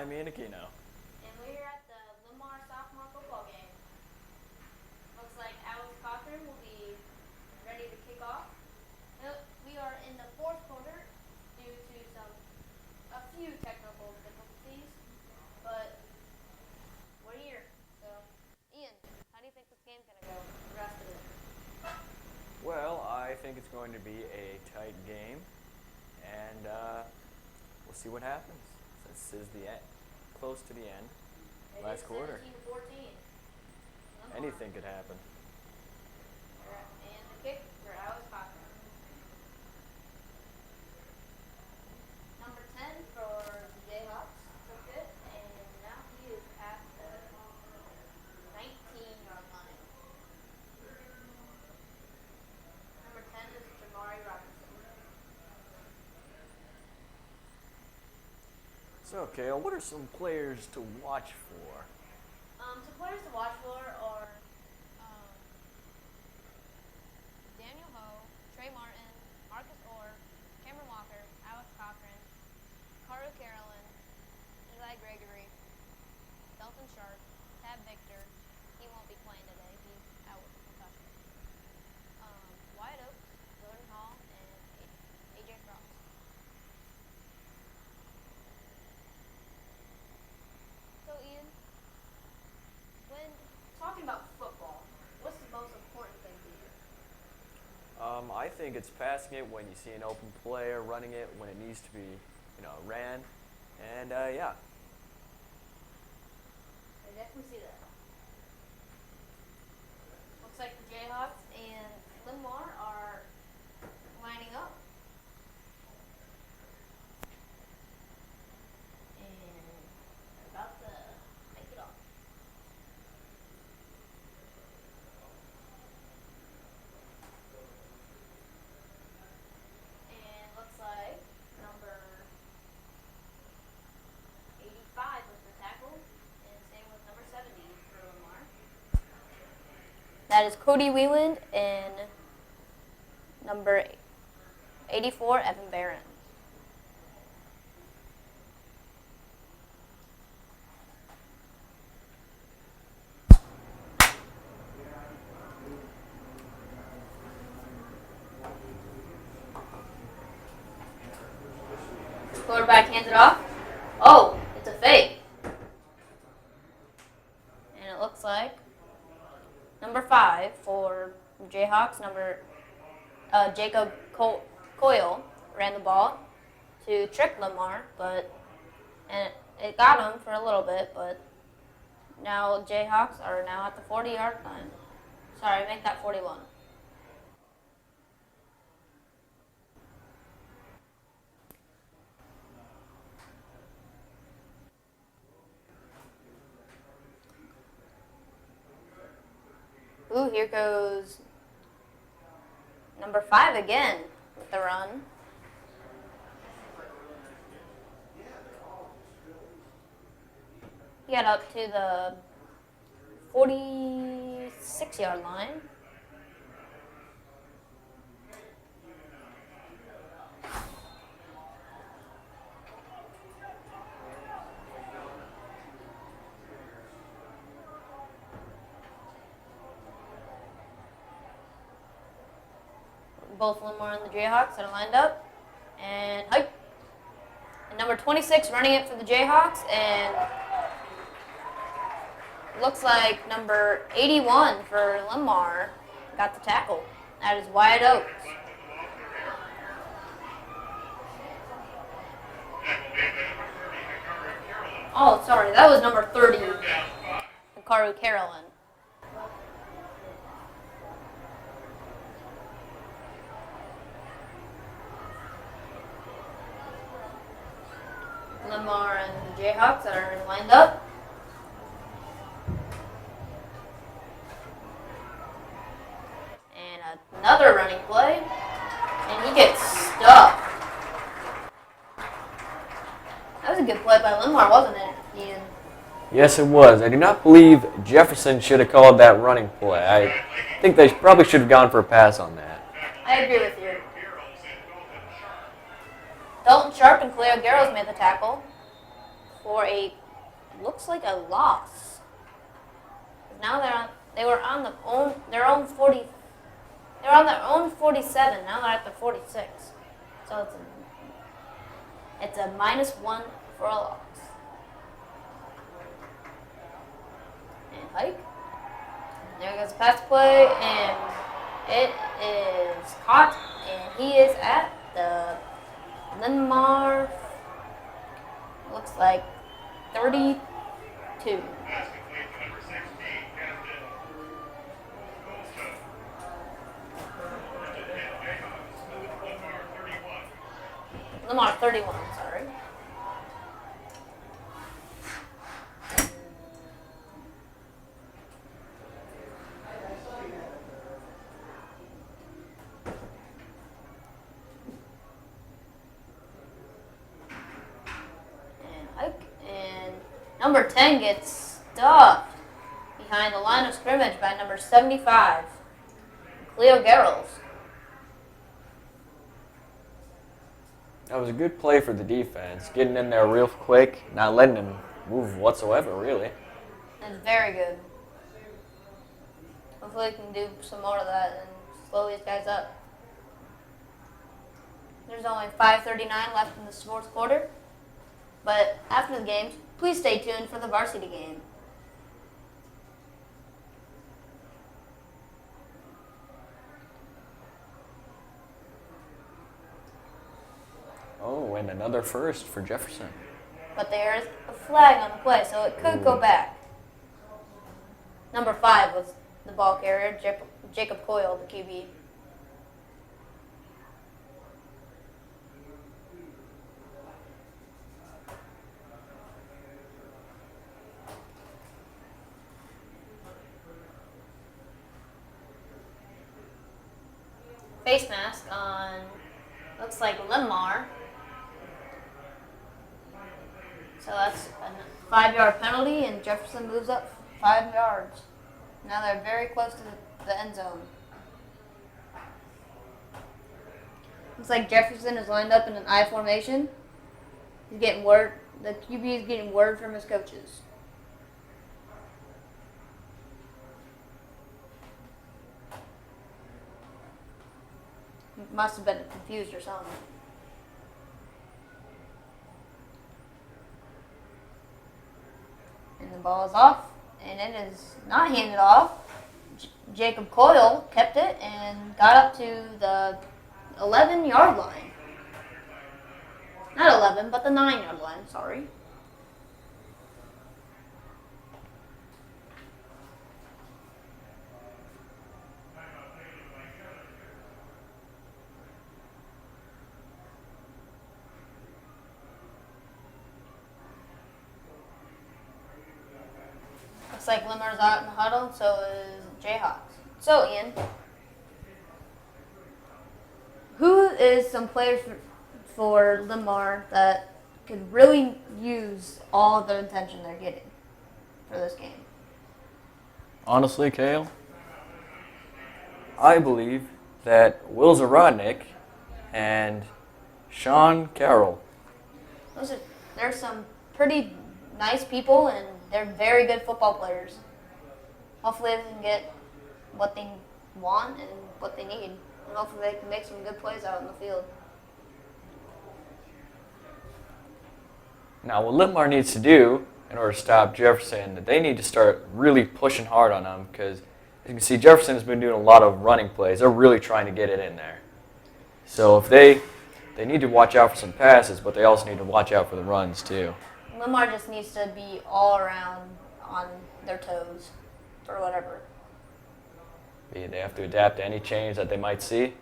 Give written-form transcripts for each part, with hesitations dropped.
I'm Ian Aquino. And we're at the Linn-Mar sophomore football game. Looks like Alex Cochran will be ready to kick off. We are in the fourth quarter due to a few technical difficulties, but we're here. So, Ian, how do you think this game's going to go the rest of it? Well, I think it's going to be a tight game, and we'll see what happens. This is the end, close to the end. It Last is quarter. 17-14. Anything could happen. And the kick for Alex Cochran. Number 10 for the Jayhawks took it, and now he is at the 19-yard line. Number 10 is Jamari Robinson. So, Kale, what are some players to watch for? Some players to watch for are Daniel Ho, Trey Martin, Marcus Orr, Cameron Walker, Alex Cochran, Karu Carolyn, Eli Gregory, Dalton Sharp, Tab Victor. He won't be playing today. He's out with a concussion. Wyatt Oaks, Jordan Hall, and AJ Frost. So, Ian, when talking about football, what's the most important thing to you? I think it's passing it when you see an open player, running it when it needs to be, ran, and yeah. I definitely see that. Looks like the Jayhawks and Linn-Mar are lining up. And they're about to make it off. And looks like number 85 was the tackle, and same with number 70 for Linn-Mar. That is Cody Wieland and number 84, Evan Barron. Quarterback hands it off. Oh, it's a fake. And it looks like number 5 for Jayhawks, Jacob Coyle ran the ball to trick Linn-Mar, and it got him for a little bit, but now Jayhawks are now at the 40-yard line. Sorry, make that 41. Ooh, here goes number 5 again with the run. He got up to the 46-yard line. Both Linn-Mar and the Jayhawks are lined up. And hike. And number 26 running it for the Jayhawks. And looks like number 81 for Linn-Mar got the tackle. That is Wyatt Oaks. Oh, sorry. That was number 30, Karu Carolyn. Linn-Mar and the Jayhawks are lined up. And another running play. And he gets stuffed. That was a good play by Linn-Mar, wasn't it, Ian? Yes, it was. I do not believe Jefferson should have called that running play. I think they probably should have gone for a pass on that. I agree with you. Dalton Sharp and Cleo Garrows made the tackle. for a looks like a loss. Now they were on their own 40. They were on their own 47. Now they're at the 46. So it's a -1 for a loss. And hike. There goes the pass play, and it is caught, and he is at the Linn-Mar. Looks like 32. Linn-Mar 31, sorry. And number 10 gets stuffed behind the line of scrimmage by number 75, Cleo Garrels. That was a good play for the defense, getting in there real quick, not letting him move whatsoever, really. It's very good. Hopefully we can do some more of that and slow these guys up. There's only 5:39 left in this fourth quarter. But after the games, please stay tuned for the varsity game. Oh, and another first for Jefferson. But there is a flag on the play, so it could go back. Number 5 was the ball carrier, Jacob Coyle, the QB. Face mask on, looks like Linn-Mar. So that's a 5-yard penalty, and Jefferson moves up 5 yards. Now they're very close to the end zone. Looks like Jefferson is lined up in an I formation. He's getting word. The QB is getting word from his coaches. Must have been confused or something. And the ball is off, and it is not handed off. Jacob Coyle kept it and got up to the 11-yard line. Not 11, but the 9-yard line, sorry. Looks like Linn-Mar's out in the huddle, so is Jayhawks. So, Ian, who is some players for Linn-Mar that could really use all the attention they're getting for this game? Honestly, Kale, I believe that Will Zarodnik and Sean Carroll. There's some pretty nice people, and they're very good football players. Hopefully they can get what they want and what they need. And hopefully they can make some good plays out in the field. Now, what Linn-Mar needs to do in order to stop Jefferson, they need to start really pushing hard on them, because as you can see, Jefferson has been doing a lot of running plays. They're really trying to get it in there. So if they need to watch out for some passes, but they also need to watch out for the runs too. Linn-Mar just needs to be all around on their toes or whatever. They have to adapt to any change that they might see.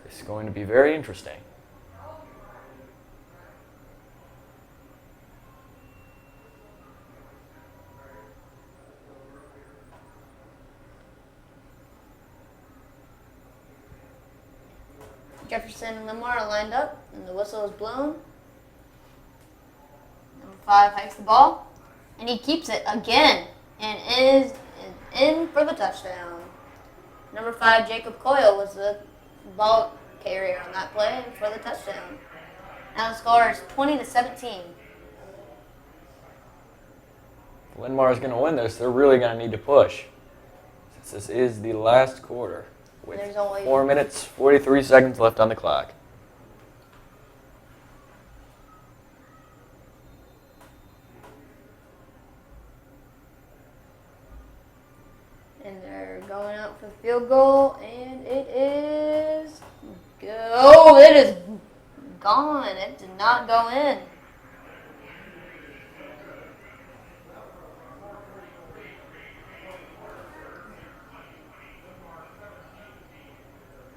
It's going to be very interesting. Jefferson and Linn-Mar are lined up, and the whistle is blown. Number 5 hikes the ball, and he keeps it again, and is in for the touchdown. Number 5, Jacob Coyle, was the ball carrier on that play for the touchdown. Now the score is 20-17. If Linn-Mar is going to win this, they're really going to need to push. Since this is the last quarter with There's only 4 minutes, 43 seconds left on the clock. And they're going out for the field goal, and it is oh, it is gone. It did not go in.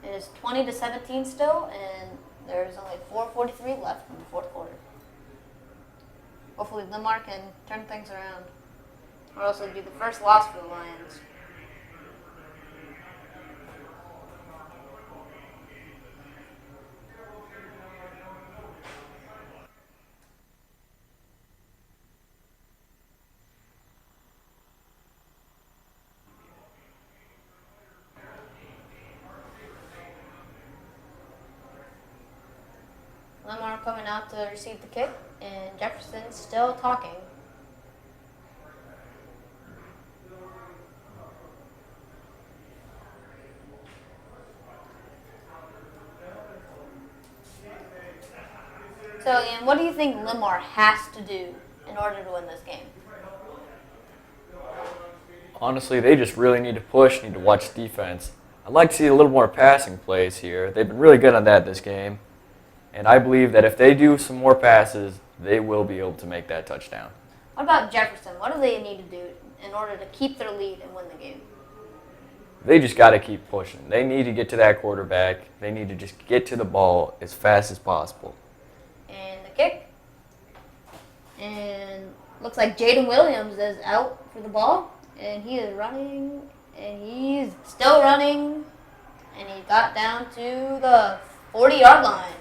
It is 20-17 still, and there's only 4:43 left in the fourth quarter. Hopefully Linn-Mar can turn things around, or else it'll be the first loss for the Lions. Linn-Mar coming out to receive the kick, and Jefferson still talking. So, Ian, what do you think Linn-Mar has to do in order to win this game? Honestly, they just really need to push, need to watch defense. I'd like to see a little more passing plays here. They've been really good on that this game. And I believe that if they do some more passes, they will be able to make that touchdown. What about Jefferson? What do they need to do in order to keep their lead and win the game? They just got to keep pushing. They need to get to that quarterback. They need to just get to the ball as fast as possible. And the kick. And looks like Jaden Williams is out for the ball. And he is running. And he's still running. And he got down to the 40-yard line.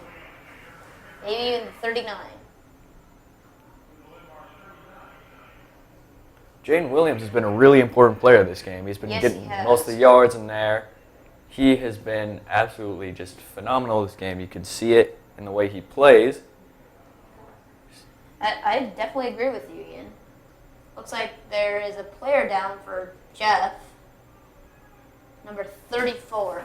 Maybe even 39. Jaden Williams has been a really important player this game. He's been getting most of the yards in there. He has been absolutely just phenomenal this game. You can see it in the way he plays. I definitely agree with you, Ian. Looks like there is a player down for Jeff, number 34.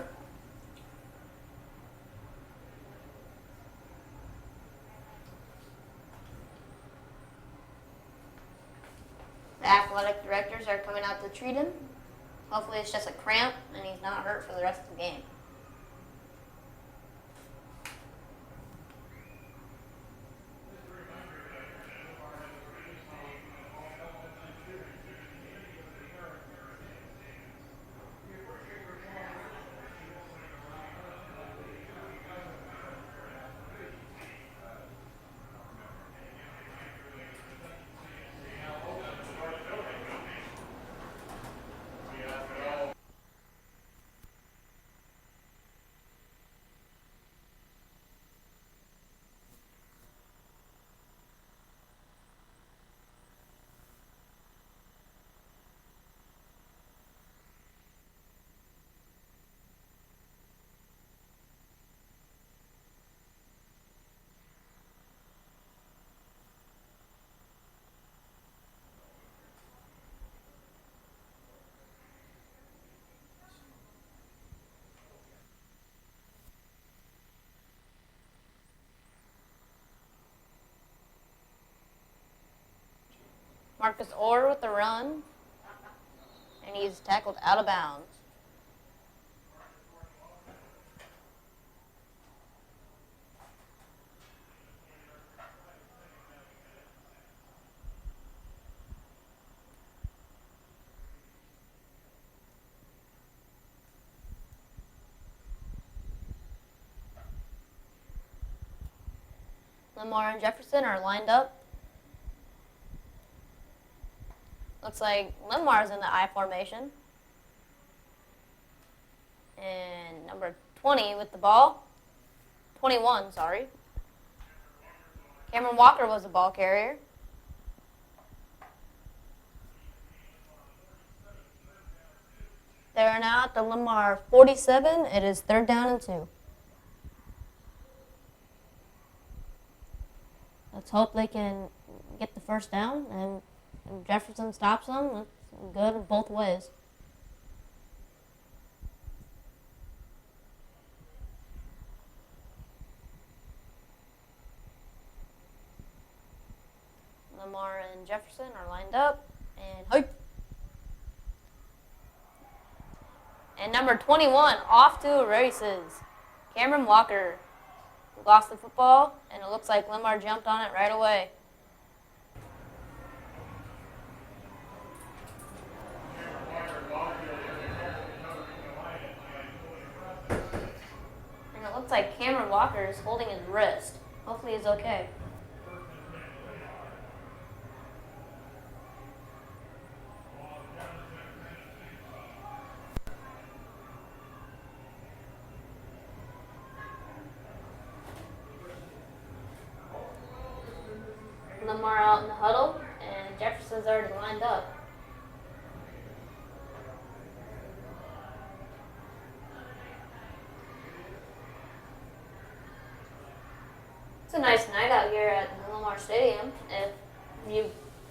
The athletic directors are coming out to treat him. Hopefully it's just a cramp and he's not hurt for the rest of the game. Marcus Orr with the run, and he's tackled out of bounds. Linn-Mar and Jefferson are lined up. Looks like Linn-Mar's in the I formation. And number 20 with the ball. 21, sorry. Cameron Walker was the ball carrier. They are now at the Linn-Mar 47. It is 3rd down and 2. Let's hope they can get the first down and And Jefferson stops them. That's good both ways. Linn-Mar and Jefferson are lined up. And hey! And number 21 off to races. Cameron Walker lost the football, and it looks like Linn-Mar jumped on it right away. And it looks like Cameron Walker is holding his wrist. Hopefully he's okay. Linn-Mar out in the huddle, and Jefferson's already lined up. It's a nice night out here at the Linn-Mar Stadium. If you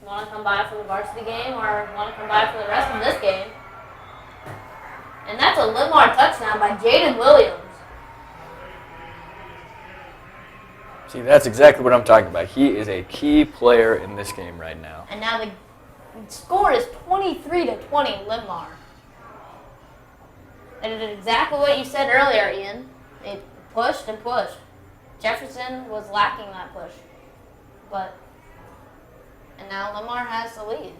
want to come by for the varsity game or want to come by for the rest of this game. And that's a Linn-Mar touchdown by Jaden Williams. See, that's exactly what I'm talking about. He is a key player in this game right now. And now the score is 23-20 Linn-Mar. They did exactly what you said earlier, Ian. They pushed and pushed. Jefferson was lacking that push. And now Linn-Mar has the lead.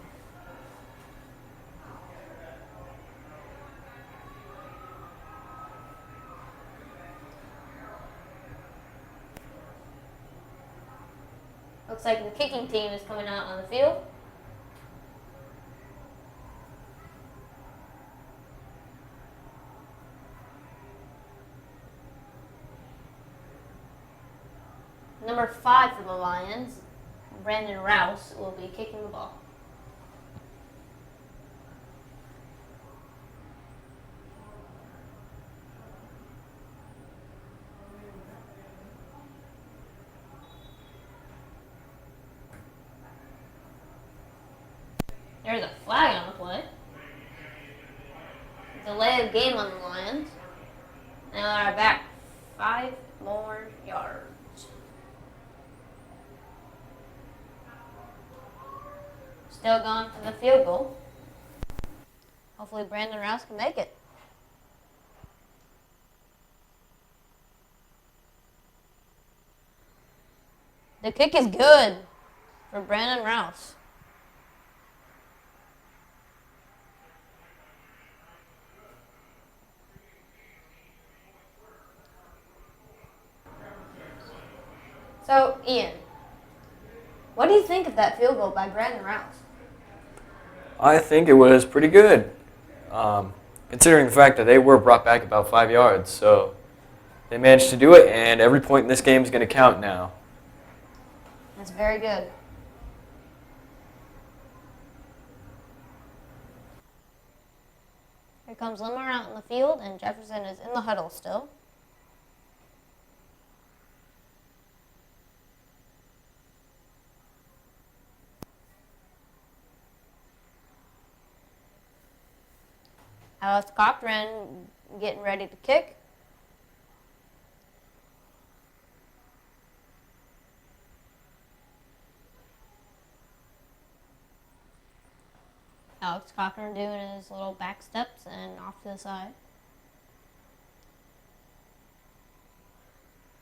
Looks like the kicking team is coming out on the field. Number 5 for the Lions, Brandon Rouse, will be kicking the ball. There's a flag on the play. Delay of game on the Lions. Now they're back 5 more yards. Still going for the field goal. Hopefully Brandon Rouse can make it. The kick is good for Brandon Rouse. So, Ian, what do you think of that field goal by Brandon Rouse? I think it was pretty good, considering the fact that they were brought back about 5 yards. So they managed to do it, and every point in this game is going to count now. That's very good. Here comes Linn-Mar out in the field, and Jefferson is in the huddle still. Alex Cochran getting ready to kick. Alex Cochran doing his little back steps and off to the side.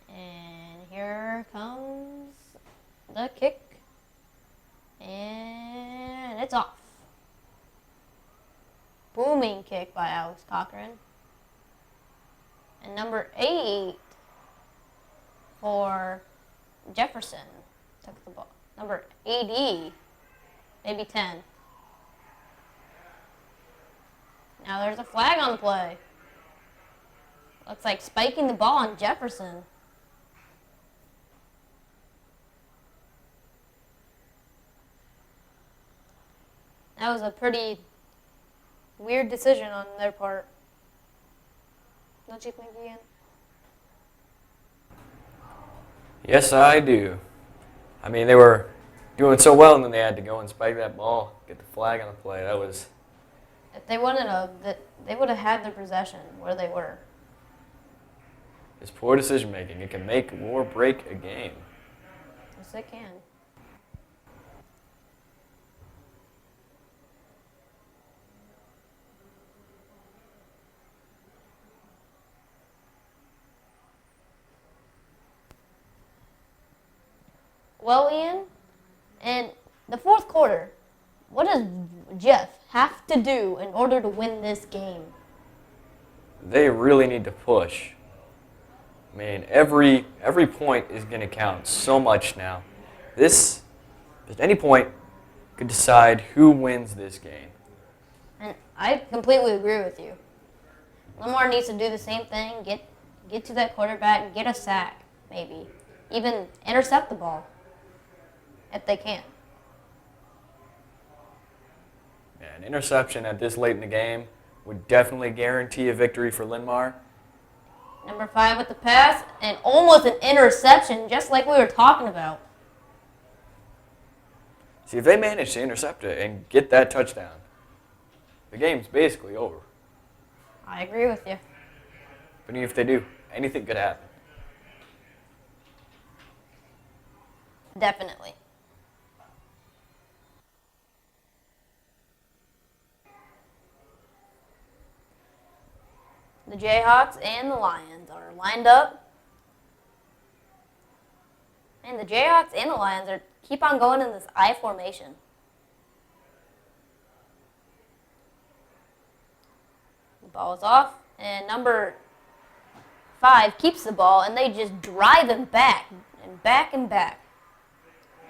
And here comes the kick. And it's off. Booming kick by Alex Cochran. And number 8 for Jefferson took the ball. Number 80, maybe 10. Now there's a flag on the play. Looks like spiking the ball on Jefferson. That was a pretty weird decision on their part. Don't you think, Ian? Yes, I do. I mean, they were doing so well, and then they had to go and spike that ball, get the flag on the play. That was If they wouldn't have, they would have had their possession where they were. just poor decision making. It can make or break a game. Yes, they can. Well, Ian, in the fourth quarter, what does Jeff have to do in order to win this game? They really need to push. I mean, every point is going to count so much now. This, at any point, could decide who wins this game. And I completely agree with you. Linn-Mar needs to do the same thing, get to that quarterback and get a sack, maybe. Even intercept the ball, if they can. Yeah, an interception at this late in the game would definitely guarantee a victory for Linn-Mar. Number 5 with the pass, and almost an interception, just like we were talking about. See, if they manage to intercept it and get that touchdown, the game's basically over. I agree with you. But if they do, anything could happen. Definitely. The Jayhawks and the Lions are lined up. And the Jayhawks and the Lions keep on going in this I formation. The ball is off, and number 5 keeps the ball, and they just drive him back and back and back.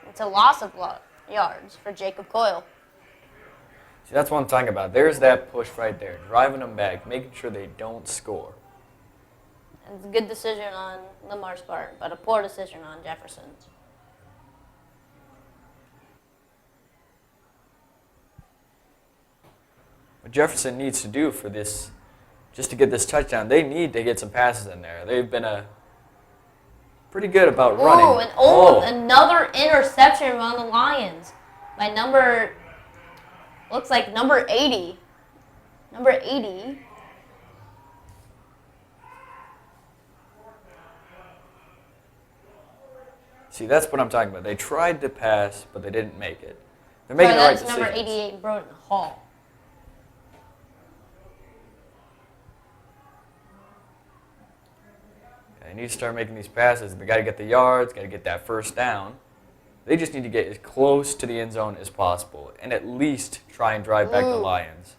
It's a loss of yards for Jacob Coyle. See, that's what I'm talking about. There's that push right there, driving them back, making sure they don't score. And it's a good decision on Linn-Mar's part, but a poor decision on Jefferson's. What Jefferson needs to do for this, just to get this touchdown, they need to get some passes in there. They've been pretty good about running. Oh, and another interception on the Lions by looks like number 80. Number 80. See, that's what I'm talking about. They tried to pass, but they didn't make it. They're making the right That's decisions. number 88, Broden Hall. They need to start making these passes. They got to get the yards, got to get that first down. They just need to get as close to the end zone as possible and at least try and drive back the Lions.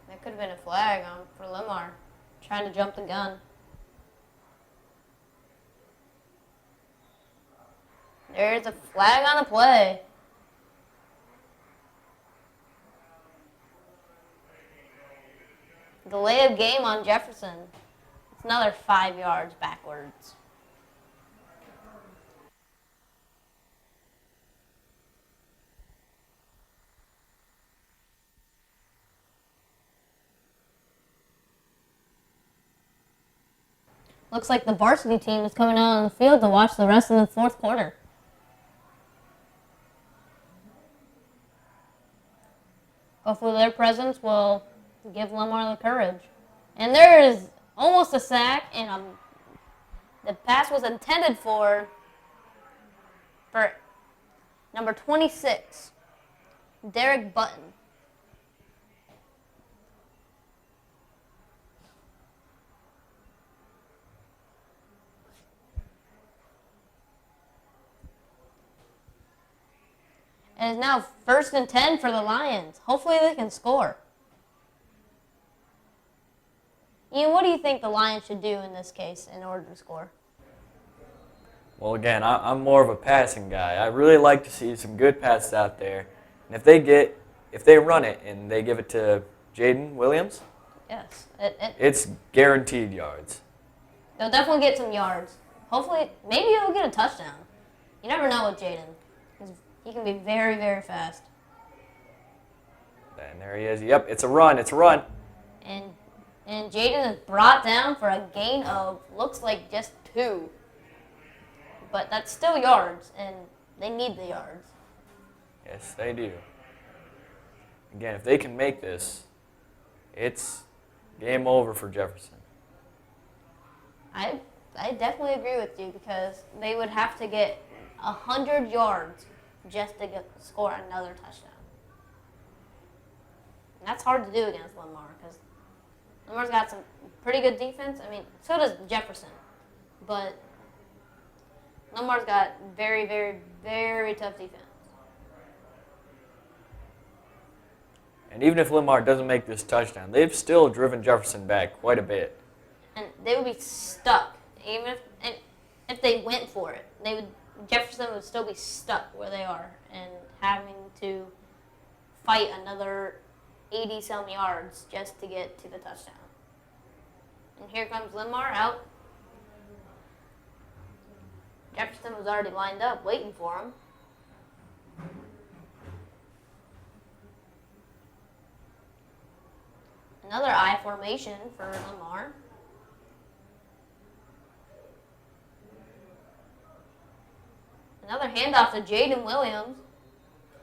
That could have been a flag for Linn-Mar, trying to jump the gun. There's a flag on the play. Delay of game on Jefferson. It's another 5 yards backwards. Looks like the varsity team is coming out on the field to watch the rest of the fourth quarter. Hopefully their presence will give Linn-Mar the courage. And there is almost a sack, and the pass was intended for number 26, Derek Button. And it's now 1st and 10 for the Lions. Hopefully they can score. Ian, what do you think the Lions should do in this case in order to score? Well, again, I'm more of a passing guy. I really like to see some good passes out there. And if they run it and they give it to Jaden Williams, yes, it's guaranteed yards. They'll definitely get some yards. Hopefully, maybe he'll get a touchdown. You never know with Jaden. He can be very, very fast. And there he is. Yep, it's a run. It's a run. And Jaden is brought down for a gain of, looks like just 2. But that's still yards, and they need the yards. Yes, they do. Again, if they can make this, it's game over for Jefferson. I definitely agree with you because they would have to get 100 yards just to score another touchdown. And that's hard to do against Linn-Mar because Linn-Mar's got some pretty good defense. I mean, so does Jefferson. But Linn-Mar's got very, very, very tough defense. And even if Linn-Mar doesn't make this touchdown, they've still driven Jefferson back quite a bit. And they would be stuck. Even if they went for it, Jefferson would still be stuck where they are and having to fight another 80-some yards just to get to the touchdown. And here comes Linn-Mar out. Jefferson was already lined up waiting for him. Another I formation for Linn-Mar. Another handoff to Jaden Williams.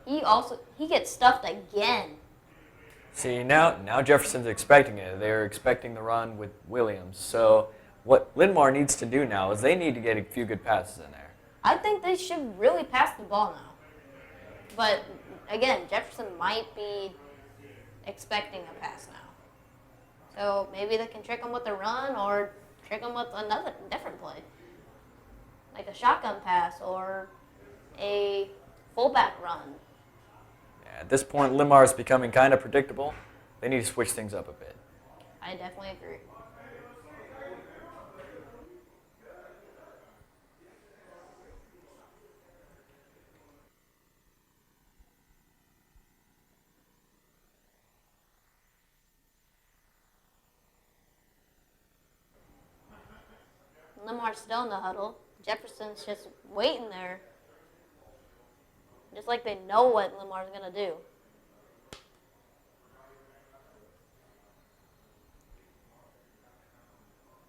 He gets stuffed again. See, now Jefferson's expecting it. They're expecting the run with Williams. So what Linn-Mar needs to do now is they need to get a few good passes in there. I think they should really pass the ball now. But again, Jefferson might be expecting a pass now. So maybe they can trick them with a run or trick them with another different play. Like a shotgun pass or a fullback run. Yeah, at this point, Linn-Mar is becoming kind of predictable. They need to switch things up a bit. I definitely agree. Linn-Mar's still in the huddle. Jefferson's just waiting there. Just like they know what Linn-Mar's going to do.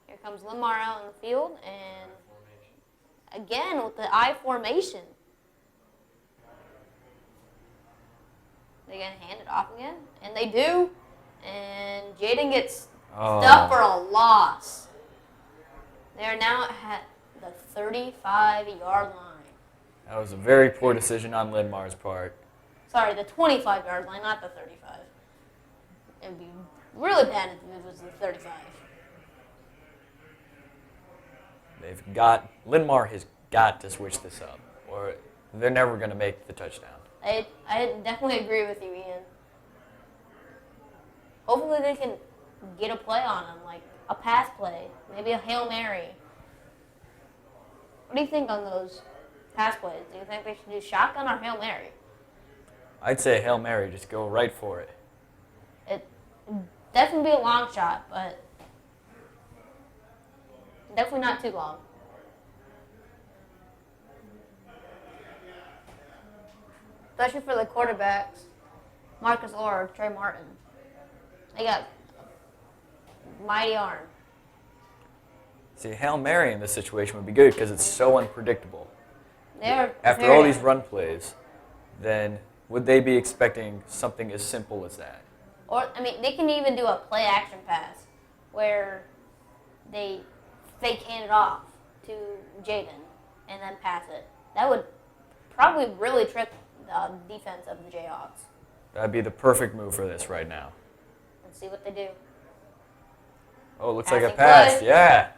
Here comes Linn-Mar out in the field, and again with the I formation. They're going to hand it off again, and they do. And Jaden gets stuffed for a loss. They are now at the 35-yard line. That was a very poor decision on Linn-Mar's part. Sorry, the 25-yard line, not the 35. It would be really bad if it was the 35. Linn-Mar has got to switch this up, or they're never going to make the touchdown. I definitely agree with you, Ian. Hopefully they can get a play on him, like a pass play, maybe a Hail Mary. What do you think on those pass plays? Do you think they should do shotgun or Hail Mary? I'd say Hail Mary, just go right for it. It definitely be a long shot, but definitely not too long. Especially for the quarterbacks, Marcus or Trey Martin. They got mighty arm. See, Hail Mary in this situation would be good because it's so unpredictable. After all these run plays, then would they be expecting something as simple as that? Or, I mean, they can even do a play action pass where they fake hand it off to Jaden and then pass it. That would probably really trick the defense of the Jayhawks. That'd be the perfect move for this right now. Let's see what they do. Oh, looks like a Passing pass. play. Yeah.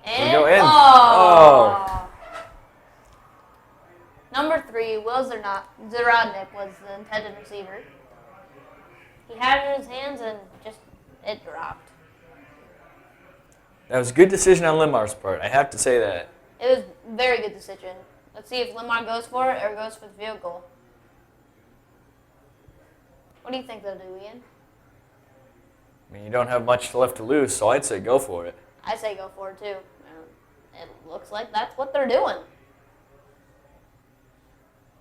And go in. Oh. Number 3, Will Zarodnik was the intended receiver. He had it in his hands and just it dropped. That was a good decision on Linn-Mar's part. I have to say that. It was a very good decision. Let's see if Linn-Mar goes for it or goes for the field goal. What do you think they'll do, Ian? I mean, you don't have much left to lose, so I'd say go for it. I say go for it too. It looks like that's what they're doing.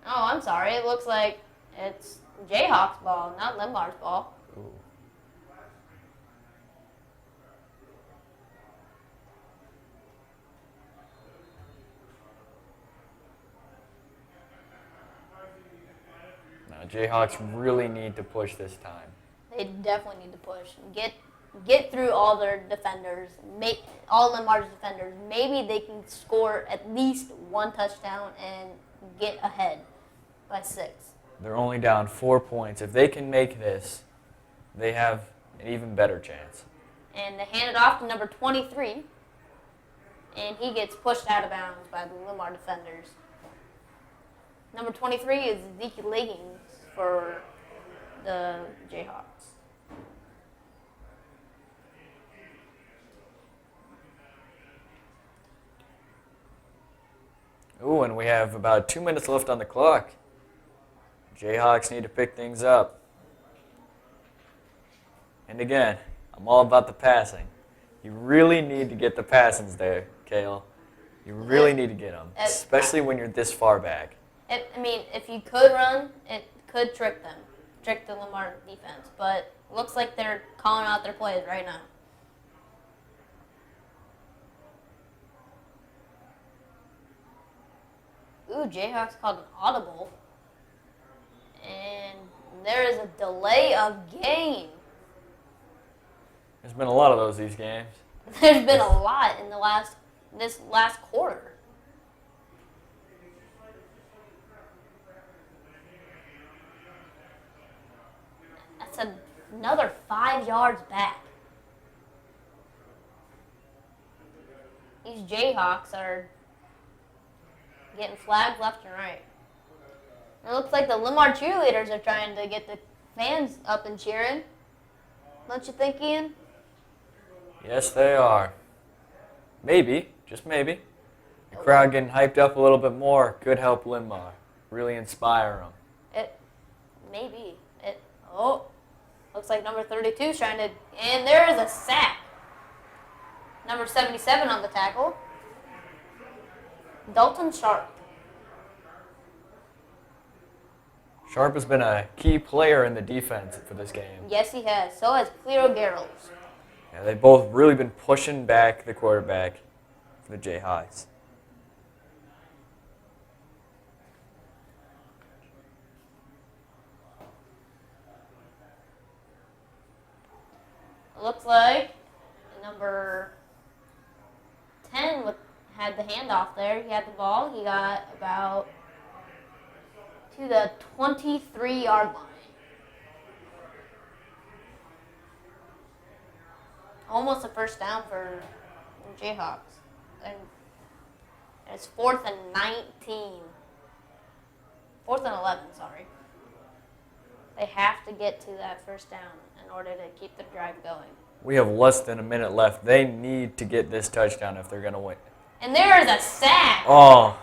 Oh, I'm sorry. It looks like it's Jayhawks ball, not Linn-Mar's ball. Ooh. Jayhawks really need to push this time. They definitely need to push. Get through all their defenders, all Linn-Mar's defenders. Maybe they can score at least one touchdown and get ahead by 6. They're only down 4 points. If they can make this, they have an even better chance. And they hand it off to number 23, and he gets pushed out of bounds by the Linn-Mar defenders. Number 23 is Zeke Leggings for the Jayhawks. Ooh, and we have about 2 minutes left on the clock. Jayhawks need to pick things up. And again, I'm all about the passing. You really need to get the passings there, Kale. You really need to get them, especially when you're this far back. If you could run, it could trick the Linn-Mar defense. But it looks like they're calling out their plays right now. Ooh, Jayhawks called an audible. And there is a delay of game. There's been a lot of those these games. There's been a lot in this last quarter. That's another 5 yards back. These Jayhawks are getting flags left and right. It looks like the Linn-Mar cheerleaders are trying to get the fans up and cheering. Don't you think, Ian? Yes, they are. Maybe, just maybe. The crowd getting hyped up a little bit more could help Linn-Mar, really inspire them. Maybe. Looks like number 32 is trying to, and there is a sack. Number 77 on the tackle. Dalton Sharp. Sharp has been a key player in the defense for this game. Yes, he has. So has Cleo Garrels. Yeah, they've both really been pushing back the quarterback for the Jayhawks. It looks like number 10 had the handoff there. He had the ball. He got about to the 23-yard line. Almost a first down for the Jayhawks. And it's 4th and 19. 4th and 11, sorry. They have to get to that first down in order to keep the drive going. We have less than a minute left. They need to get this touchdown if they're going to win. And there is a sack. Oh.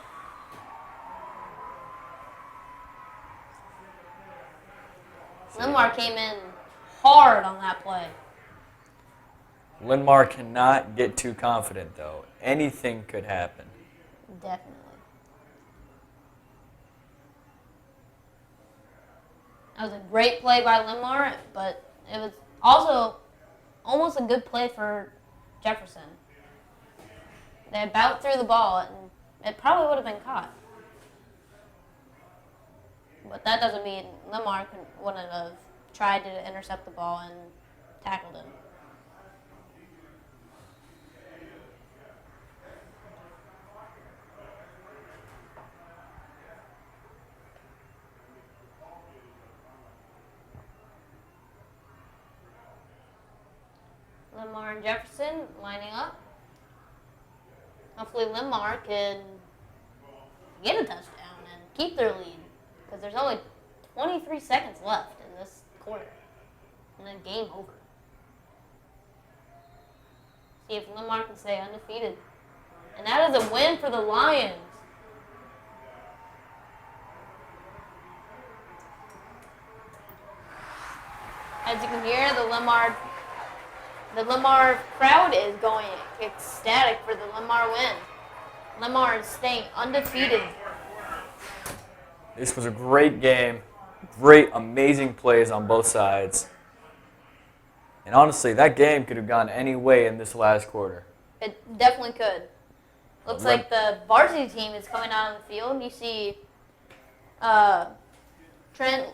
Linn-Mar came in hard on that play. Linn-Mar cannot get too confident, though. Anything could happen. Definitely. That was a great play by Linn-Mar, but it was also almost a good play for Jefferson. They about threw the ball, and it probably would have been caught. But that doesn't mean Linn-Mar wouldn't have tried to intercept the ball and tackled him. Linn-Mar and Jefferson lining up. Hopefully Linn-Mar can get a touchdown and keep their lead, because there's only 23 seconds left in this quarter, and then game over. See if Linn-Mar can stay undefeated. And that is a win for the Lions. As you can hear, the Linn-Mar crowd is going ecstatic for the Linn-Mar win. Linn-Mar is staying undefeated. This was a great game. Great, amazing plays on both sides. And honestly, that game could have gone any way in this last quarter. It definitely could. Looks like the varsity team is coming out on the field. You see Trent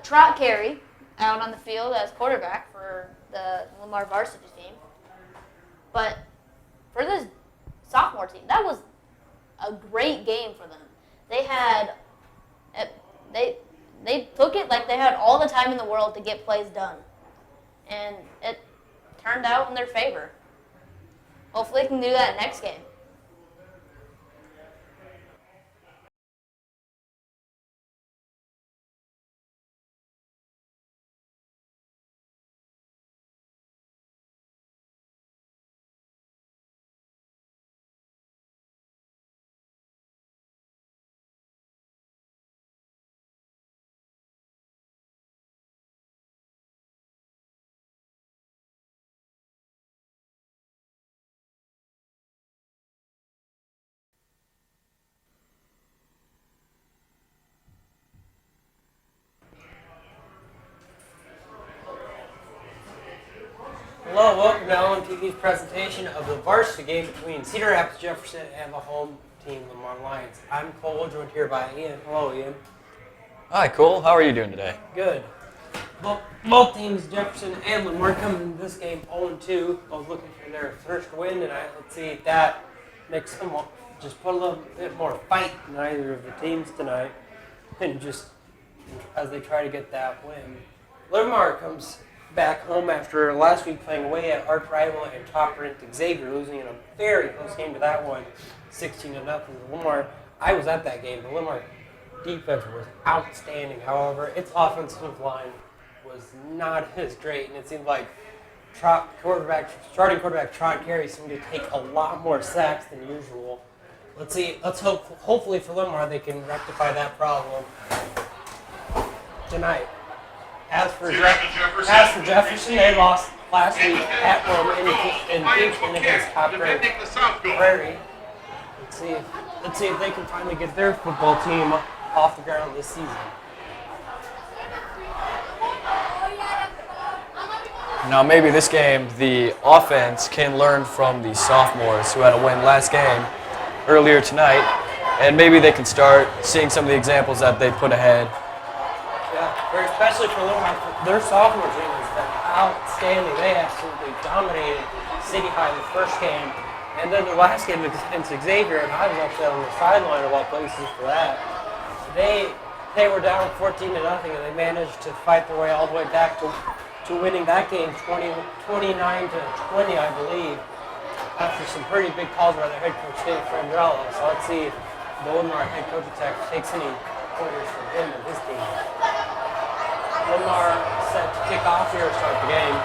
Trot Carey out on the field as quarterback for the Linn-Mar varsity team. But for this sophomore team, that was a great game for them. They had they took it like they had all the time in the world to get plays done, and it turned out in their favor. Hopefully, they can do that next game. Hello, welcome to LMTV's presentation of the varsity game between Cedar Rapids Jefferson and the home team, Linn-Mar Lions. I'm Cole, joined here by Ian. Hello, Ian. Hi, Cole. How are you doing today? Good. Both teams, Jefferson and Linn-Mar, coming into this game 0-2. Both looking for their first win tonight. Let's see if that makes them just put a little bit more fight in either of the teams tonight, and just as they try to get that win. Linn-Mar comes back home after last week playing away at arch rival and top ranked Xavier, losing in a very close game to that one, 16-0. Linn-Mar, I was at that game. The Linn-Mar defense was outstanding. However, its offensive line was not as great, and it seemed like starting quarterback Trot Carey seemed to take a lot more sacks than usual. Let's hope. Hopefully for Linn-Mar, they can rectify that problem tonight. As for Jefferson, they lost last week at home in Kingston against top-ranked Prairie. Let's see if they can finally get their football team off the ground this season. Now, maybe this game, the offense can learn from the sophomores who had a win last game earlier tonight, and maybe they can start seeing some of the examples that they put ahead. Yeah, especially for Linn-Mar, their sophomore team has been outstanding. They absolutely dominated City High the first game, and then the last game against Xavier, and I was actually on the sideline of all places for that. They were down 14-0, and they managed to fight their way all the way back to winning that game 29-20, I believe, after some pretty big calls by their head coach, Dave Frandrella. So let's see if the Linn-Mar head coach takes any pointers from him and his team. Linn-Mar set to kick off here to start the game.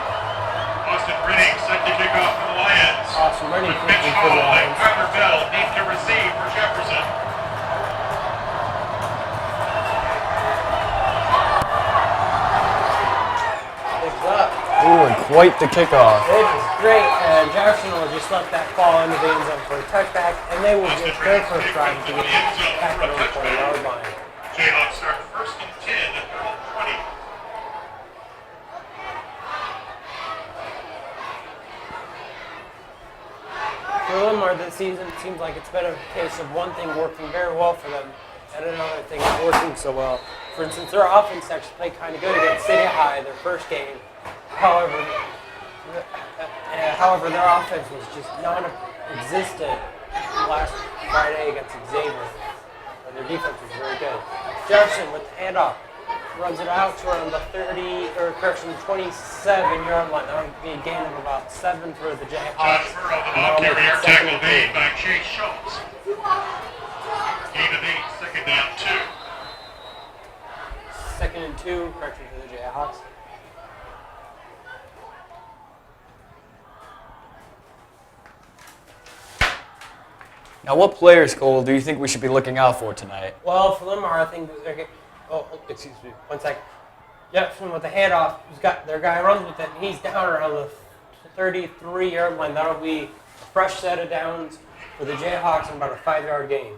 Austin Renning set to kick off for the Lions. Austin Renning With Mitch for the Hall and Lions. Carter Bell need to receive for Jefferson. Picks up. Ooh, and quite the kickoff. It was great, and Jefferson will just let that fall into the end zone for a touchback, and they will get their first drive to get back over the 20-yard line. Jayhawks start first and 10 at their own 20. For Linn-Mar this season, it seems like it's been a case of one thing working very well for them and another thing not working so well. For instance, their offense actually played kind of good against City High their first game. However, their offense was just non-existent last Friday against Xavier. And their defense was very good. Jefferson with the handoff runs it out to around the 27-yard line. That would be a gain of about 7 for the Jayhawks. Josh Burrow, the ball carrier, tackle made by Chase Schultz. Gain of 8, second down 2. Second and 2, correction for the Jayhawks. Now, what players, Cole, do you think we should be looking out for tonight? Well, for Linn-Mar, I think they're getting. Oh, excuse me. 1 second. Jefferson with the handoff. He's got their guy runs with it. And he's down around the 33-yard line. That'll be a fresh set of downs for the Jayhawks and about a 5-yard gain.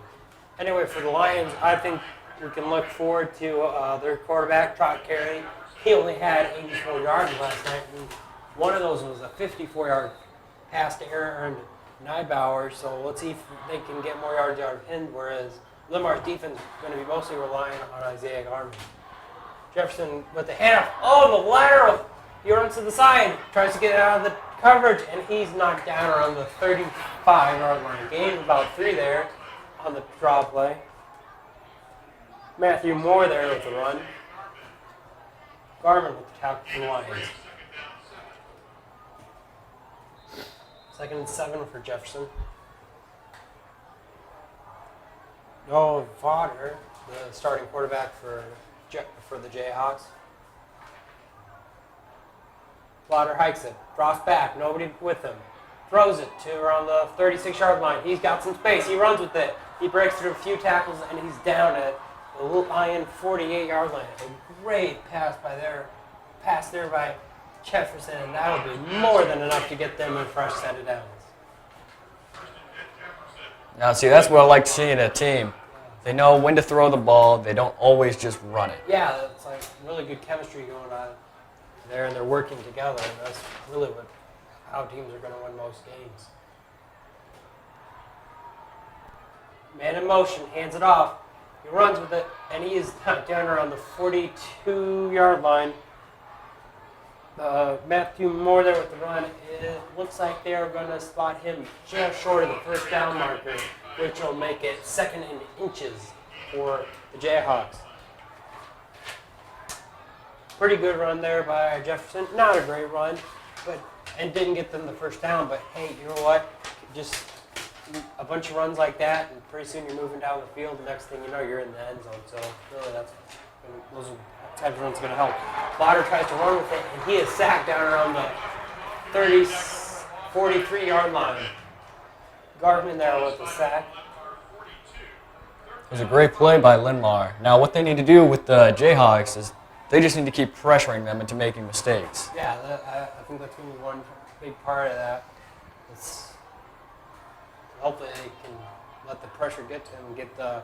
Anyway, for the Lions, I think we can look forward to their quarterback, Trot Carey. He only had 84 yards last night, and one of those was a 54-yard pass to Aaron Neibauer. So let's see if they can get more yards out of him, whereas Linn-Mar's defense is going to be mostly relying on Isaiah Garman. Jefferson with the handoff. Oh, the lateral. He runs to the side, tries to get it out of the coverage, and he's knocked down around the 35-yard line. Gained about 3 there on the draw play. Matthew Moore there with the run. Garman with the tackle for the Lions. 2nd and 7 for Jefferson. No, Fodder, the starting quarterback for the Jayhawks. Fodder hikes it, drops back, nobody with him. Throws it to around the 36-yard line. He's got some space. He runs with it. He breaks through a few tackles, and he's down at the Lion 48-yard line. A great pass there by Jefferson, and that'll be more than enough to get them a fresh set of downs. Now, see, that's what I like seeing in a team. They know when to throw the ball. They don't always just run it. Yeah, it's like really good chemistry going on there, and they're working together, and that's really how teams are going to win most games. Man in motion, hands it off. He runs with it, and he is down around the 42-yard line. Matthew Moore there with the run. It looks like they are going to spot him just short of the first down marker, which will make it 2nd and inches for the Jayhawks. Pretty good run there by Jefferson. Not a great run, and didn't get them the first down. But hey, you know what? Just a bunch of runs like that, and pretty soon you're moving down the field. The next thing you know, you're in the end zone. So really, those are type of runs going to help. Fodder tries to run with it, and he is sacked down around the 43-yard line. Garvin there with the sack. It was a great play by Linn-Mar. Now, what they need to do with the Jayhawks is they just need to keep pressuring them into making mistakes. Yeah, I think that's going to be one big part of that. It's hopefully they can let the pressure get to him and get the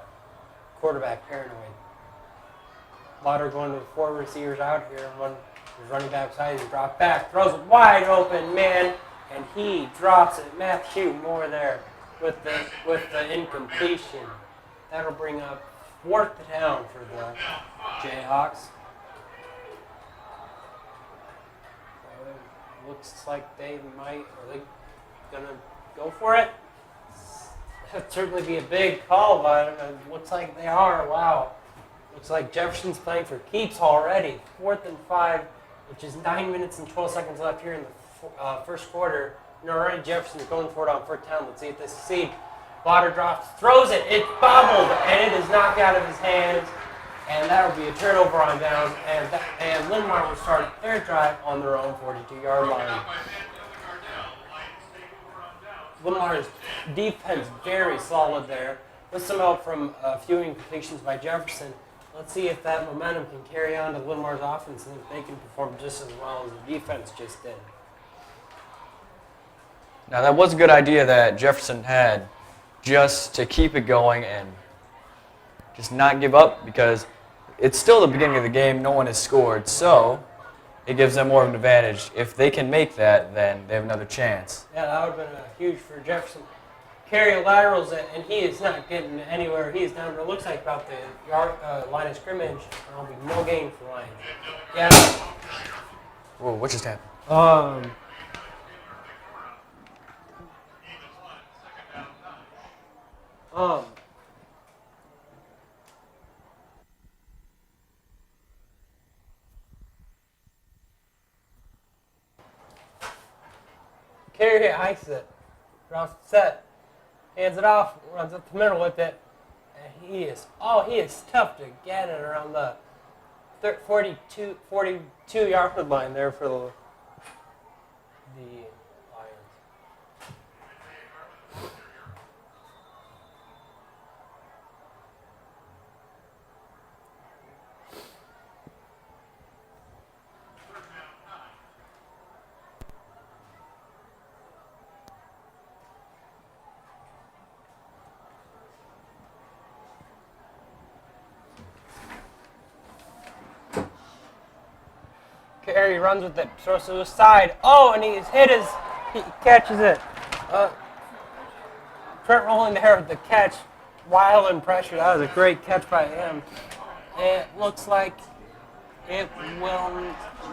quarterback paranoid. Lauder going to the 4 receivers out here, and one is running back side, he drops back, throws it wide open, man, and he drops it. Matthew Moore there with the incompletion. That'll bring up 4th down for the Jayhawks. Looks like are they gonna go for it? That'd certainly be a big call, but it looks like they are. Wow. Looks like Jefferson's playing for keeps already. 4th and 5, which is 9 minutes and 12 seconds left here in the first quarter. And already Jefferson's going for it on 4th down. Let's see if they succeed. Fodder drops, throws it. It's bobbled, and it is knocked out of his hands. And that'll be a turnover on downs. And Linn-Mar will start their drive on their own 42-yard line. Linn-Mar's defense very solid there, with some help from a few incompletions by Jefferson. Let's see if that momentum can carry on to Linn-Mar's offense and if they can perform just as well as the defense just did. Now, that was a good idea that Jefferson had, just to keep it going and just not give up, because it's still the beginning of the game. No one has scored, so it gives them more of an advantage. If they can make that, then they have another chance. Yeah, that would have been huge for Jefferson. Carry laterals, and he is not getting anywhere. He is down to, it looks like, about the line of scrimmage. There'll be no gain for Lions. Yeah. Whoa, what just happened? Carry hikes it, drops the set, hands it off, runs up the middle with it, and he is tough to get it around the 42-yard line there for the Lions. Carey runs with it, throws to the side. Oh, and he catches it. Trent rolling there with the catch, wild and pressure. That was a great catch by him. It looks like It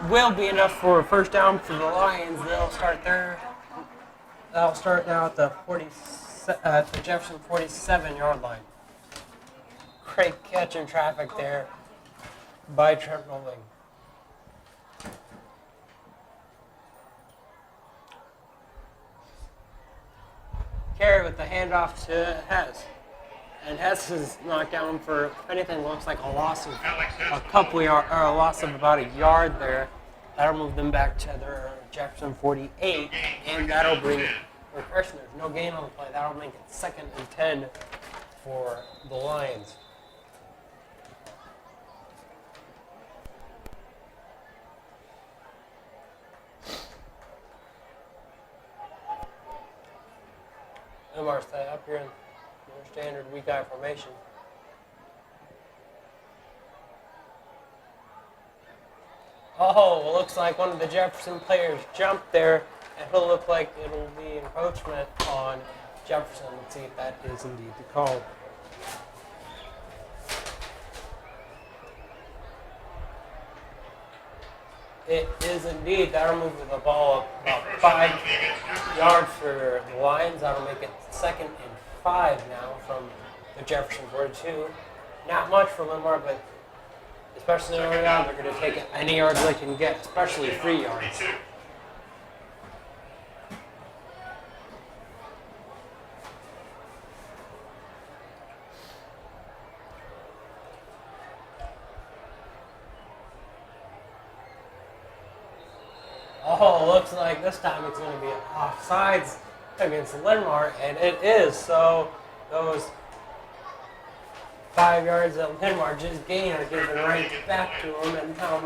will be enough for a first down for the Lions. They'll start now at the the Jefferson 47-yard line. Great catch in traffic there by Trent Rolling. Carry with the handoff to Hess. And Hess is knocked down for, if anything, looks like a loss of a loss of about a yard there. That'll move them back to their Jefferson 48, and that'll bring, or correction, there's no gain on the play. That'll make it 2nd and 10 for the Lions. Linn-Mar stay up here in their standard weak eye formation. Oh, looks like one of the Jefferson players jumped there, and it'll look like it'll be encroachment on Jefferson. Let's see if that is indeed the call. It is indeed. That'll move the ball up about 5 yards for the Lions. That'll make it 2nd and 5 now from the Jefferson 42. Not much for Linn-Mar, but especially early on, they're going to take any yards they can get, especially 3 yards. Oh, looks like this time it's going to be offsides against Linn-Mar, and it is. So those 5 yards that Linn-Mar just gained are given right back to him, and now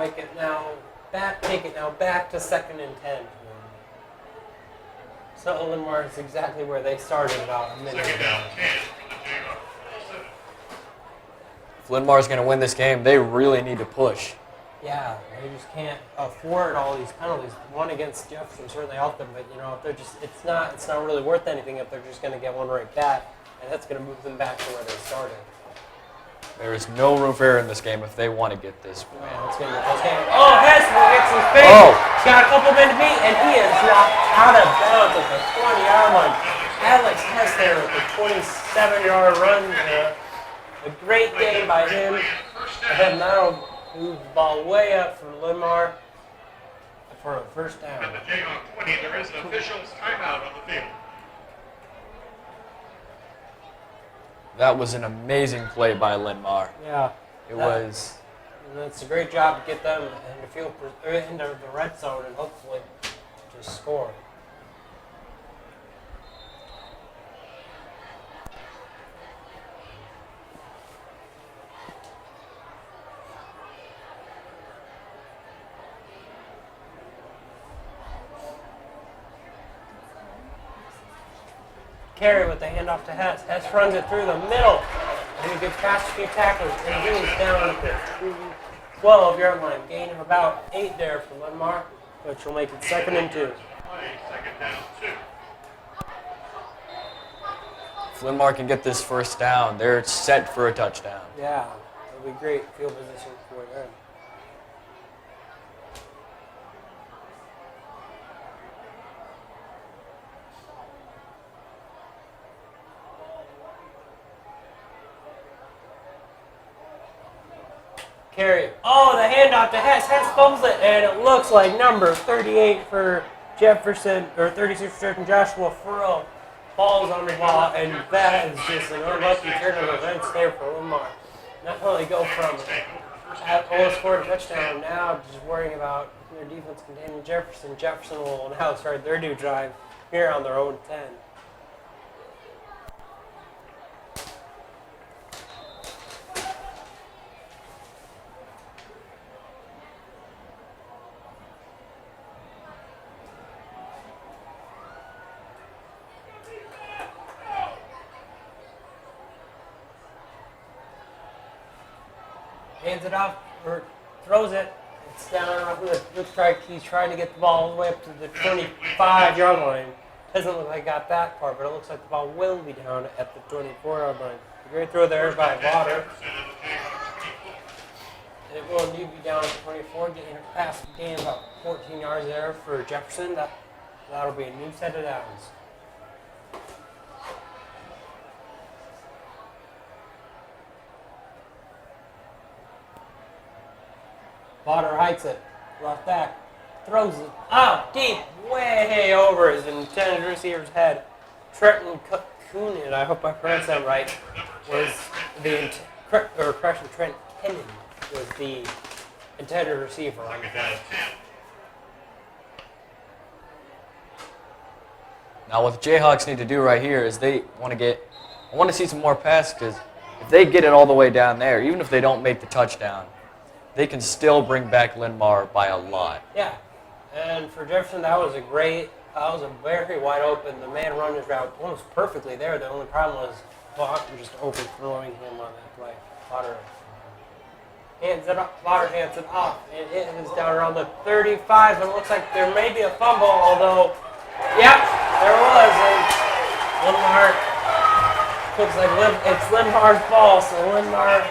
take it back to 2nd and 10. So Linn-Mar is exactly where they started about a minute ago. If Linn-Mar's going to win this game, they really need to push. Yeah, they just can't afford all these penalties. One against Jefferson certainly helped them, but if they're just, it's not really worth anything if they're just going to get one right back, and that's going to move them back to where they started. There is no room for error in this game if they want to get this win. It's going to be a close game. Oh, Hess gets his face. Oh. Got a couple men to beat, and he is knocked out of bounds at the 20-yard line. Alex Hess there with a 27-yard run. A great game by him. And now move the ball way up for Linn-Mar for a first down. At the Jayhawk 20, there is an official's timeout on the field. That was an amazing play by Linn-Mar. Yeah. It was. And it's a great job to get them into the red zone and hopefully just score. Carry with the handoff to Hess. Hess runs it through the middle. And he gets past a few tacklers. And he is down at the 12-yard line. Gain of about 8 there for Linn-Mar, which will make it 2nd and 2. Second down, 2. If Linn-Mar can get this first down, they're set for a touchdown. Yeah, it'll be great field position for them. Carry. Oh, the handoff to Hess. Hess fumbles it, and it looks like number 38 for Jefferson, or 36 for Jefferson, Joshua Furrow falls on the ball, and that is just an unlucky turn of events there for Linn-Mar. Not only go from almost scored a touchdown, now just worrying about their defense containing Jefferson. Jefferson will now start their new drive here on their own 10. Hands it off, or throws it. It's down. Looks like he's trying to get the ball all the way up to the 25-yard line. Doesn't look like he got that far, but it looks like the ball will be down at the 24-yard line. A great throw there by Lauder. And it will indeed be down to 24, getting a pass gain about 14 yards there for Jefferson. That'll be a new set of downs. Potter hikes it, left back, throws it up deep, way over his intended receiver's head. Trenton Coonan, I hope I pronounced that right, was the correction, Trent Hennon was the intended receiver on the play. Now what the Jayhawks need to do right here is I want to see some more passes, because if they get it all the way down there, even if they don't make the touchdown, they can still bring back Linn-Mar by a lot. Yeah, and for Jefferson, that was a very wide open. The man run his route almost perfectly there. The only problem was Potter just overthrowing him on that play. Potter hands it off, and it is down around the 35, and it looks like there may be a fumble, although, yep, there was. And Linn-Mar, looks like it's Linn-Mar's ball, so Linn-Mar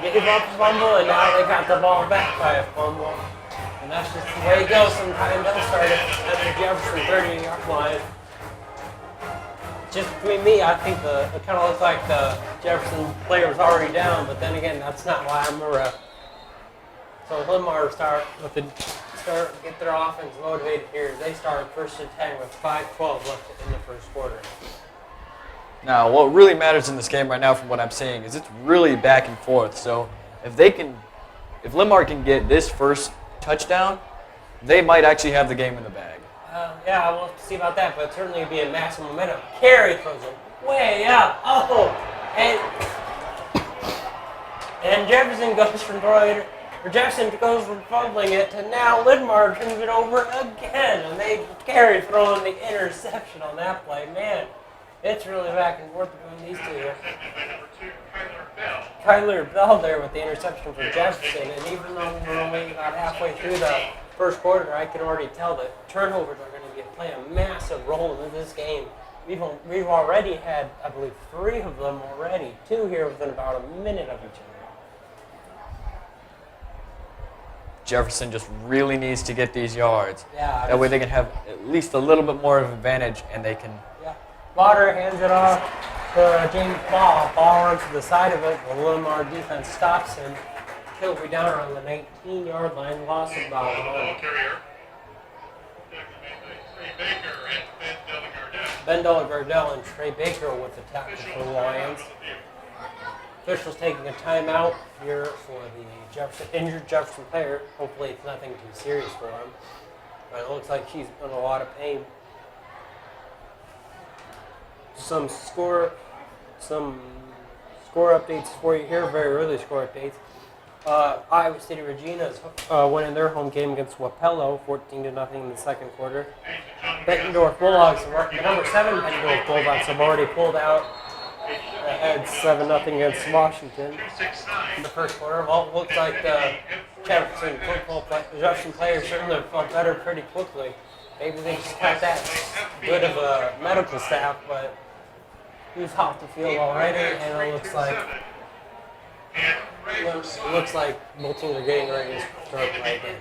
gave up a fumble, and now they got the ball back by a fumble. And that's just the way it goes. Sometimes they'll start it at the Jefferson 30-yard line. Just between me, I think it kind of looks like the Jefferson player was already down, but then again, that's not why I'm a ref. So Linn-Mar get their offense motivated here. They start 1st and 10 with 5:12 left in the first quarter. Now, what really matters in this game right now, from what I'm seeing, is it's really back and forth. So if Linn-Mar can get this first touchdown, they might actually have the game in the bag. Yeah, we'll see about that, but certainly be a massive momentum. Carey throws it way up. Oh, and Jefferson goes from fumbling it to now Linn-Mar turns it over again, and Carey throwing the interception on that play. Man, it's really back and forth between these two. Kyler Bell there with the interception for Jefferson, and even though we're only about halfway through the first quarter, I can already tell that turnovers are going to play a massive role in this game. We've already had, I believe, 3 of them already. 2 here within about a minute of each other. Jefferson just really needs to get these yards. Yeah. That way they can have at least a little bit more of an advantage, and they can... Yeah. Potter hands it off to James Ball. Ball runs to the side of it. The Linn-Mar defense stops him. He'll be down around the 19-yard line. Loss of about Ball carrier. Baker and Ben Gardell and Trey Baker with the tackle for the Lions. Officials taking a timeout here for the injured Jefferson player. Hopefully it's nothing too serious for him. But it looks like he's in a lot of pain. Some score updates for you here, very early score updates. Iowa City Regina's winning their home game against Wapello, 14-0 in the second quarter. Bettendorf Bulldogs, the number 7 Bettendorf Bulldogs have already pulled out at 7-0 against Washington in the first quarter. Well, it looks like the Jefferson players certainly felt better pretty quickly. Maybe they just got that good of a medical staff, but he was off the field already, and it looks like both teams are getting ready to start play again.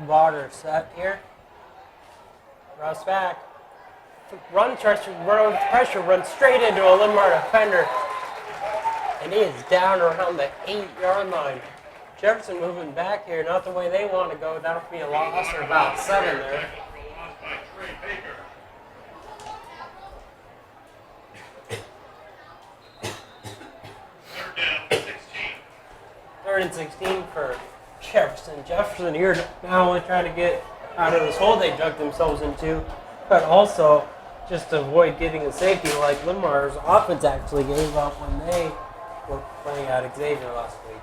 Water set here. Russ back. Run pressure, runs straight into a Linn-Mar defender. And he is down around the 8-yard line. Jefferson moving back here, not the way they want to go. That'll be a loss or about 7 there. Third and 16 for Jefferson. Jefferson here not only trying to get out of this hole they dug themselves into, but also just to avoid getting a safety like Linn-Mar's offense actually gave up when they were playing at Xavier last week.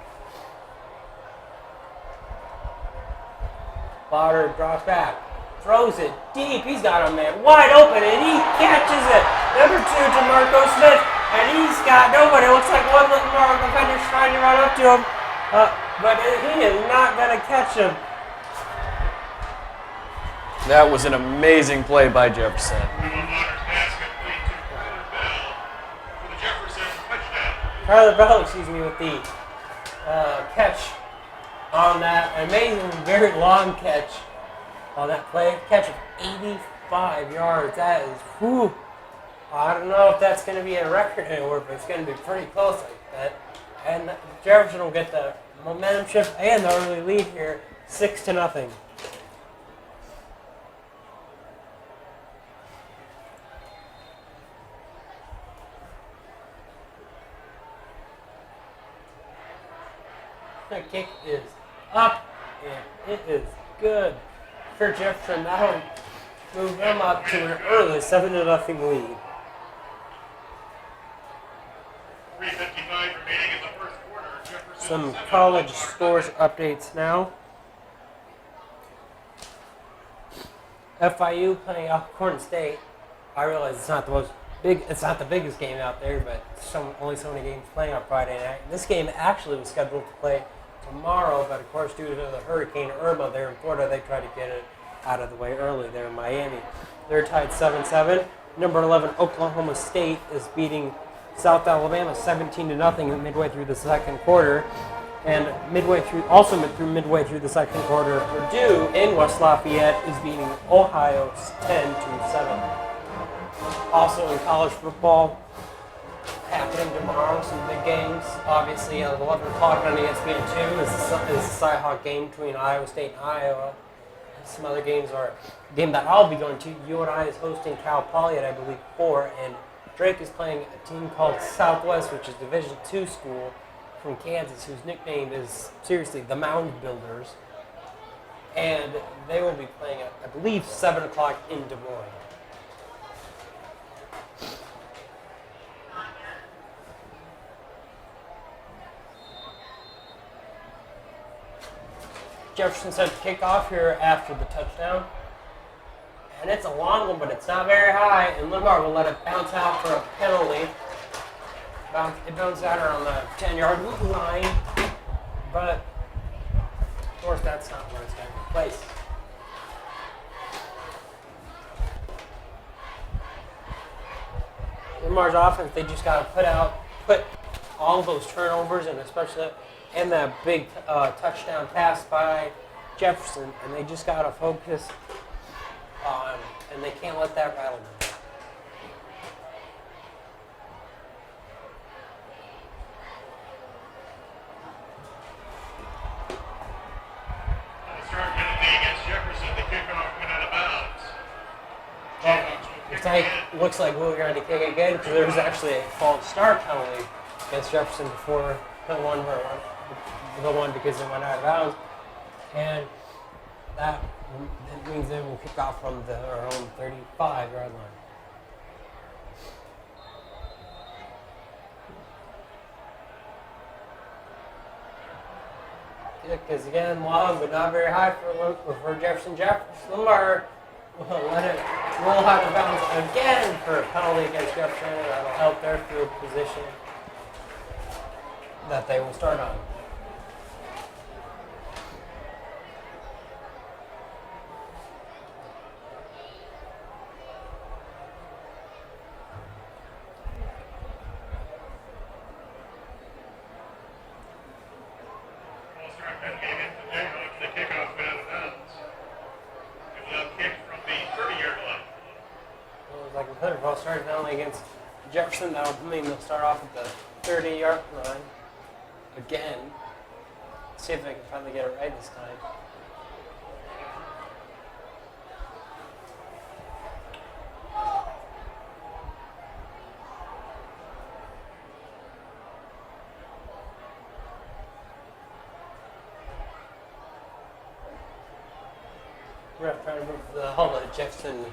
Potter drops back, throws it deep. He's got a man wide open, and he catches it. Number 2, DeMarco Smith, And he's got nobody. It looks like one Linn-Mar defender's trying to run up to him. But he is not going to catch him. That was an amazing play by Jefferson. Linn-Mar's basket lead to Tyler Bell for the Jefferson touchdown. Tyler Bell, with the catch on that amazing, very long catch on that play. Catch of 85 yards. That is, whew. I don't know if that's going to be a record anywhere, but it's going to be pretty close like that. And Jefferson will get the momentum shift and the early lead here, 6-0. The kick is up, and it is good for Jefferson. That'll move them up to an early 7-0 lead. 3:55 remaining in the first quarter. Jefferson Some 7, college Linn-Mar scores updates now. FIU playing Alcorn State. I realize it's not the biggest game out there, but only so many games playing on Friday night. This game actually was scheduled to play tomorrow, but of course, due to the Hurricane Irma there in Florida, they tried to get it out of the way early there in Miami. They're tied 7-7. Number 11 Oklahoma State is beating South Alabama 17-0 midway through the second quarter, and midway through the second quarter, Purdue in West Lafayette is beating Ohio 10-7. Also in college football, happening tomorrow, some big games. Obviously, at 11 o'clock on ESPN2 is the Cyhawk game between Iowa State and Iowa. Some other games are a game that I'll be going to. UNI is hosting Cal Poly at, I believe, 4, and Drake is playing a team called Southwest, which is Division II school from Kansas, whose nickname is, seriously, the Mound Builders. And they will be playing at, I believe, 7 o'clock in Des Moines. Jefferson set to kick off here after the touchdown. And it's a long one, but it's not very high. And Linn-Mar will let it bounce out for a penalty. It bounced out around the 10-yard line. But, of course, that's not where it's going to be placed. Linn-Mar's offense, they just got to put all those turnovers, and especially and that big touchdown pass by Jefferson, and they just got to focus on, and they can't let that rattle them. Start penalty against Jefferson. The kickoff went out of bounds. Looks like we're going to kick again, because there was actually a false start penalty against Jefferson before the one because it went out of bounds, and that means they will kick off from their own 35-yard line. Kick is again long, but not very high for Jefferson. Linn-Mar will let it roll out of bounds again for a penalty against Jefferson. That'll help their field position that they will start on. The kickoff went out of bounds. It will now kick from the 30-yard line. Well, it was like another false start penalty against Jefferson. That would mean they'll start off at the 30-yard line again. See if they can finally get it right this time. We're trying to move all the Jefferson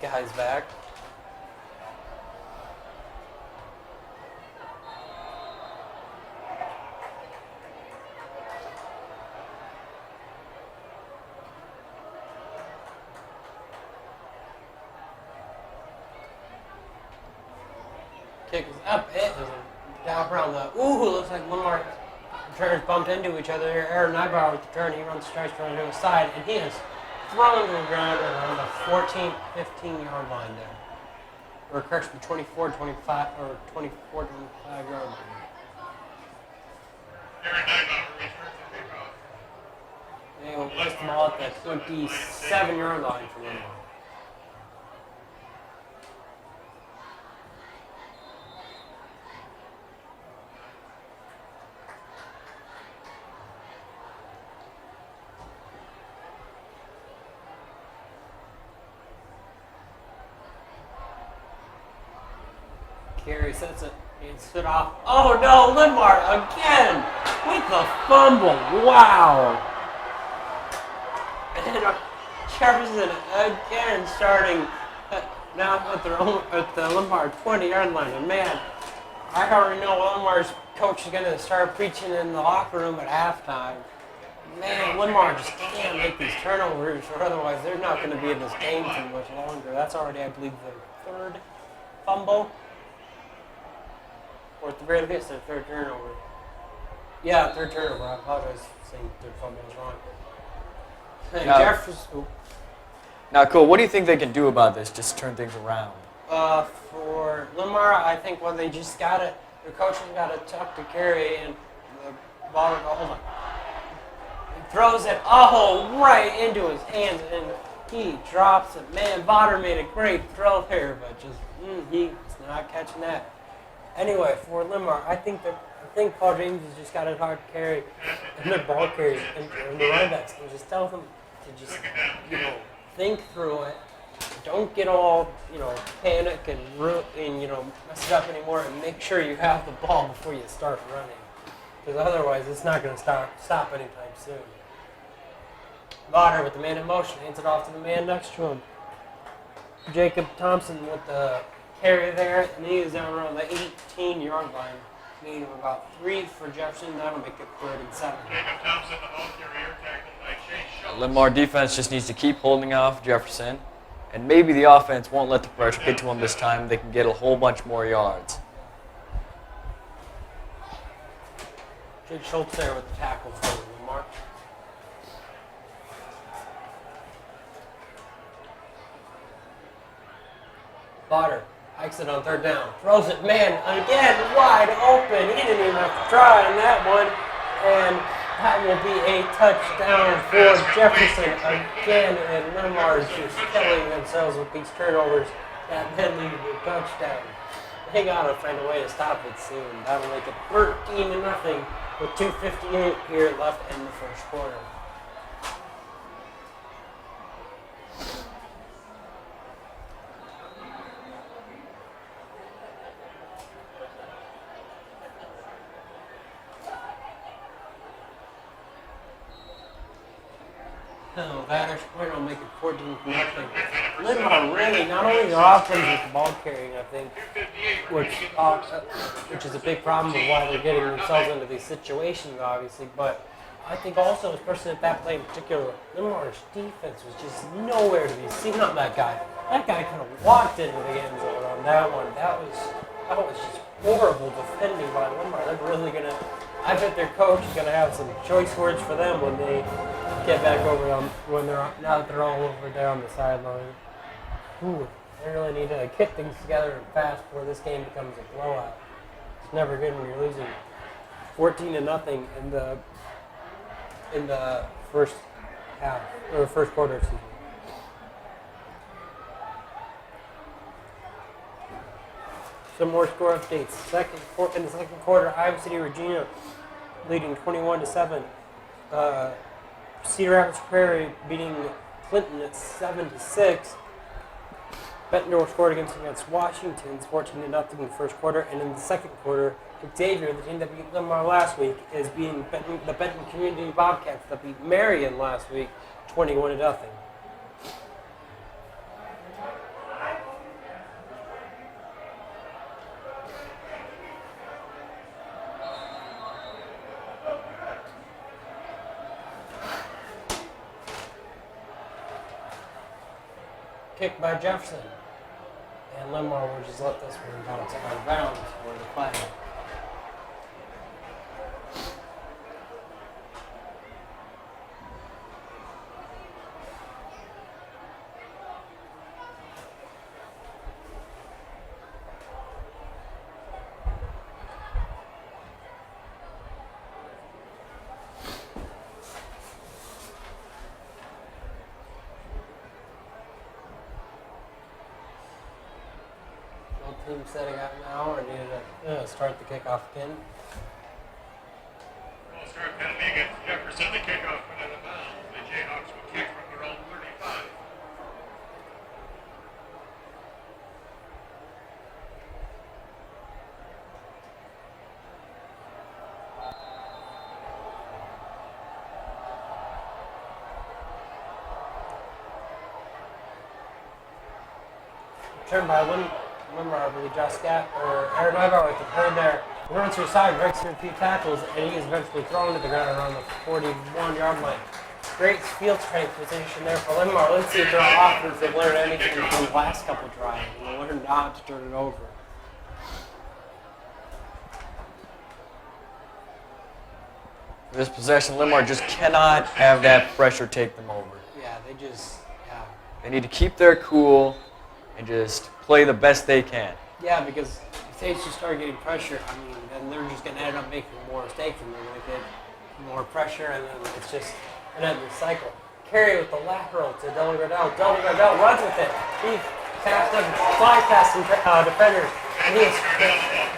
guys back. Kick is up. It is down around the. Ooh, looks like Linn-Mar returners bumped into each other. Aaron Nybar with the turn. He runs straight to his side, and he is thrown to the ground around the 14, 15-yard line there. Or correction, 24, 25, or 24, 25-yard line. Aaron Nybar returns the kickoff. They will place them all at the 27-yard line for Linn-Mar. Carey sets it and stood off. Oh no, Linn-Mar again with the fumble. Wow. And Jefferson again starting now at the Linn-Mar 20-yard line. And man, I already know Linn-Mar's coach is going to start preaching in the locker room at halftime. Man, Linn-Mar just can't make these turnovers, or otherwise they're not going to be in this game too much longer. That's already, I believe, their third fumble. Or at the very least, their third turnover. Yeah, third turnover. I apologize for saying third fumble was wrong. Hey, Now- Jefferson. Now, Cole, what do you think they can do about this? Just turn things around. For Linn-Mar, I think they just got to, their coach has got to tuck to Carey and the ball, hold on. He throws it, right into his hands, and he drops it. Man, Vodder made a great throw there, but just, he's not catching that. Anyway, for Linn-Mar, I think Paul James has just got to talk to Carey and their ball carriers and the running backs and just tell them to just, think through it. Don't get all, panic and mess it up anymore, and make sure you have the ball before you start running. Because otherwise, it's not going to stop anytime soon. Vodder with the man in motion, hands it off to the man next to him. Jacob Thompson with the carry there, and he is down around the 18-yard line. Gain of about 3 for Jefferson. That'll make it 3rd and 7. Jacob Thompson, the ball carrier, tackled by Chase Schultz. Linn-Mar defense just needs to keep holding off Jefferson, and maybe the offense won't let the pressure get to them this time. They can get a whole bunch more yards. Jake Schultz there with the tackle for Linn-Mar. Vodder hikes it on 3rd down. Throws it, man, again, wide open. He didn't even have to try on that one. And that will be a touchdown for Jefferson again. And Linn-Mar is just killing themselves with these turnovers that then lead to a touchdown. They got to find a way to stop it soon. That'll make it 13-0 with 2:58 here left in the first quarter. No, that point will make it 14-0. Linn-Mar really, not only their offense with the ball carrying, I think, which is a big problem of why they're getting themselves into these situations, obviously, but I think also, especially at that play in particular, Linn-Mar's defense was just nowhere to be seen on that guy. That guy kind of walked into the end zone on that one. That was just horrible defending by Linn-Mar. They're really gonna. I bet their coach is gonna have some choice words for them when they get back over them now that they're all over there on the sideline. Ooh, they really need to get things together and fast before this game becomes a blowout. It's never good when you're losing 14-0 in the first half or first quarter. Excuse me. Some more score updates. In the second quarter, Iowa City, Regina leading 21-7. Cedar Rapids Prairie beating Clinton at 7-6. Bettendorf scored against Washington, 14-0 in the first quarter, and in the second quarter, Xavier, the team that beat Linn-Mar last week, is beating the Benton Community Bobcats that beat Marion last week, 21-0. Kick by Jefferson. And Linn-Mar will just let this one bounce out of bounds for the flag. Team setting up now, or needed to start the kickoff again. False start penalty against Jefferson. The kickoff went out of bounds. The Jayhawks will kick from their own 35. Turned by Linn-Mar, I believe, just got, or Aaron Weber with the hold there. Runs to his side, breaks through a few tackles, and he is eventually thrown to the ground around the 41-yard line. Great field strength position there for Linn-Mar. Let's see if their offense have learned anything from the last couple drives. And they learned not to turn it over. This possession, Linn-Mar just cannot have that pressure take them over. Yeah, They need to keep their cool and just play the best they can. Yeah, because if they just start getting pressure, I mean, then they're just going to end up making more mistakes, and they're going to get more pressure, and then it's just an endless cycle. Carry with the lateral to Del Gardell. Del Gardell runs with it. He passed them, fly past some defenders, and he is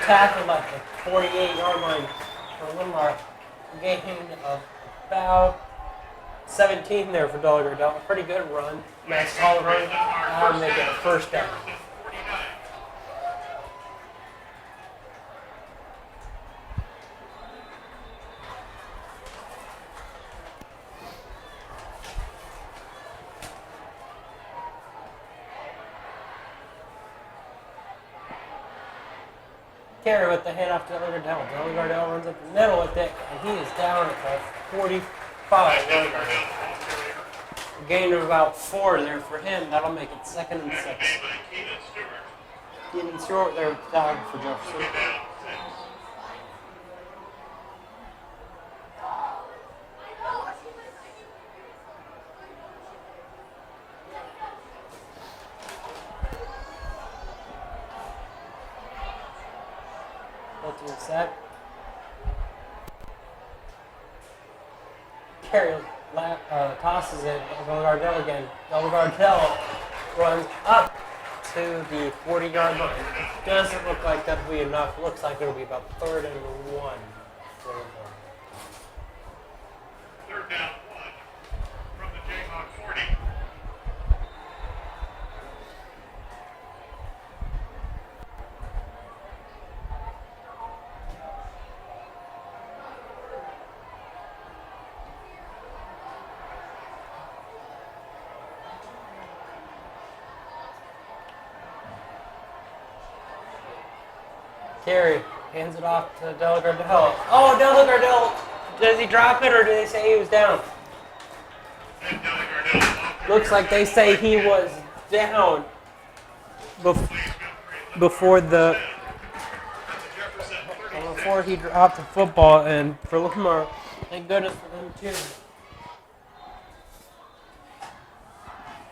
tackled at the 48-yard line for Linn-Mar. Gain of about 17 there for Del Gardell. Pretty good run. Nice tall run. I'll make it a first down. Carry with the handoff to Del Gardell. Del Gardell runs up the middle with it, and he is down at the 45-yard line. A gain of about 4 there for him. That'll make it 2nd and 6. Keenan Stewart there down for Jefferson. Ultimate set. Carry tosses it. Del Gardell again. Del Gardell runs up to the 40-yard line. It doesn't look like that'll be enough. Looks like it'll be about 3rd and 1. Third down 1 from the Jayhawk 40. Carey hands it off to Del Gardell. Oh, Del Gardell! Does he drop it, or do they say he was down? Looks like they say he was down before he dropped the football, and for Linn-Mar, thank goodness for them too.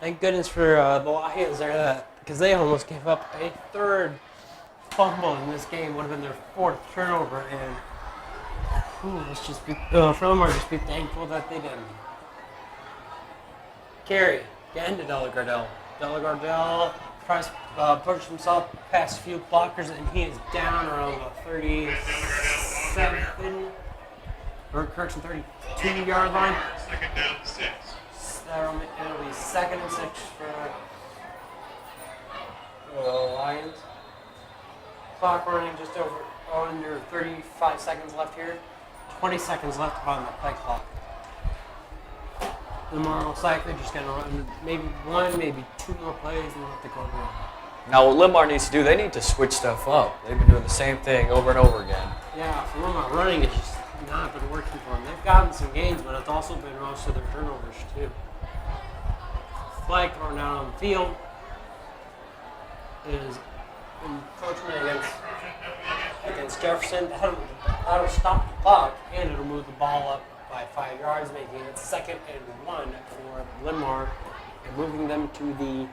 Thank goodness for the Lions there, because they almost gave up a 3rd fumble in this game. Would have been their 4th turnover, and let's just be for Linn-Mar, just be thankful that they didn't. Carry again to Del Gardell. Del Gardell tries to push himself past a few blockers, and he is down around the 37 or correction 32-yard line. 2nd down 6. It'll be 2nd and 6 for the Lions. Clock running just under 35 seconds left here. 20 seconds left on the play clock. Linn-Mar looks like they're just going to run maybe 1, maybe 2 more plays, and they'll have to go run. Now what Linn-Mar needs to do, they need to switch stuff up. They've been doing the same thing over and over again. Yeah, for Linn-Mar, running has just not been working for them. They've gotten some gains, but it's also been most of their turnovers too. Flag thrown down on the field. is encroachment against Jefferson. That'll stop the clock, and it'll move the ball up by 5 yards, making it 2nd and 1 for Linn-Mar, and moving them to the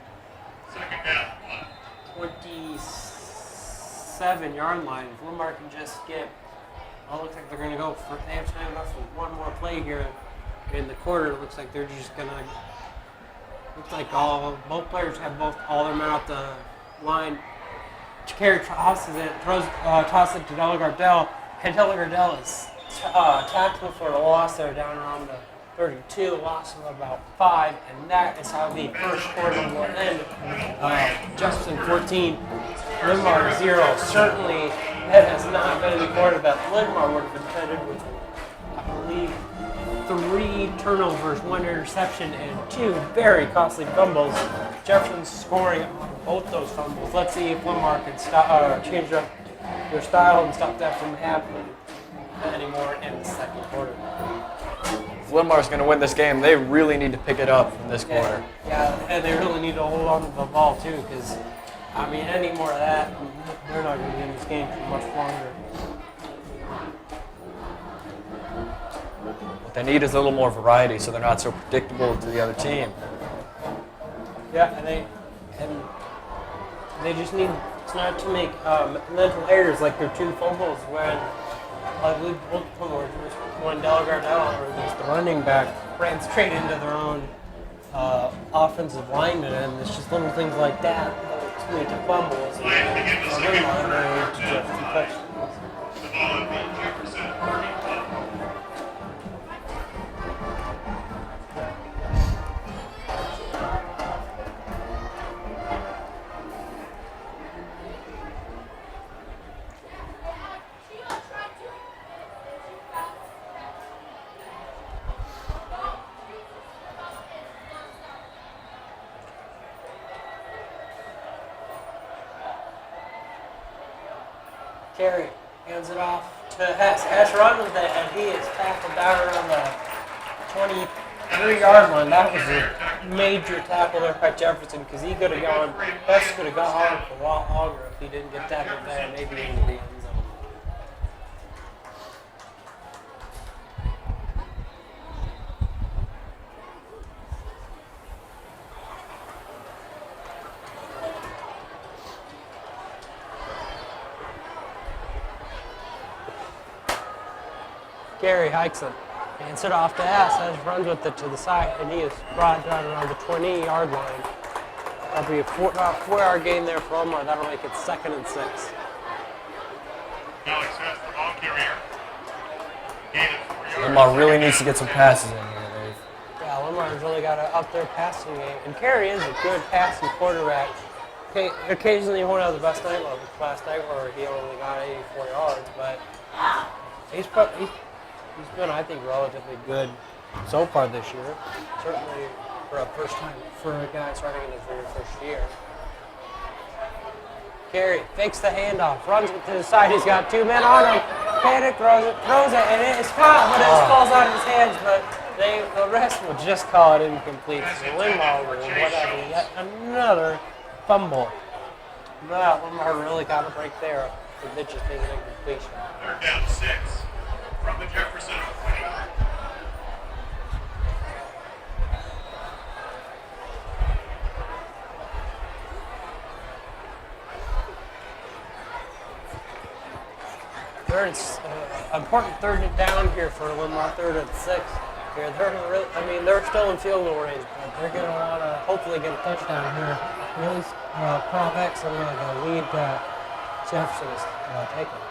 27-yard line. If Linn-Mar can just get, well, it looks like they're going to go for, they have time enough for one more play here in the quarter. It looks like they're just going to, looks like both players have all their men off the line. Carey tosses it, tosses it to Delagardell, and Delagardell is tackled for a loss there down around the 32, loss of about 5, and that is how the first quarter will end. Jefferson 14, Linn-Mar 0. Certainly, that has not been the quarter that Linn-Mar would have intended with, I believe, 3 turnovers, 1 interception, and 2 very costly fumbles. Jefferson scoring on both those fumbles. Let's see if Linn-Mar can change up their style and stop that from happening anymore in the second quarter. If Linn-Mar's going to win this game, they really need to pick it up from this quarter. Yeah, and they really need to hold on to the ball too, because I mean, any more of that, they're not going to be in this game for much longer. What they need is a little more variety, so they're not so predictable to the other team. Yeah, and they just need not to make mental errors like their 2 fumbles when I believe both fumbles, when Delagardell, or at least the running back, ran straight into their own offensive lineman, and it's just little things like that that lead to fumbles. And Linn-Mar to just 2 touchdowns. The ball at the Jefferson 30 club. Carey hands it off to Hess. Hess runs with it, and he is tackled down around the 23-yard line. That was a major tackle there by Jefferson, because he could have gone, Hess could have gone on for a lot longer if he didn't get tackled there, maybe into the end zone. Carey hikes it, hands it off to Hess. Hess runs with it to the side, and he is brought down around the 20-yard line. That'll be a 4-yard gain there for Linn-Mar. That'll make it 2nd and 6. Alex Hess, the ball carrier. Gain of 4 yards. Linn-Mar really needs to get some passes in here, Dave. Yeah, Linn-Mar's really got to up their passing game. And Carey is a good passing quarterback. Occasionally he won't have the best night, like last night where he only got 84 yards, but he's been, I think, relatively good so far this year. Certainly for a first time, for a guy starting in his very first year. Carey fakes the handoff, runs it to the side. He's got 2 men on him. Panic throws it, and it is caught, but it falls out of his hands. But the rest will just call it incomplete. So Linn-Mar will have yet another fumble. But Linn-Mar really got a break there with it just being an incompletion. 3rd down 6 from the Jefferson 20. Important 3rd down here for Linn-Mar, 3rd and 6. Here, they're still in field goal range, but they're going to want to hopefully get a touchdown here. Really prop X on the lead that Jefferson is taking.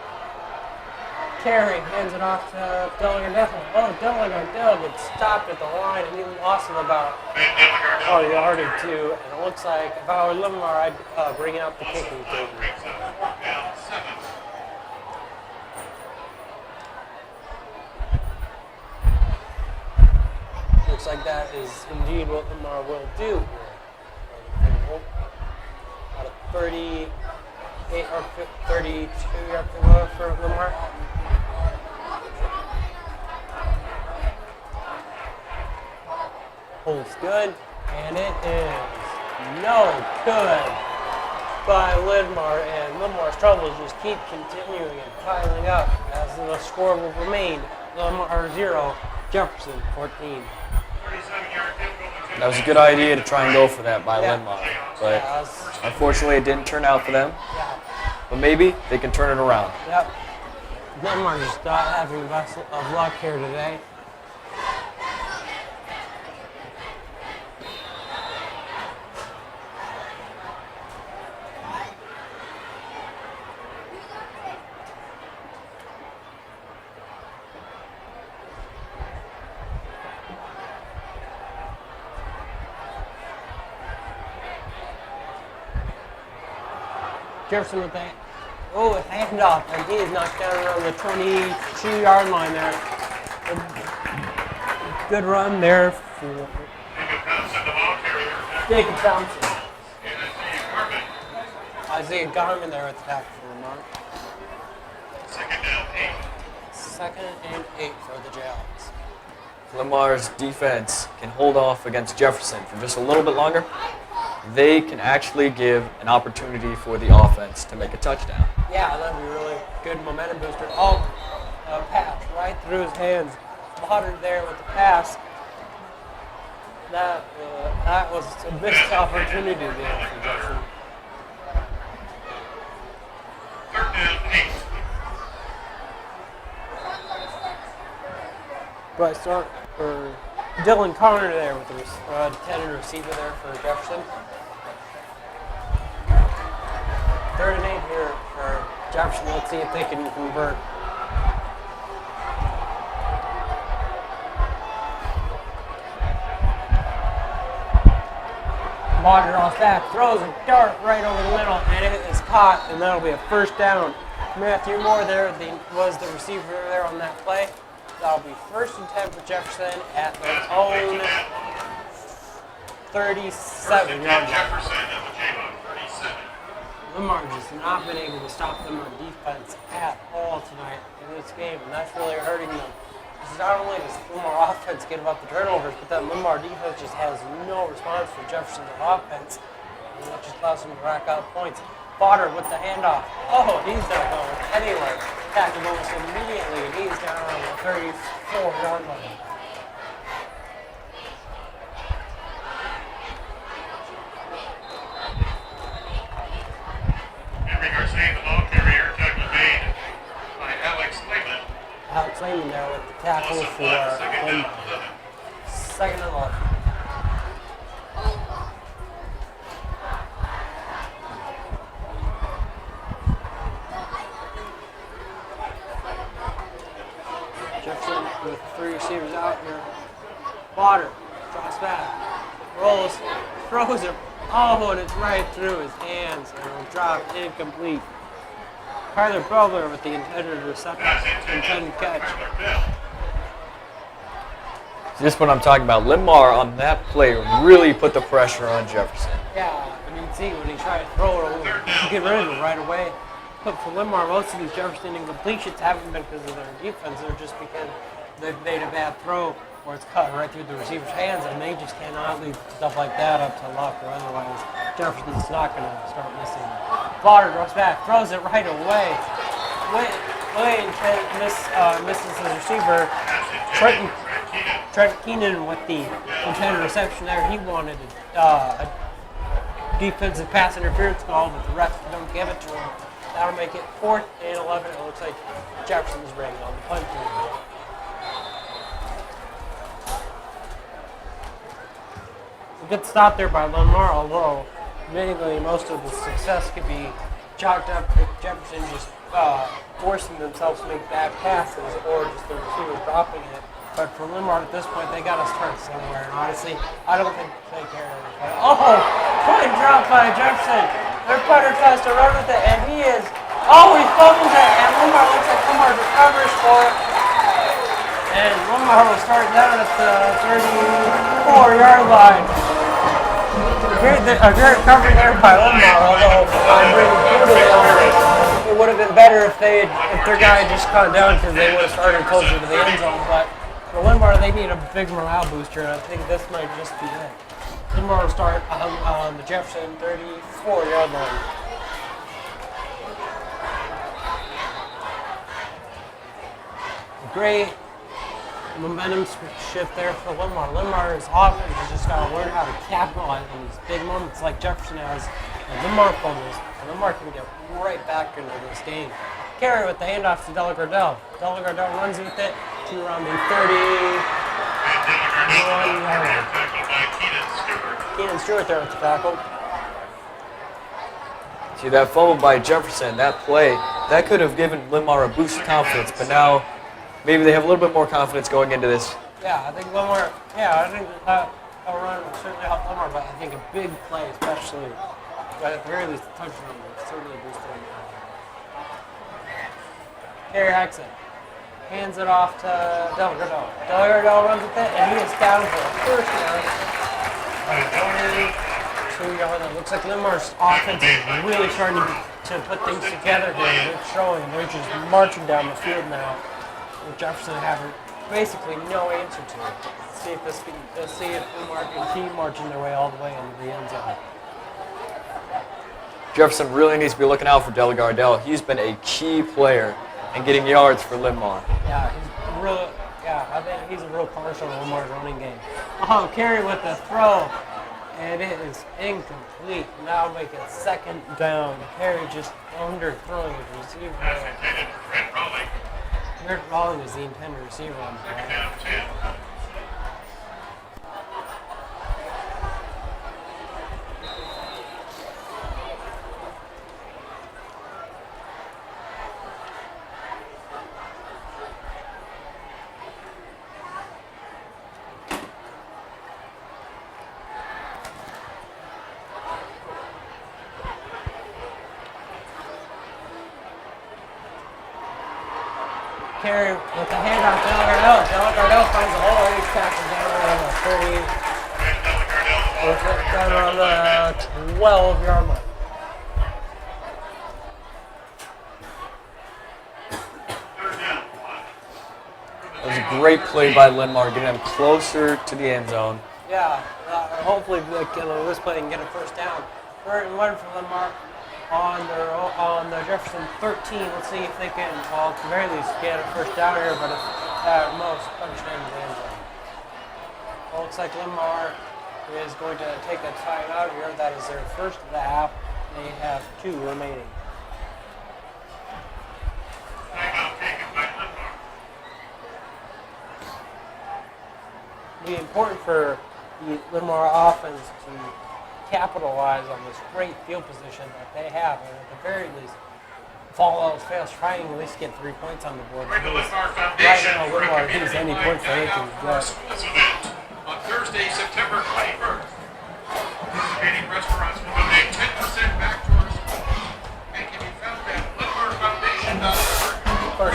Carey hands it off to Delagardell. Oh, Delagardell gets stopped at the line, and he lost him about a yard or 2. And it looks like if I were Linn-Mar, I'd bring out the kicking team. Down 7. Looks like that is indeed what Linn-Mar will do here. Out of 38 or 32-yard field for Linn-Mar. Holds good, and it is no good. by Linn-Mar, and Linn-Mar's troubles just keep continuing and piling up as the score will remain Linn-Mar 0, Jefferson 14. 37-yard field goal attempt. That was a good idea to try and go for that by Yeah. Linn-Mar, but Yeah, unfortunately it didn't turn out for them. yeah. But maybe they can turn it around. Yep. Linn-Mar just not having the best of luck here today. Jefferson with that. Oh, a handoff. And he is knocked down around the 22-yard line there. Good run there for Jacob Thompson, the ball carrier. Jacob Thompson. And Isaiah Garman there at the tackle for Linn-Mar. second down, 8. 2nd and 8 for the Jayhawks. Linn-Mar's defense can hold off against Jefferson for just a little bit longer. They can actually give an opportunity for the offense to make a touchdown. Yeah, that'd be a really good momentum booster. Oh, pass right through his hands. Potter there with the pass. That was a missed opportunity there for Jefferson. Third down, 8. But start for Dylan Connor there with the intended receiver there for Jefferson. 3rd and 8 here for Jefferson. Let's see if they can convert. Potter off back, throws a dart right over the middle, and it is caught, and that'll be a first down. Matthew Moore there was the receiver there on that play. That'll be 1st and 10 for Jefferson at their own 37 yard line. Jefferson of the Jayhawk, 37. Linn-Mar just not been able to stop them on defense at all tonight in this game, and that's really hurting them. Because not only does Linn-Mar offense get about the turnovers, but that Linn-Mar defense just has no response for Jefferson's offense, and that just allows them to rack up points. Potter with the handoff. Oh, he's not going anywhere. Tackled almost immediately, and he's down on the 34-yard line. Henry Garcia, the ball carrier, tackle made by Alex Lehman. Alex Lehman there with the tackle Also for flat, second down, Linn-Mar. 11. 2nd and 11. Jefferson with 3 receivers out here. Potter drops back, rolls, throws it. Oh, and it's right through his hands, and it'll drop incomplete. Kyler Butler with the intended reception, intended catch. Tyler Bell. This is what I'm talking about. Linn-Mar on that play really put the pressure on Jefferson. Yeah, I mean, see, when he tried to throw it, you get rid of it right away. But for Linn-Mar, most of these Jefferson incompletions haven't been because of their defense. They're just because they've made a bad throw where it's cut right through the receiver's hands, and they just cannot leave stuff like that up to luck, or otherwise Jefferson's not going to start missing. Potter drops back, throws it right away. Misses his receiver. Trent Keenan with the intended reception there. He wanted a defensive pass interference call, but the refs don't give it to him. That'll make it 4th and 11. It looks like Jefferson's bringing on the punt team. A good stop there by Linn-Mar, although admittedly most of the success could be chalked up to Jefferson just forcing themselves to make bad passes or just the receivers dropping it. But for Linn-Mar at this point, they got to start somewhere. And honestly, I don't think they care. Oh, point drop by Jefferson. Their punter tries to run with it, and he is. Oh, he fumbles it, and Linn-Mar looks like Linn-Mar recovers for it. And Linn-Mar will start down at the 34-yard line. A great recovery there by Linn-Mar, although it would have been better if their guy had just gone down because they would have started closer to the end zone. But for Linn-Mar, they need a big morale booster, and I think this might just be it. Linn-Mar will start on the Jefferson 34-yard line. great momentum shift there for Linn-Mar. Linn-Mar's offense has just got to learn how to capitalize on these big moments like Jefferson has. And Linn-Mar fumbles, and Linn-Mar can get right back into this game. Carry with the handoff to Delagardelle. Delagardelle runs with it to around the 30. Keenan Stewart there with the tackle. See that fumble by Jefferson, that play, that could have given Linn-Mar a boost of confidence, but now maybe they have a little bit more confidence going into this. Yeah, I think Linn-Mar, I think that run will certainly help Linn-Mar, but I think a big play, especially, but at the very least, a touchdown will certainly boost them. Kerry Haxon hands it off to Delagardelle. Delagardelle runs with it, and he is down for a first down. 22-yard line. Looks like Linn-Mar's offense is really starting to put things together here. They're showing, they're just marching down the field now. With Jefferson having basically no answer to it. Let's see if Linn-Mar can keep marching their way all the way into the end zone. Jefferson really needs to be looking out for Delagardelle. He's been a key player in getting yards for Linn-Mar. Yeah, I think he's a real cornerstone of Linn-Mar's running game. Oh, Carey with the throw, and it is incomplete. Now make it second down. Carey just underthrowing his receiver. Red Rawlings is the intended receiver on the play. Carey with the handoff to Delagardelle. Delagardelle finds a hole. He's tackled down around the 30. Down around the 12-yard line. That was a great play by Linn-Mar, getting them closer to the end zone. Yeah, hopefully this play can get a first down. 3rd and 1 for Linn-Mar on the Jefferson 13. Let's see if they can, well, at the very least, get a first down here, but at most, punch it into the end zone. Well, looks like Linn-Mar is going to take a timeout here. That is their first of the half. They have 2 remaining. It'll be important for the Linn-Mar offense to capitalize on this great field position that they have, and at the very least, if all else fails, try and at least get 3 points on the board. Right now, Linn-Mar needs any points that they can get. On Thursday, September 21st, participating restaurants will donate 10% back to our school and can be found at LinnMarFoundation.org.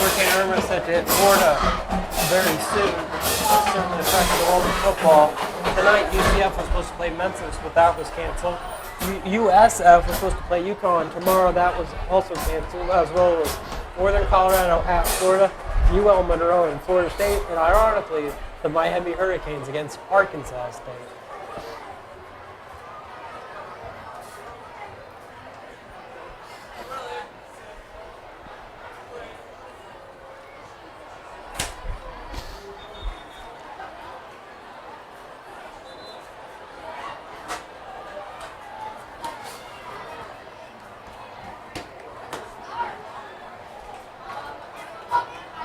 Hurricane Irma set to hit Florida very soon. Certainly affecting the world of football. Tonight, UCF was supposed to play Memphis, but that was canceled. USF was supposed to play UConn tomorrow. That was also canceled, as well as Northern Colorado at Florida, UL Monroe and Florida State, and ironically, the Miami Hurricanes against Arkansas State.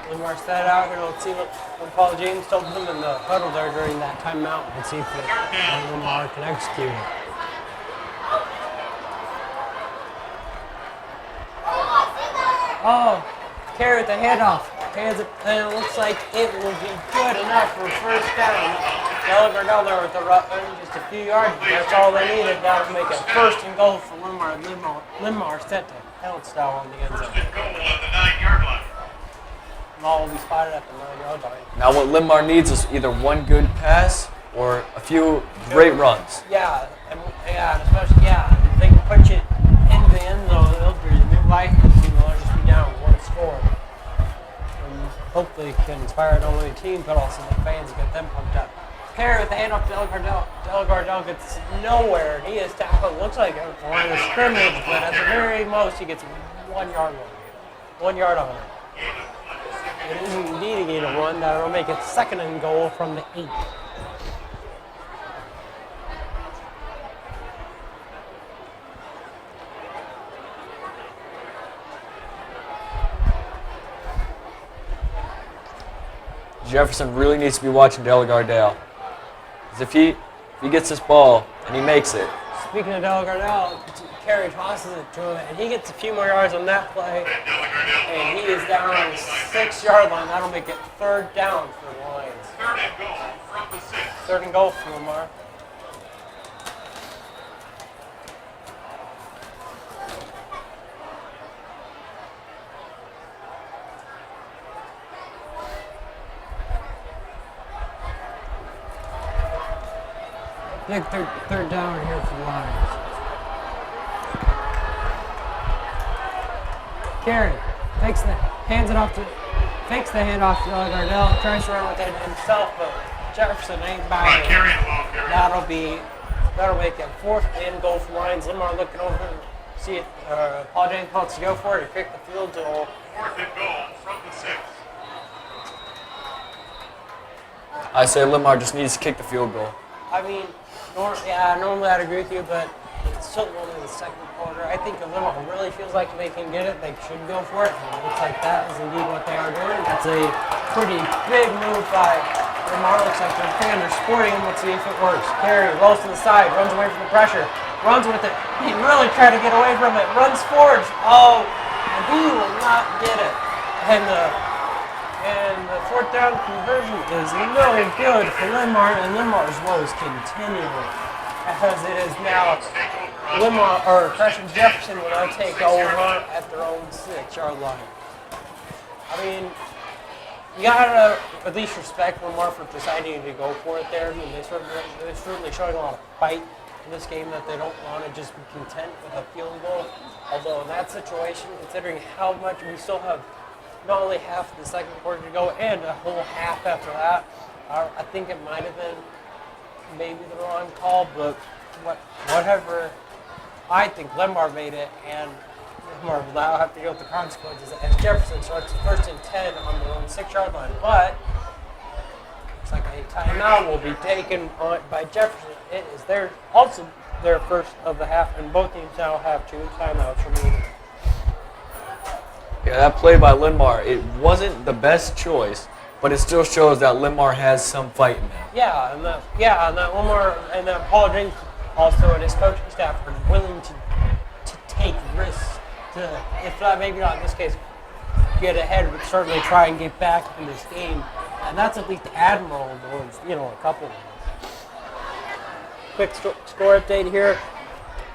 Linn-Mar set out here. Let's see what Paul James told them in the huddle there during that timeout. Let's see if Linn-Mar can execute it. Oh, Carey with the handoff. Hands it, and it looks like it will be good enough for first down. Delagardelle there with the rough, just a few yards. That's all they needed. That would make it 1st and goal for Linn-Mar. Linn-Mar set to pounce down on the end zone. 1st and goal at the 9-yard line. Ball will be spotted at the 9-yard line. Now what Linn-Mar needs is either one good pass or a few great runs. Yeah, and especially, if they can punch it into the end zone, they'll be likely to just be down 1 score. And hopefully it can inspire not only the team, but also the fans and get them pumped up. Carey with the handoff to Delagardelle. Delagardelle gets nowhere. He is tackled. Looks like a line of scrimmage, but at the very most, he gets 1 yard long. 1 yard on it. It is indeed a gain of 1. That'll make it 2nd and goal from the 8. Jefferson really needs to be watching Delagardale. Because if he gets this ball and he makes it. Speaking of Delagardale, Carey tosses it to him, and he gets a few more yards on that play, and he is down on the 6-yard line. That'll make it 3rd down for the Lions. 3rd and goal from the 6. 3rd and goal for Linn-Mar. Big third down here for the Lions. Carey fakes the handoff to Gardell. Tries to run with it himself, but Jefferson ain't buying it. That'll make it 4th and goal for Lions. Linn-Mar looking over and see if Paul James wants to go for it or kick the field goal. 4th and goal from the 6. I say Linn-Mar just needs to kick the field goal. I mean, normally I'd agree with you, but it's still only the 2nd quarter. I think if Linn-Mar really feels like they can get it, they should go for it. And it looks like that is indeed what they are doing. That's a pretty big move by Linn-Mar. Looks like they're sporting him. Let's see if it works. Carey rolls to the side, runs away from the pressure, runs with it. He really tried to get away from it, runs forward. Oh, and he will not get it. And the 4th down conversion is no good for Linn-Mar, and Linn-Mar's woes continue. As it is now Jefferson will now take over at their own 6-yard line. I mean, you gotta at least respect Linn-Mar for deciding to go for it there. I mean, they're certainly showing a lot of fight in this game that they don't want to just be content with a field goal. Although in that situation, considering how much we still have not only half of the 2nd quarter to go and a whole half after that, I think it might have been maybe the wrong call, but whatever. I think Linn-Mar made it, and Linn-Mar will now have to deal with the consequences as Jefferson starts 1st and 10 on their own 6-yard line. But looks like a timeout will be taken by Jefferson. It is also their 1st of the half, and both teams now have 2 timeouts remaining. Yeah, that play by Linn-Mar, it wasn't the best choice, but it still shows that Linn-Mar has some fight in them. Yeah, and that Linn-Mar and that Paul James also and his coaching staff are willing to take risks to, if not maybe not in this case, get ahead, but certainly try and get back in this game. And that's at least admirable towards, a couple of them. Quick score update here.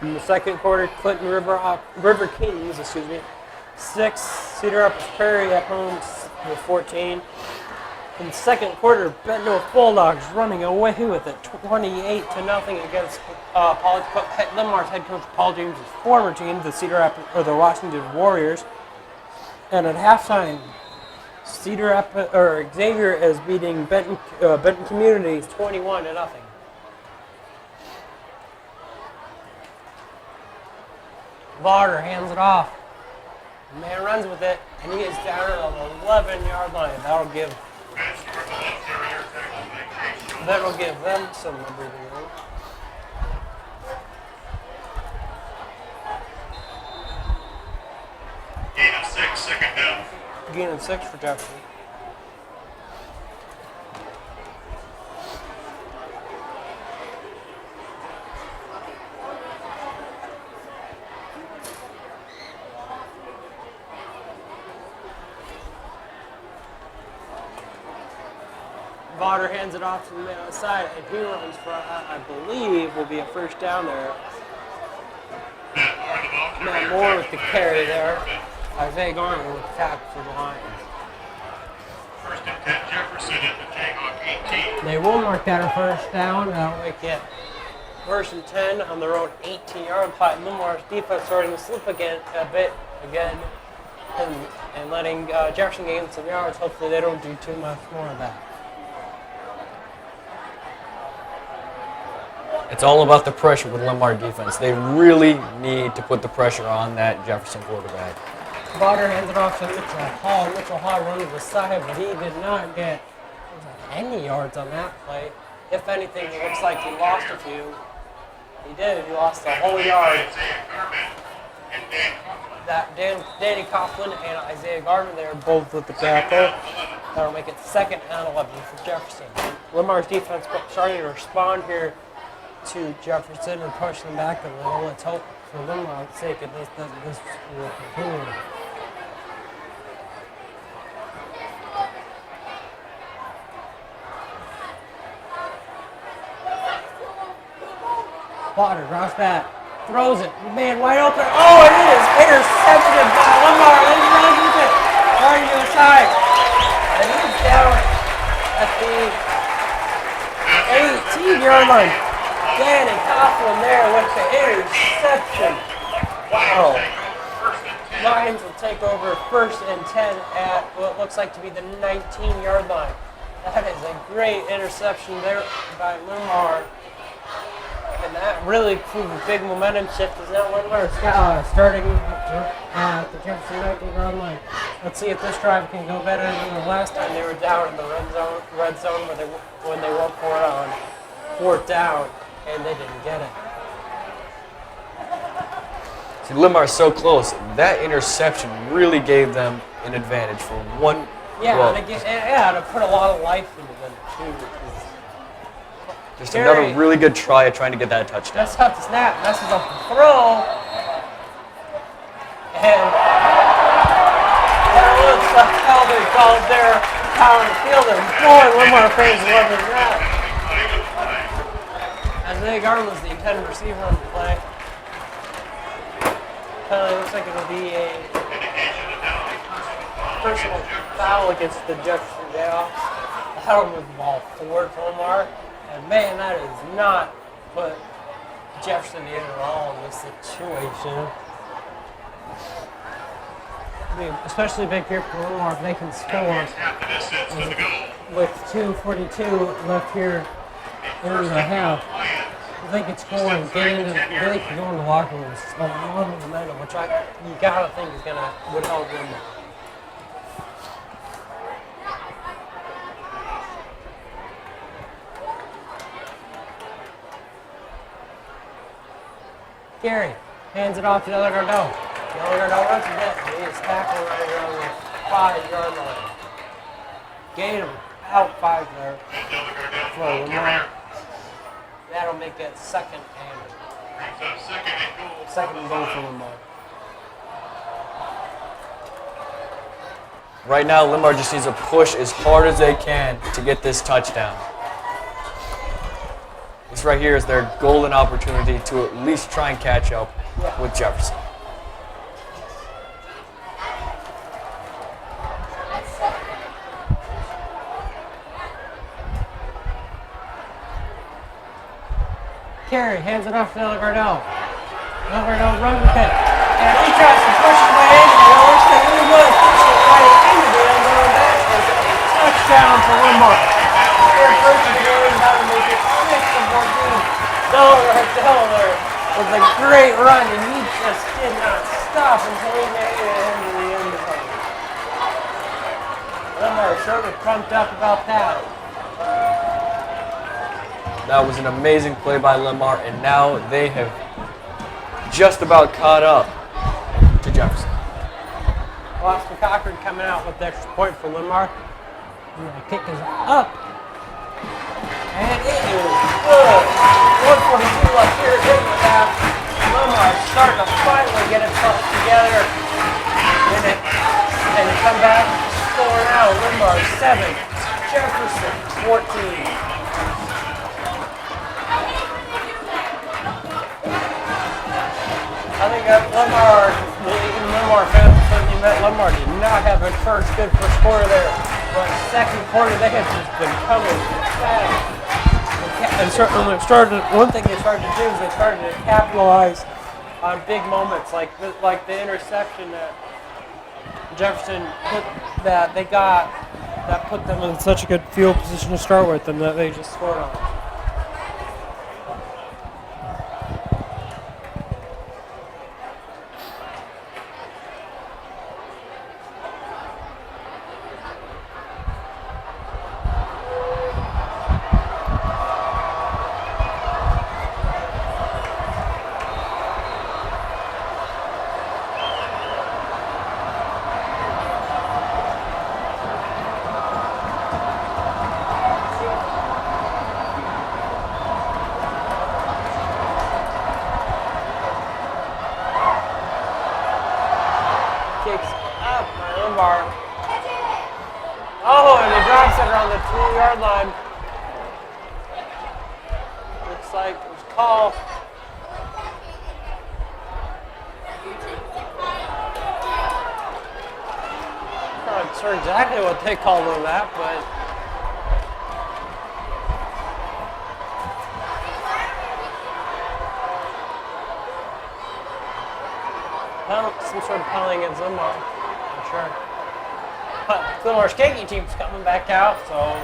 In the 2nd quarter, Clinton River Kings, 6, Cedar Rapids Prairie at home with 14. In the 2nd quarter, Bentonville Bulldogs running away with it, 28-0 against Linn-Mar's head coach Paul James' former team, the Washington Warriors. And at halftime, Xavier is beating Benton Community 21-0. Varder hands it off. The man runs with it, and he is down on the 11-yard line. That'll give them some breathing room. Gain of 6, 2nd down. Gain of 6 for Jefferson. Varder hands it off to the man on the side, and he runs for, I believe, will be a 1st down there. Matt Moore with the carry there. Isaiah Garner with the tackle for the Lions. 1st and 10, Jefferson at the Jayhawk 18. They will mark that a 1st down. That'll make it 1st and 10 on their own 18-yard line. Linn-Mar's defense starting to slip a bit again, and letting Jefferson gain some yards. Hopefully they don't do too much more of that. It's all about the pressure with Linn-Mar defense. They really need to put the pressure on that Jefferson quarterback. Botter hands it off to Mitchell Hall. Mitchell Hall runs to the side, but he did not get any yards on that play. If anything, it looks like he lost a few. He did. He lost a whole yard. That Danny Coughlin and Isaiah Garvin there both with the tackle. That'll make it 2nd and 11 for Jefferson. Linn-Mar's defense starting to respond here to Jefferson and push them back a little. Let's hope for Linn-Mar's sake that this will continue. Potter drops back, throws it, man wide open. Oh, it is intercepted by Linn-Mar. He runs with it, running to the side, and he's down at the 18-yard line. Danny Coughlin there with the interception. Wow. Lions will take over 1st and 10 at what looks like to be the 19-yard line. That is a great interception there by Linn-Mar. And that really proved a big momentum shift as now Linn-Mar starting at the Jefferson 19-yard line. Let's see if this drive can go better than the last time they were down in the red zone when they went for it on 4th down and they didn't get it. See, Linn-Mar's so close. That interception really gave them an advantage for one. Yeah, well, to put a lot of life into them too. Just another really good try at trying to get that touchdown. That's tough to snap. Messes up the throw. And that looks like how they called their power and fielder. Boy, Linn-Mar fans loving that. Isaiah Garvin was the intended receiver on the play. Looks like it'll be a personal foul against the Jefferson Jayhawks. That'll move the ball forward for Linn-Mar. And man, that is not put Jefferson in at all in this situation. I mean, especially big here for Linn-Mar if they can score. With 2:42 left here in the half, if they can score and get into, they can go in the locker room. It's a lot of momentum, which you gotta think would help them. Gary hands it off to Yellow-Gardell. Yellow-Gardell runs a bit. He is tackling right around the 5-yard line. Gain him out 5 there for Linn-Mar. That'll make it 2nd and goal for Linn-Mar. Right now, Linn-Mar just needs to push as hard as they can to get this touchdown. This right here is their golden opportunity to at least try and catch up with Jefferson. Carey hands it off to Yellow-Gardell. Yellow-Gardell runs with it. And he tries to push his way in, and it looks like he really pushes it right into the end zone. That is a touchdown for Linn-Mar. Their first and goal, how to make it 6 and 14. Yellow-Gardell there with a great run, and he just did not stop until he made it into the end zone. Linn-Mar certainly pumped up about that. That was an amazing play by Linn-Mar, and now they have just about caught up to Jefferson. Austin Cochran coming out with the extra point for Linn-Mar. The kick is up. And it is good. 1:42 left here in the half. Linn-Mar starting to finally get itself together. And to come back, score now. Linn-Mar 7, Jefferson 14. I think that Linn-Mar fans certainly met Linn-Mar did not have a first good first quarter there. But second quarter, they have just been coming fast. And certainly one thing they started to do is they started to capitalize on big moments like the interception that Jefferson put that put them in such a good field position to start with, and that they just scored on. call. I'm not sure exactly what they called on that, but well, some sort of penalty against Linn-Mar. I'm sure. But Linn-Mar's Kankakee team's coming back out, so.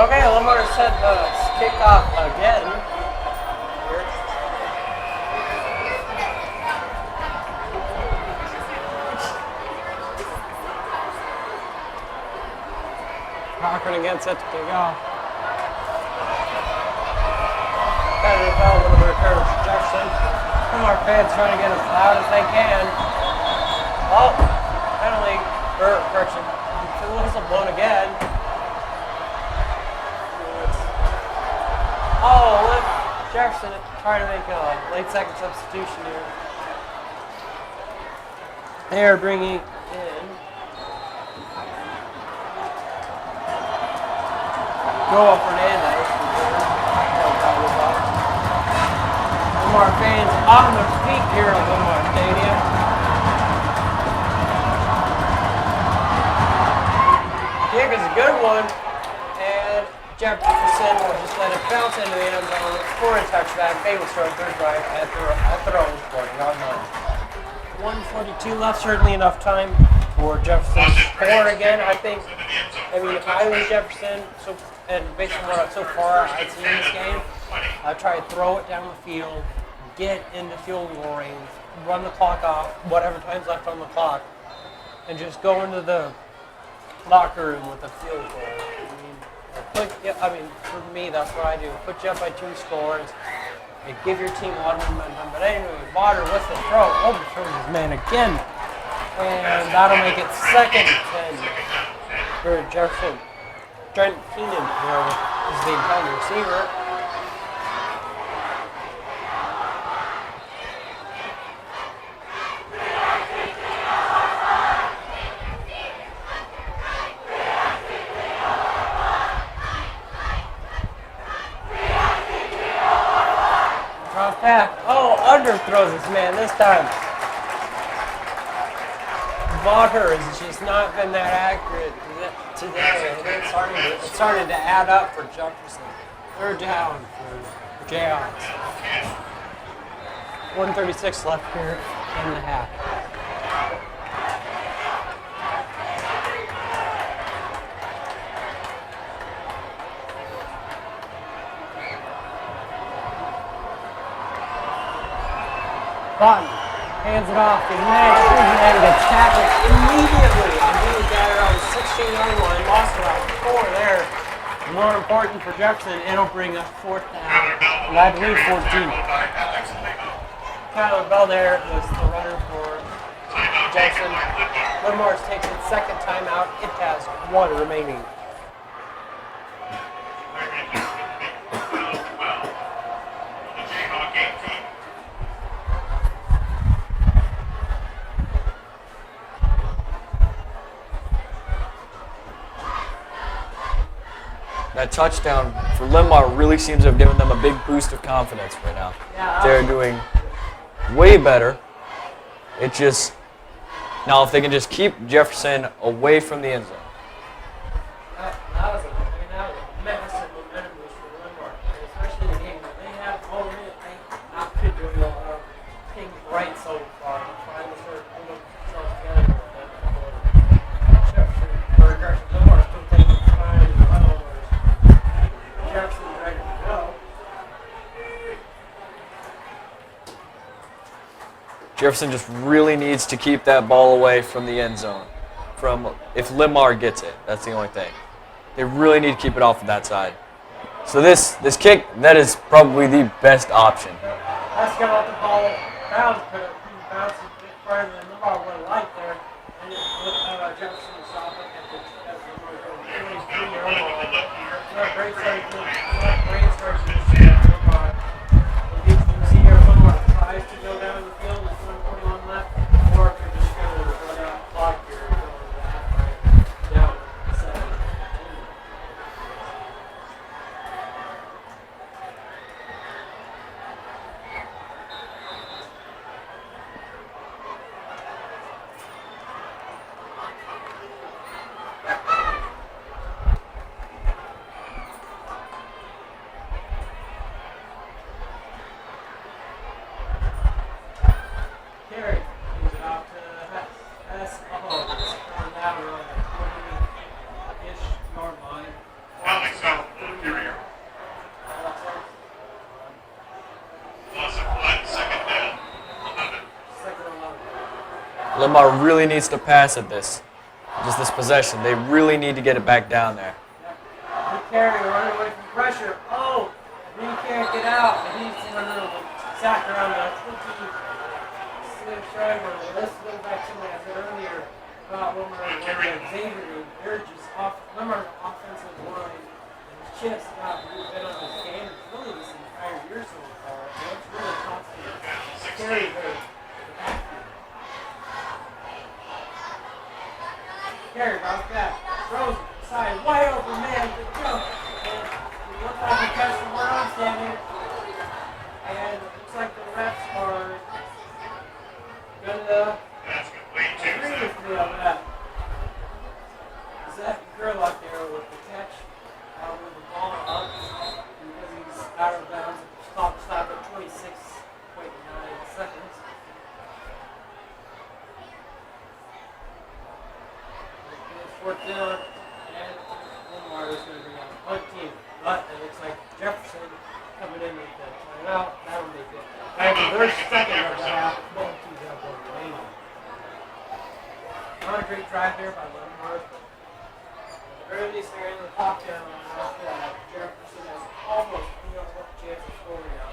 Okay, Linn-Mar set the kickoff again. Here. Cochran again set to kick off. Better foul, a little bit of courage for Jefferson. Linn-Mar fans trying to get as loud as they can. Oh, penalty for correction. The whistle blown again. Oh, look, Jefferson trying to make a late second substitution here. They are bringing in Noah Fernandez. Linn-Mar fans on their feet here at Linn-Mar Stadium. Kick is a good one, and Jefferson will just let it bounce into the end zone for a touchback. They will start their drive at their own 40-yard line. 1:42 left, certainly enough time for Jefferson to score again. I think, if I was Jefferson, and based on what so far I've seen in this game, I'd try to throw it down the field, get into field goal range, run the clock off, whatever time's left on the clock, and just go into the locker room with a field goal. For me, that's what I do. Put you up by 2 scores and give your team a lot of momentum. But anyway, Water with the throw, overthrows his man again. And that'll make it 2nd and 10 for Jefferson. Trent Keenan here is the intended receiver. Back. Oh, underthrows this man this time. Water has just not been that accurate today. It's starting to add up for Jefferson. 3rd down for Jayhawks. 1:36 left here in the half. Button hands it off to man. Man gets tackled immediately. And he got around the 16-yard line. Lost about 4 there. More important for Jefferson, it'll bring up 4th down. And I believe 14. Tyler Bell there was the runner for Jefferson. Linn-Mar takes its 2nd timeout. It has 1 remaining. That touchdown for Linn-Mar really seems to have given them a big boost of confidence right now. Yeah, they're doing way better. It just, now if they can just keep Jefferson away from the end zone. That was a massive momentum boost for Linn-Mar, especially in the game that they have all in it. They not been doing a lot of things right so far. Trying to sort of pull themselves together for Jefferson, or Linn-Mar still taking time and well. Jefferson's ready to go. Jefferson just really needs to keep that ball away from the end zone. If Linn-Mar gets it, that's the only thing. They really need to keep it off of that side. So this kick, that is probably the best option. That's going to let the ball bounce, but it bounces a bit further than Linn-Mar would have liked there. And Jefferson to stop it at the Linn-Mar 23-yard line. Great start. Linn-Mar really needs to pass at this. Just this possession. They really need to get it back down there. Good carry, running away from pressure. Oh, he can't get out. And he's running sack around the 26 driver. Let's go back to what I said earlier about Linn-Mar and Xavier. They're just off. Linn-Mar's offensive line and just got a bit on his game. It's really this entire year so far. It's really constant. Carry her. Carry about that. Throws it side. Wide open man. Good jump. And it looks like he catches where I'm standing. And it looks like the refs are gonna agree with me on that. Zach Gerlach there with the catch. With the ball up. Because he's out of bounds. Clock stop at 26.9 seconds. Fourth down, and Linn-Mar is going to bring out the punt team. But it looks like Jefferson coming in with the timeout. That'll make it. Their second of the half. Both teams have one remaining. Not a great drive there by Linn-Mar. At the very least, they're in the top down. After that, Jefferson has almost a chance of scoring now.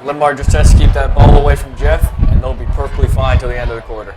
Linn-Mar just has to keep that ball away from Jeff, and they'll be perfectly fine till the end of the quarter.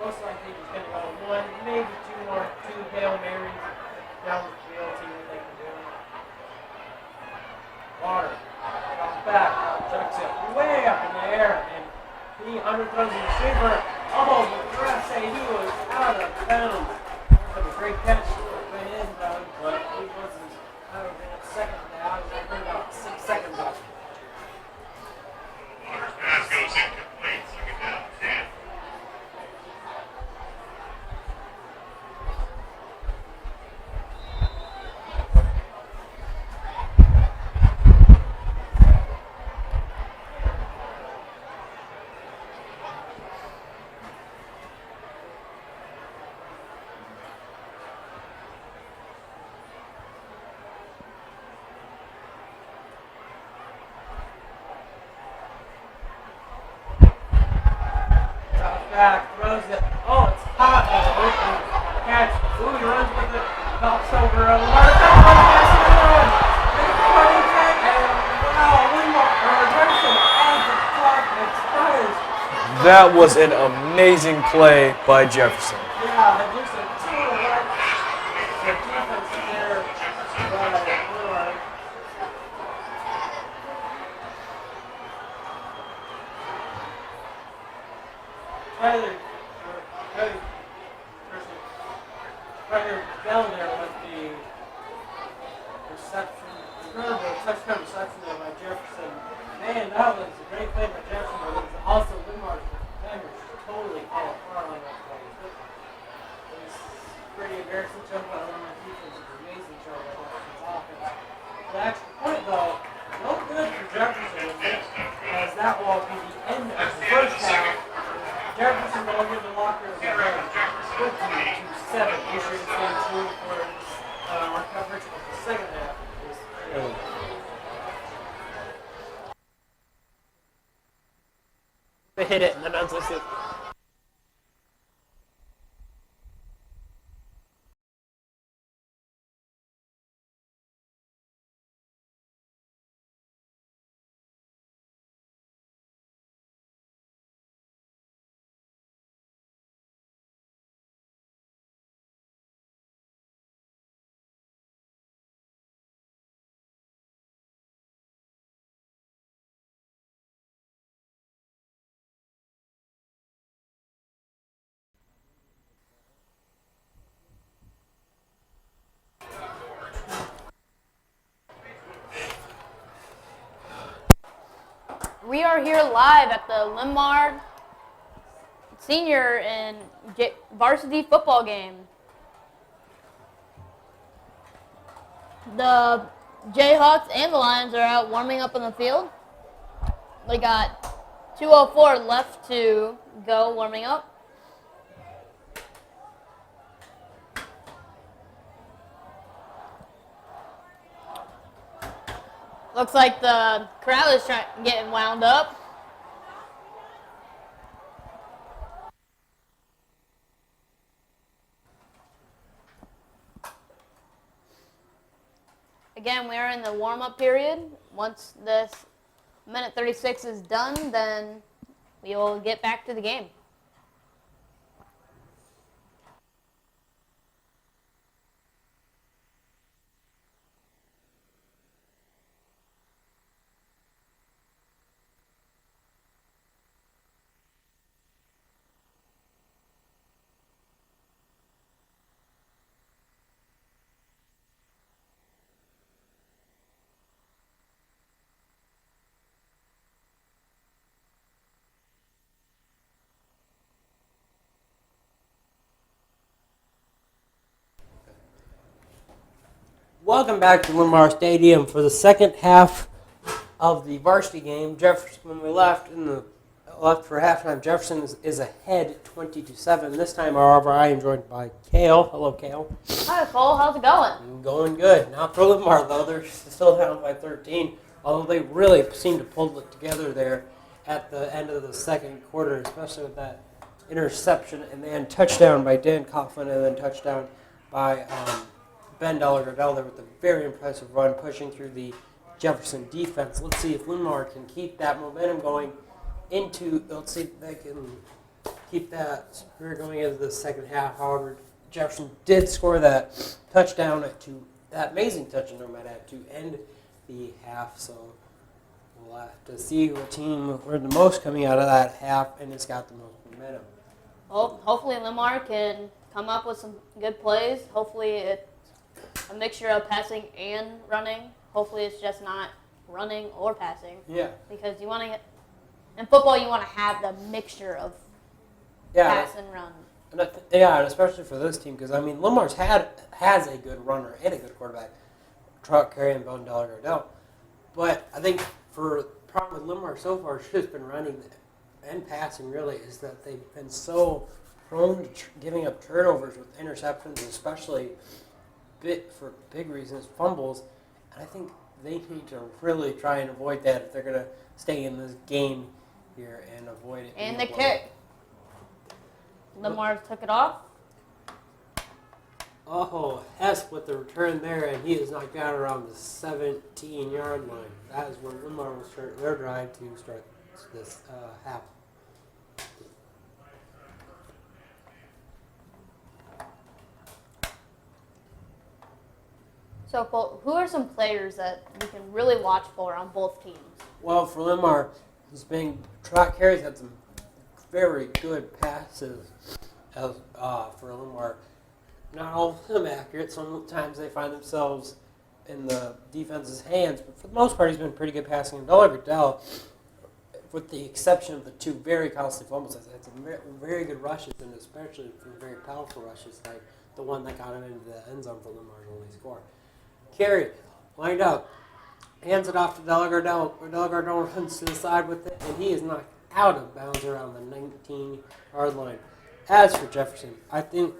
Most likely he's going to go one, maybe two Hail Marys down the field, see what they can do. Water, drops back, chucks it way up in the air, and he underthrows the receiver. Oh, the refs say he was out of bounds. That was a great catch, went in, but he wasn't out of bounds. Second down, I heard about 6 seconds left. Waters pass goes incomplete. Second down, 10. Back, throws it. Oh, it's hot. Catch. Ooh, he runs with it. Knocks over a lot. That was an amazing play by Jefferson. Yeah, just a total work. The defense there. Tyler down there with the reception, incredible touchdown reception there by Jefferson. Man, that was a great play by Jefferson, but it was also Linn-Mar's defenders totally fall apart on that play. It was pretty embarrassing show by Linn-Mar defense. It was an amazing show by Jefferson's offense. The extra point, though, no good for Jefferson, as that will be the end of the first half. Jefferson hit it, and then I was listening. We are here live at the Linn-Mar senior and varsity football game. The Jayhawks and the Lions are out warming up on the field. We got 2:04 left to go warming up. Looks like the crowd is getting wound up. Again, we are in the warm-up period. Once this minute 36 is done, then we will get back to the game. Welcome back to Linn-Mar Stadium for the second half of the varsity game. Jefferson, when we left for halftime, Jefferson is ahead 20-7. This time, however, I am joined by Kale. Hello, Kale. Hi, Cole. How's it going? Going good. Not for Linn-Mar, though. They're still down by 13, although they really seem to pull it together there at the end of the second quarter, especially with that interception and then touchdown by Dan Coughlin and then touchdown by Ben Delgardell there with a very impressive run pushing through the Jefferson defense. Let's see if Linn-Mar can keep that momentum going let's see if they can keep that spirit going into the second half. However, Jefferson did score that touchdown that amazing touchdown to end the half. So we'll have to see what team earned the most coming out of that half and it's got the most momentum. Well, hopefully Linn-Mar can come up with some good plays. Hopefully it's a mixture of passing and running. Hopefully it's just not running or passing. Yeah. Because in football you want to have the mixture of pass and run. And especially for this team because, I mean, Linn-Mar's has a good runner and a good quarterback, Trout Carey and Ben Delgardell. But I think the problem with Linn-Mar so far has just been running and passing, really, is that they've been so prone to giving up turnovers with interceptions, especially for big reasons, fumbles. And I think they need to really try and avoid that if they're going to stay in this game here and avoid it. And the kick. Linn-Mar took it off. Oh, Hess with the return there, and he is knocked down around the 17-yard line. That is where Linn-Mar will start their drive to start this half. So, Cole, who are some players that we can really watch for on both teams? Well, for Linn-Mar, Trout Carey's had some very good passes for Linn-Mar. Not all of them accurate. Sometimes they find themselves in the defense's hands, but for the most part, he's been pretty good passing. And Delgardell, with the exception of the two very costly fumbles, had some very good rushes, and especially some very powerful rushes, like the one that got him into the end zone for Linn-Mar's only score. Carey, lined up, hands it off to Delgardell. Delgardell runs to the side with it, and he is knocked out of bounds around the 19-yard line. As for Jefferson, I think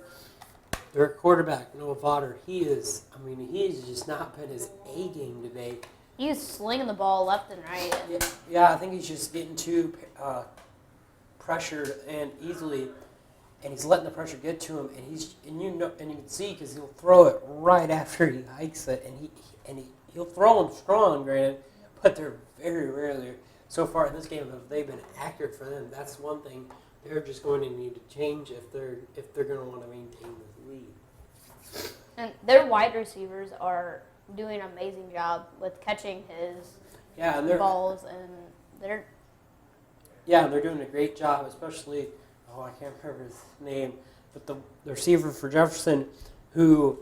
their quarterback, Noah Potter, he's just not been his A game today. He's slinging the ball left and right. Yeah, I think he's just getting too pressured and easily, and he's letting the pressure get to him, and you can see because he'll throw it right after he hikes it, and he'll throw them strong, granted, but they're very rarely so far in this game have they been accurate for them. That's one thing they're just going to need to change if they're going to want to maintain the lead. And their wide receivers are doing an amazing job with catching his balls, and they're doing a great job, especially I can't remember his name, but the receiver for Jefferson who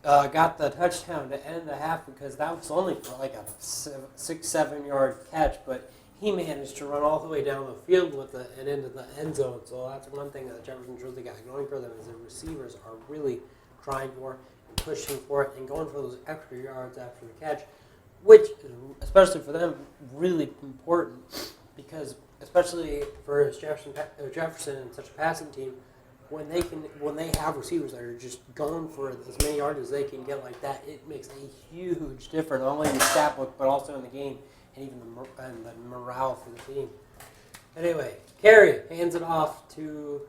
got the touchdown to end the half because that was only for like a 6-7 yard catch, but he managed to run all the way down the field with it and into the end zone. So that's one thing that Jefferson's really got going for them is the receivers are really trying for and pushing for it and going for those extra yards after the catch, which is, especially for them, really important because especially for Jefferson and such a passing team, when they have receivers that are just going for as many yards as they can get like that, it makes a huge difference, not only in the stat book but also in the game and even the morale for the team. Anyway, Carey hands it off to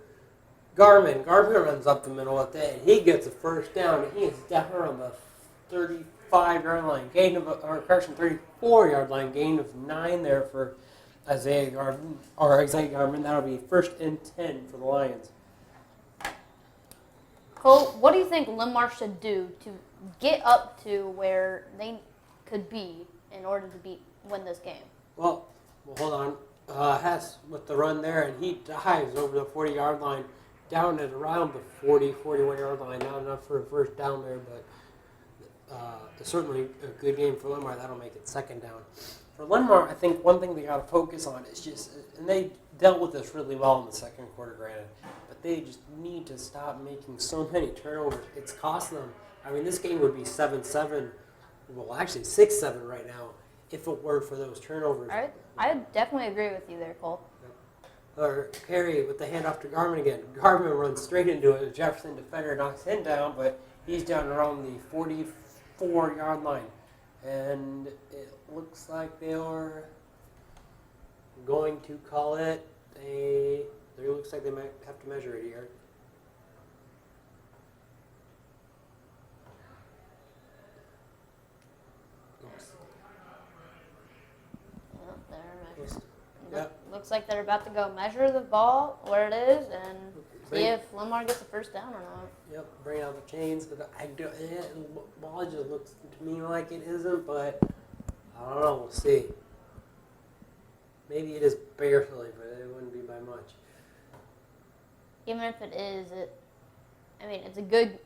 Garmin. Garmin runs up the middle of it, and he gets a first down, and he is down on the 35-yard line, 34-yard line, gain of 9 there for Isaiah Garmin. That'll be 1st and 10 for the Lions. Cole, what do you think Linn-Mar should do to get up to where they could be in order to win this game? Well, hold on. Hess with the run there, and he dives over the 40-yard line, down at around the 41-yard line. Not enough for a first down there, but certainly a good game for Linn-Mar. That'll make it 2nd down. For Linn-Mar, I think one thing they got to focus on is just, and they dealt with this really well in the 2nd quarter, granted, but they just need to stop making so many turnovers. It's cost them. I mean, this game would be 7-7, well, actually 6-7 right now, if it weren't for those turnovers. I definitely agree with you there, Cole. Or Carey with the handoff to Garmin again. Garmin runs straight into it. A Jefferson defender knocks him down, but he's down around the 44-yard line. And it looks like they are going to call it it looks like they might have to measure it here. Looks like they're about to go measure the ball where it is and see if Linn-Mar gets a first down or not. Yep, bring out the chains. The ball just looks to me like it isn't, but I don't know. We'll see. Maybe it is barely, but it wouldn't be by much. Even if it is, it's a good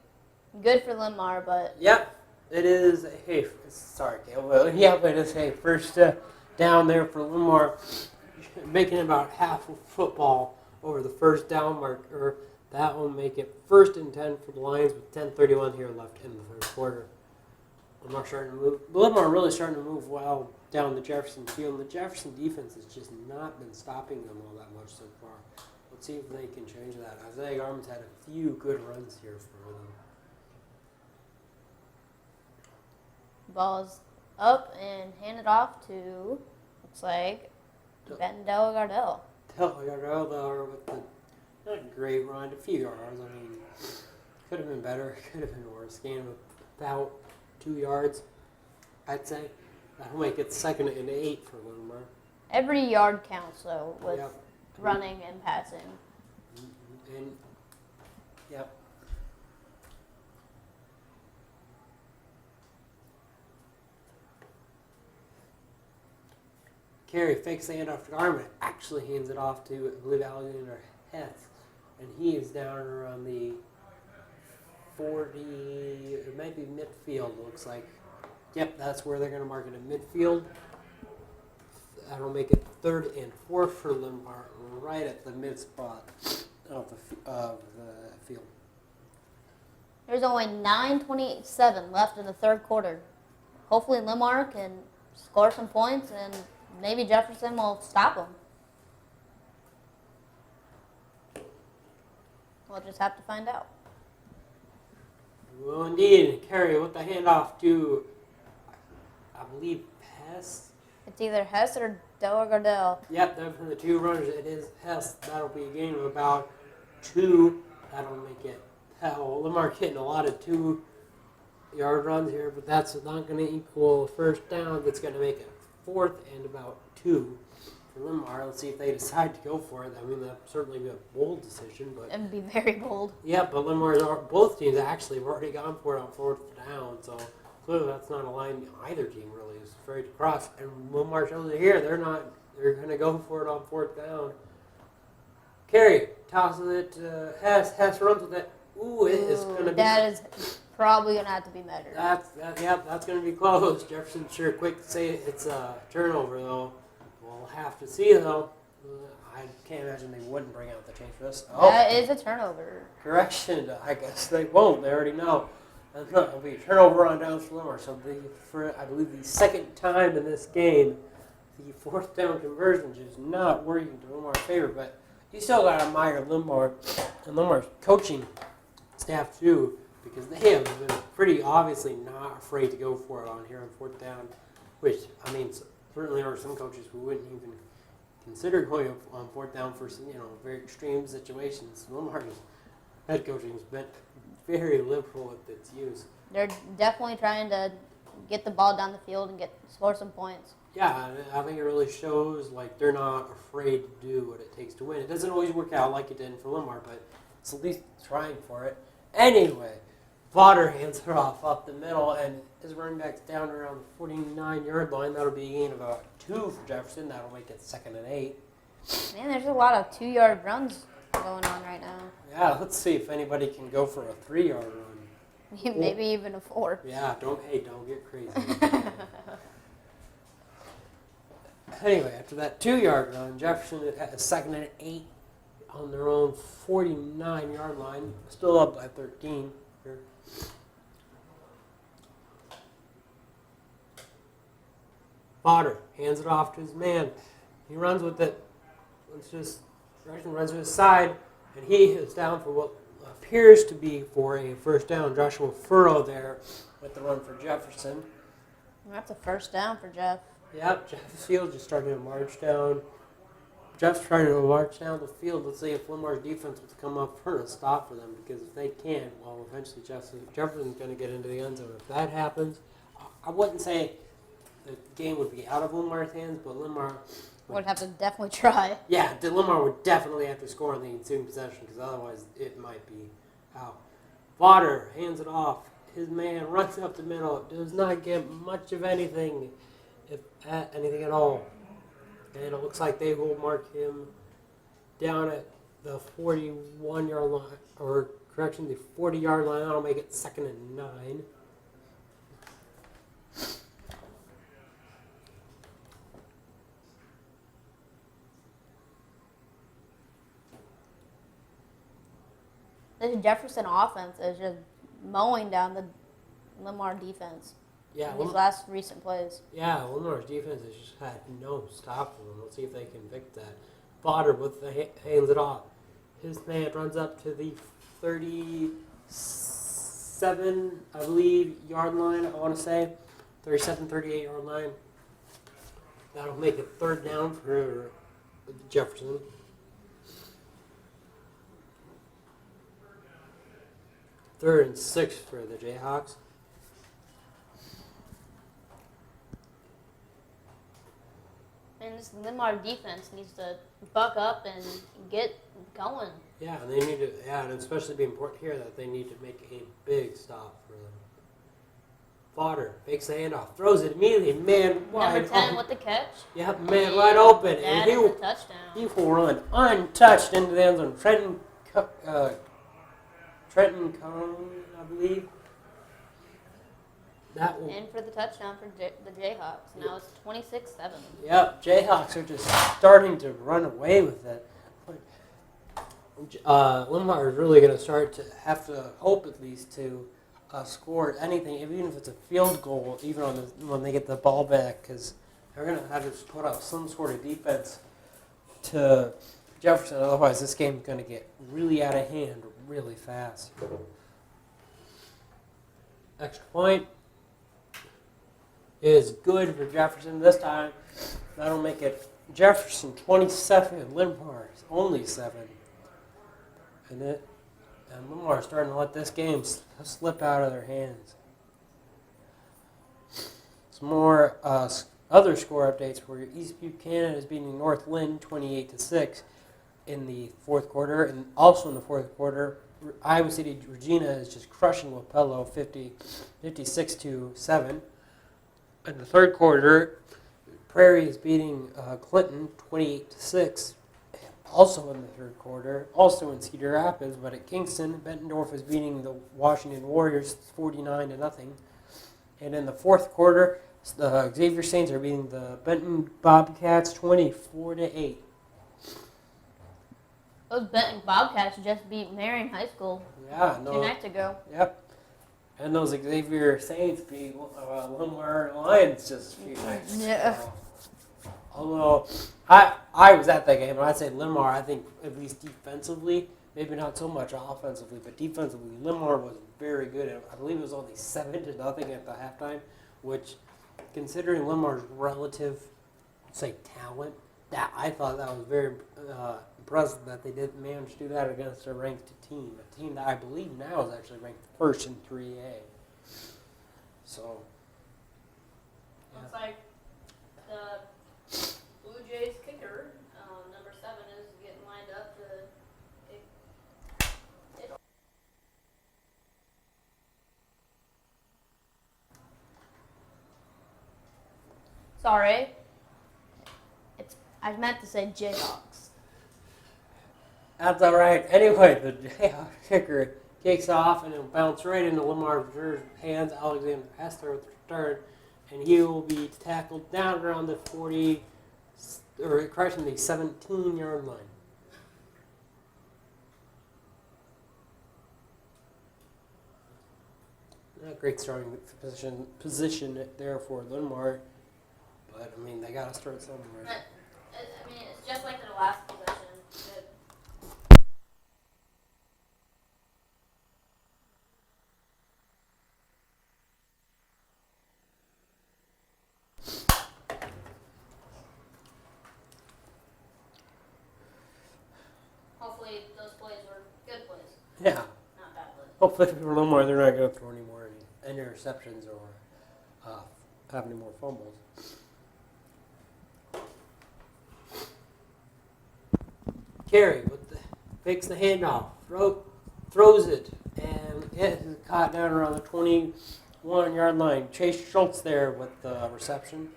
for Linn-Mar, but yep, it is. Hey, sorry, Gail. Yeah, but it's a first down there for Linn-Mar, making about half of football over the first down marker. That will make it 1st and 10 for the Lions with 10:31 here left in the 1st quarter. Linn-Mar really starting to move well down the Jefferson field. The Jefferson defense has just not been stopping them all that much so far. Let's see if they can change that. Isaiah Garmin's had a few good runs here for them. ball's up and handed off to, looks like, Ben Delgardelle. Delgardelle, though, with the not a great run, a few yards. I mean, could have been better, could have been worse. Gain of about 2 yards, I'd say. That'll make it 2nd and 8 for Linn-Mar. Every yard counts, though, with Yep. running and passing. And, yep. Carey fakes the handoff to Garmin, actually hands it off to, I believe, Alexander Hess. And he is down around the 40, it might be midfield, looks like. Yep, that's where they're going to mark it at midfield. That'll make it 3rd and 4 for Linn-Mar, right at the mid spot of the field. There's only 9:27 left in the 3rd quarter. Hopefully Linn-Mar can score some points and maybe Jefferson will stop them. We'll just have to find out. Well, indeed, Carey with the handoff to, I believe, Hess. It's either Hess or Gardell. Yep, those are the two runners. It is Hess. That'll be a game of about 2. That'll make it hell. Linn-Mar hitting a lot of 2-yard runs here, but that's not going to equal a first down. That's going to make it 4th and about 2 for Linn-Mar. Let's see if they decide to go for it. I mean, that'd certainly be a bold decision, but It would be very bold. yeah, but both teams actually have already gone for it on 4th down, so clearly that's not a line either team really is afraid to cross. And Linn-Mar shows it here. They're going to go for it on 4th down. Carey tosses it to Hess. Hess runs with it. Ooh, it is going to be. That is probably going to have to be measured. That's going to be close. Jefferson sure quick to say it's a turnover, though. We'll have to see, though. I can't imagine they wouldn't bring out the change for this. Oh, That is a turnover. correction. I guess they won't. They already know. It'll be a turnover on downs for Linn-Mar. So for I believe the second time in this game, the 4th down conversion is not working to Linn-Mar's favor. But you still got to admire Linn-Mar and Linn-Mar's coaching staff too, because they have been pretty obviously not afraid to go for it on here on 4th down. Which I mean, certainly there are some coaches who wouldn't even consider going up on 4th down for very extreme situations. Linn-Mar's head coaching has been very liberal with its use. They're definitely trying to get the ball down the field and score some points. Yeah, I think it really shows like they're not afraid to do what it takes to win. It doesn't always work out like it did for Linn-Mar, but it's at least trying for it. Anyway, Potter hands her off up the middle, and his running back's down around the 49-yard line. That'll be a gain of about 2 for Jefferson. That'll make it 2nd and 8. Man, there's a lot of 2-yard runs going on right now. Yeah, let's see if anybody can go for a 3-yard run. Maybe even a 4. Yeah, don't get crazy. Anyway, after that 2-yard run, Jefferson had a 2nd and 8 on their own 49-yard line. Still up by 13 here. Potter hands it off to his man. He runs with it. Jefferson runs to his side, and he is down for what appears to be for a first down. Joshua Furrow there with the run for Jefferson. That's a first down for Jeff. Yep, Jeff Field just starting to march down. Jeff's trying to march down the field. Let's see if Linn-Mar's defense will come up for a stop for them, because if they can't, well, eventually Jefferson's going to get into the end zone. If that happens, I wouldn't say the game would be out of Linn-Mar's hands, but Linn-Mar Would have to definitely try. Yeah, Linn-Mar would definitely have to score on the ensuing possession, because otherwise it might be out. Potter hands it off. His man runs up the middle. Does not get much of anything, if anything at all. And it looks like they will mark him down at the 41-yard line, or correction, the 40-yard line. That'll make it 2nd and 9. This Jefferson offense is just mowing down the Linn-Mar defense. Yeah, in these last recent plays. Yeah, Linn-Mar's defense has just had no stop for them. Let's see if they can convict that. Potter with the hands it off. His man runs up to the 37, I believe, yard line, I want to say. 37, 38-yard line. That'll make it 3rd down for Jefferson. Third and 6 for the Jayhawks. And this Linn-Mar defense needs to buck up and get going. Yeah, and they need to. Yeah, and especially be important here that they need to make a big stop for them. Potter makes the handoff, throws it immediately, man wide Number 10 open. with the catch. Yep, man wide open, That and is a touchdown. he will run untouched into the end zone. Trenton Cone, I believe. That will. In for the touchdown for the Jayhawks. Now it's 26-7. Yep, Jayhawks are just starting to run away with it. Linn-Mar is really going to start to have to hope at least to score anything, even if it's a field goal, even when they get the ball back, because they're going to have to put up some sort of defense to Jefferson. Otherwise, this game is going to get really out of hand really fast. Extra point. is good for Jefferson this time. That'll make it Jefferson 27, Linn-Mar only 7. And Linn-Mar starting to let this game slip out of their hands. Some more other score updates where East Buchanan is beating North Lynn 28-6 in the fourth quarter, and also in the fourth quarter, Iowa City Regina is just crushing Wapello 56-7. In the third quarter, Prairie is beating Clinton 28-6. Also in the third quarter, also in Cedar Rapids, but at Kingston, Bettendorf is beating the Washington Warriors 49-0. And in the fourth quarter, the Xavier Saints are beating the Benton Bobcats 24-8. Those Benton Bobcats just beat Marion High School Yeah, 2 nights ago. Yep. And those Xavier Saints beat Linn-Mar Lions just a few nights. Yeah. Although I was at that game, and I'd say Linn-Mar, I think at least defensively, maybe not so much offensively, but defensively, Linn-Mar was very good. I believe it was only 7-0 at the halftime, which, considering Linn-Mar's relative, say, talent, that I thought that was very impressive that they did manage to do that against a ranked team, a team that I believe now is actually ranked first in 3A. So, Looks like the Blue Jays kicker, number 7, is getting lined up to. Sorry. I meant to say Jayhawks. that's all right. Anyway, the Jayhawk kicker kicks off and it'll bounce right into Linn-Mar's hands. Alexander Hester with the return, and he will be tackled down around the 40, or correction, the 17-yard line. Not great starting position there for Linn-Mar, but I mean they got to start somewhere. But, I mean, it's just like their last possession. Hopefully those plays were good plays, Yeah. not bad plays. Hopefully for Linn-Mar they're not going to throw any more interceptions or have any more fumbles. Carey fakes the handoff, throws it, and it is caught down around the 21-yard line. Chase Schultz there with the reception.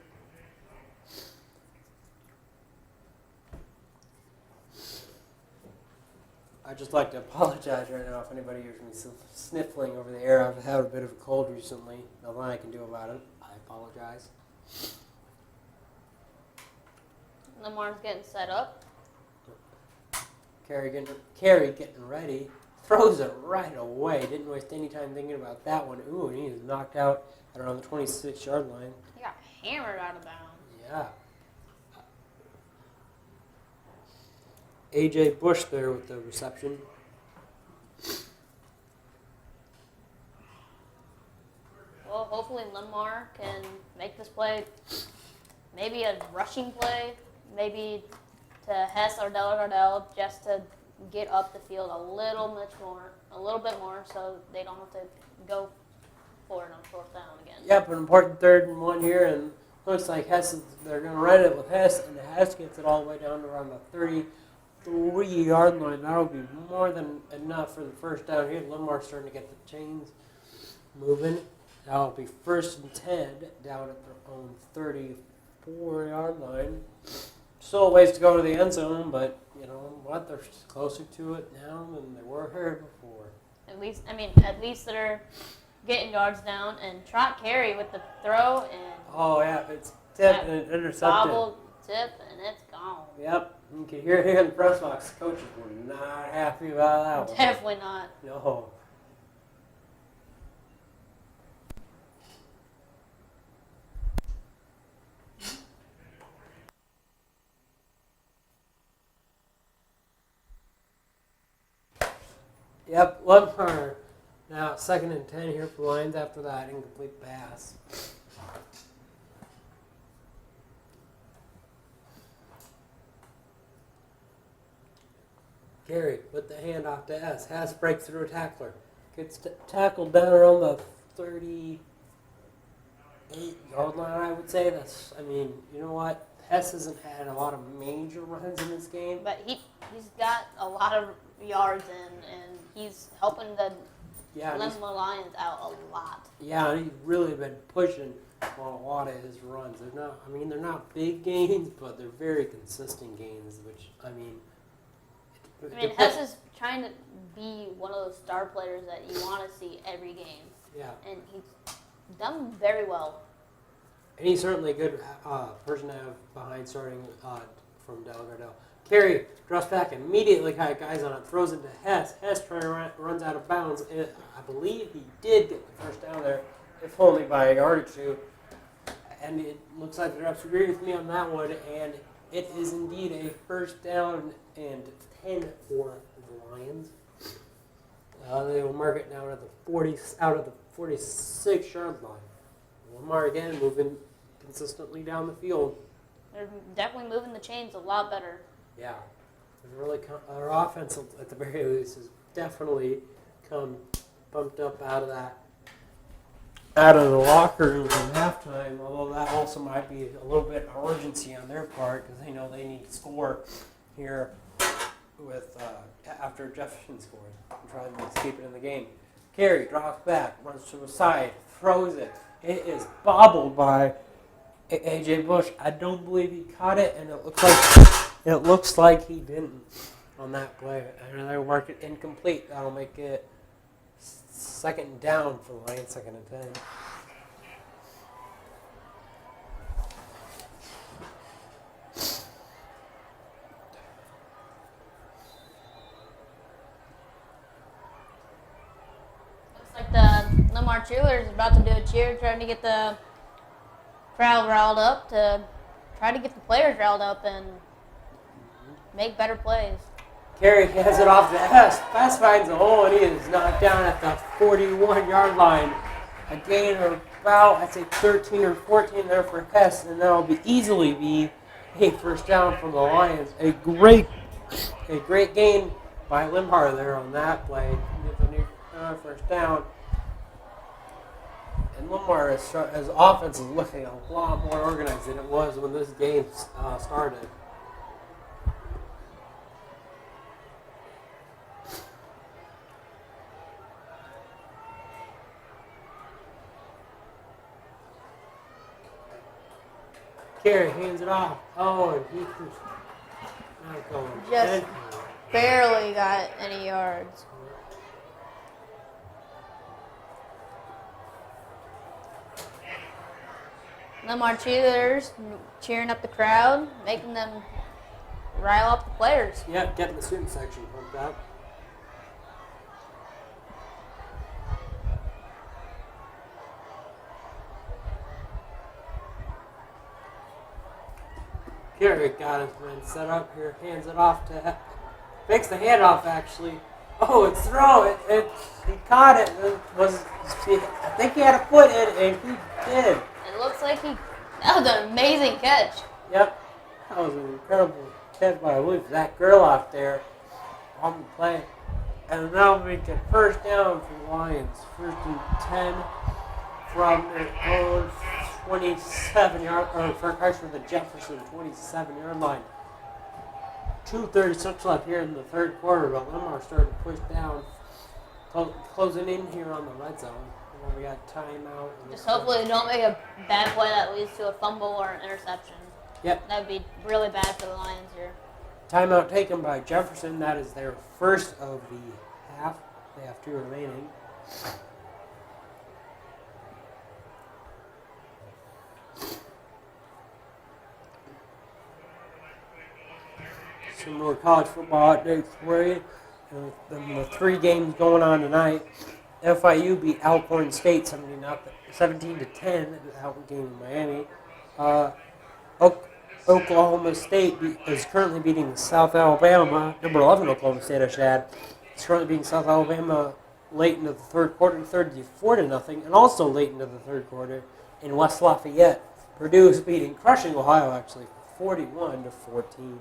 I'd just like to apologize right now if anybody hears me sniffling over the air. I've had a bit of a cold recently. Nothing I can do about it. I apologize. Limmar's getting set up. Carey getting ready. Throws it right away. Didn't waste any time thinking about that one. Ooh, and he is knocked out at around the 26-yard line. He got hammered out of bounds. Yeah. A.J. Bush there with the reception. Well, hopefully Linn-Mar can make this play maybe a rushing play, maybe to Hess or Delgardelle, just to get up the field a little bit more, so they don't have to go for it on fourth down again. Yep, an important 3rd and 1 here, and looks like they're going to run it with Hess, and Hess gets it all the way down to around the 33-yard line. That'll be more than enough for the first down here. Linn-Mar's starting to get the chains moving. That'll be 1st and 10 down at their own 34-yard line. Still a ways to go to the end zone, but you know what? They're closer to it now than they were here before. At least they're getting yards down, and Trot Carey with the throw and Oh yeah, it's tipped and intercepted. bobbled tip, and it's gone. Yep, you can hear it here in the press box. Coaches were not happy about that one. Definitely not. No. Yep, Linn-Mar. Now 2nd and 10 here for Lions after that incomplete pass. Gary with the handoff to S. Has breaks through a tackler. Gets tackled down around the 38-yard line, I would say. I mean, you know what? Hess hasn't had a lot of major runs in this game. But he's got a lot of yards and he's helping the Linn-Mar Lions out a lot. Yeah, and he's really been pushing on a lot of his runs. They're not big gains, but they're very consistent gains, which, Hess is trying to be one of those star players that you want to see every game. Yeah. And he's done very well. And he's certainly a good person to have behind starting from Delgado. Carey drops back, immediately got guys on it, throws it to Hess. Hess runs out of bounds. I believe he did get the first down there, if only by a yard or two. And it looks like the refs agree with me on that one, and it is indeed a first down and 10 for the Lions. They will mark it down at the 46-yard line. Linn-Mar again moving consistently down the field. They're definitely moving the chains a lot better. Yeah, our offense at the very least has definitely come bumped up out of the locker room from halftime. Although that also might be a little bit of urgency on their part because they know they need to score here with after Jefferson scores and try to keep it in the game. Carey drops back, runs to the side, throws it. It is bobbled by A.J. Bush. I don't believe he caught it, and it looks like he didn't on that play. And they mark it incomplete. That'll make it second down for the Lions, 2nd and 10. Looks like the Linn-Mar cheerleaders is about to do a cheer, trying to get the crowd riled up, to try to get the players riled up and make better plays. Carey hands it off to Hess. Hess finds a hole, and he is knocked down at the 41-yard line. A gain of about, I'd say, 13 or 14 there for Hess, and that'll easily be a first down from the Lions. A great gain by Linn-Mar there on that play. Get the new first down. And Linn-Mar, his offense is looking a lot more organized than it was when this game started. Carey hands it off. Oh, and he's not going. Just barely got any yards. Linn-Mar cheerleaders cheering up the crowd, making them rile up the players. Yeah, getting the student section pumped up. Carey got his man set up here, hands it off to makes the handoff actually. Oh, it's throw. He caught it. I think he had a foot in, and he did. It looks like that was an amazing catch. Yep, that was an incredible catch by that girl out there on the play. And now we get first down for the Lions. 1st and 10 from their own 27-yard, or the Jefferson 27-yard line. 2:36 left here in the third quarter, but Linn-Mar started to push down, closing in here on the red zone. And we got timeout. Just hopefully they don't make a bad play that leads to a fumble or an interception. Yep. That would be really bad for the Lions here. Timeout taken by Jefferson. That is their first of the half. They have 2 remaining. Some more college football updates for you. The 3 games going on tonight. FIU beat Alcorn State 17-10 out game in Miami. Oklahoma State is currently beating South Alabama. Number 11 Oklahoma State, I should add. It's currently beating South Alabama late into the third quarter, 34-0, and also late into the third quarter in West Lafayette. Purdue is crushing Ohio actually, 41-14.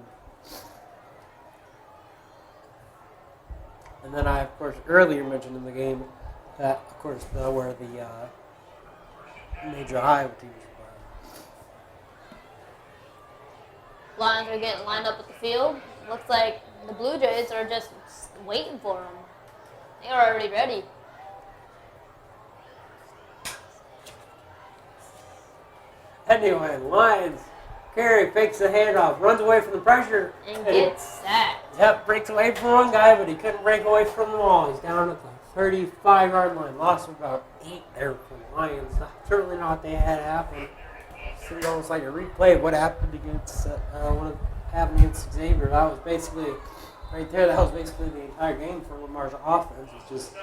And then I, of course, earlier mentioned in the game that, of course, where the major Iowa teams are playing. Lions are getting lined up at the field. Looks like the Blue Jays are just waiting for them. They are already ready. Anyway, Lions. Carey fakes the handoff, runs away from the pressure. And gets sacked. Yep, breaks away from one guy, but he couldn't break away from them all. He's down at the 35-yard line. Lost about 8 there for the Lions. Certainly not what they had happen. Seemed almost like a replay of what happened against Xavier. That was basically, right there, that was basically the entire game for Linn-Mar's offense. It's just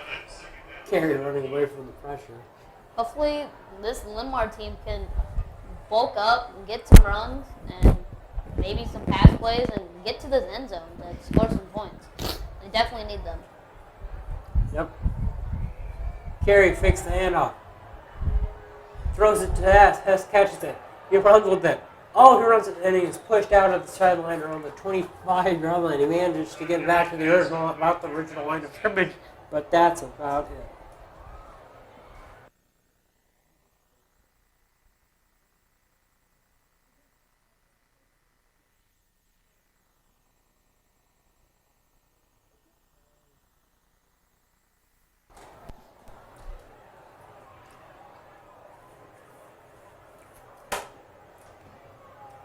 Carey running away from the pressure. Hopefully, this Linn-Mar team can bulk up and get some runs and maybe some pass plays and get to the end zone to score some points. They definitely need them. Yep. Carey fakes the handoff. Throws it to Hess. Hess catches it. He runs with it. Oh, he runs it, and he is pushed out of the sideline around the 25-yard line. He manages to get back to the original, about the original line of scrimmage, but that's about it.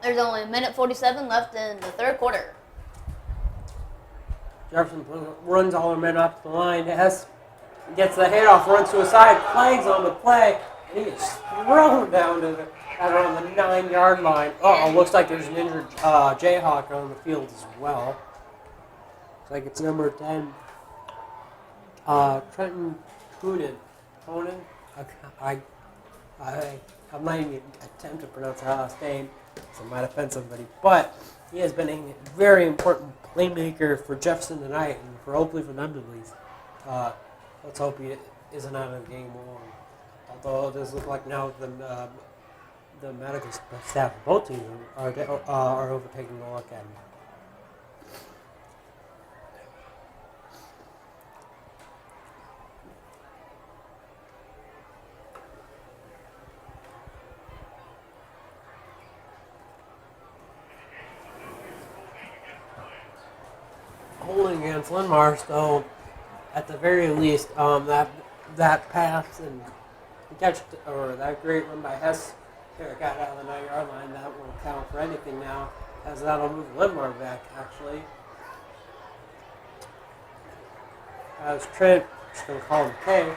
There's only a minute 47 left in the third quarter. Jefferson runs all the men up the line. Hess gets the handoff, runs to a side, flags on the play, and he is thrown down to around the 9-yard line. Uh-oh, looks like there's an injured Jayhawk on the field as well. Looks like it's number 10, Trenton Coonan. I'm not even attempt to pronounce her last name, so I might offend somebody. But he has been a very important playmaker for Jefferson tonight, and hopefully for them at least. Let's hope he isn't out of the game long. Although it does look like now the medical staff of both teams are overtaking a look at him. Holding against Linn-Mar, so at the very least, that pass and catch, or that great run by Hess, got out of the 9-yard line, that won't count for anything now, as that'll move Linn-Mar back, actually. As Trent, just going to call him K.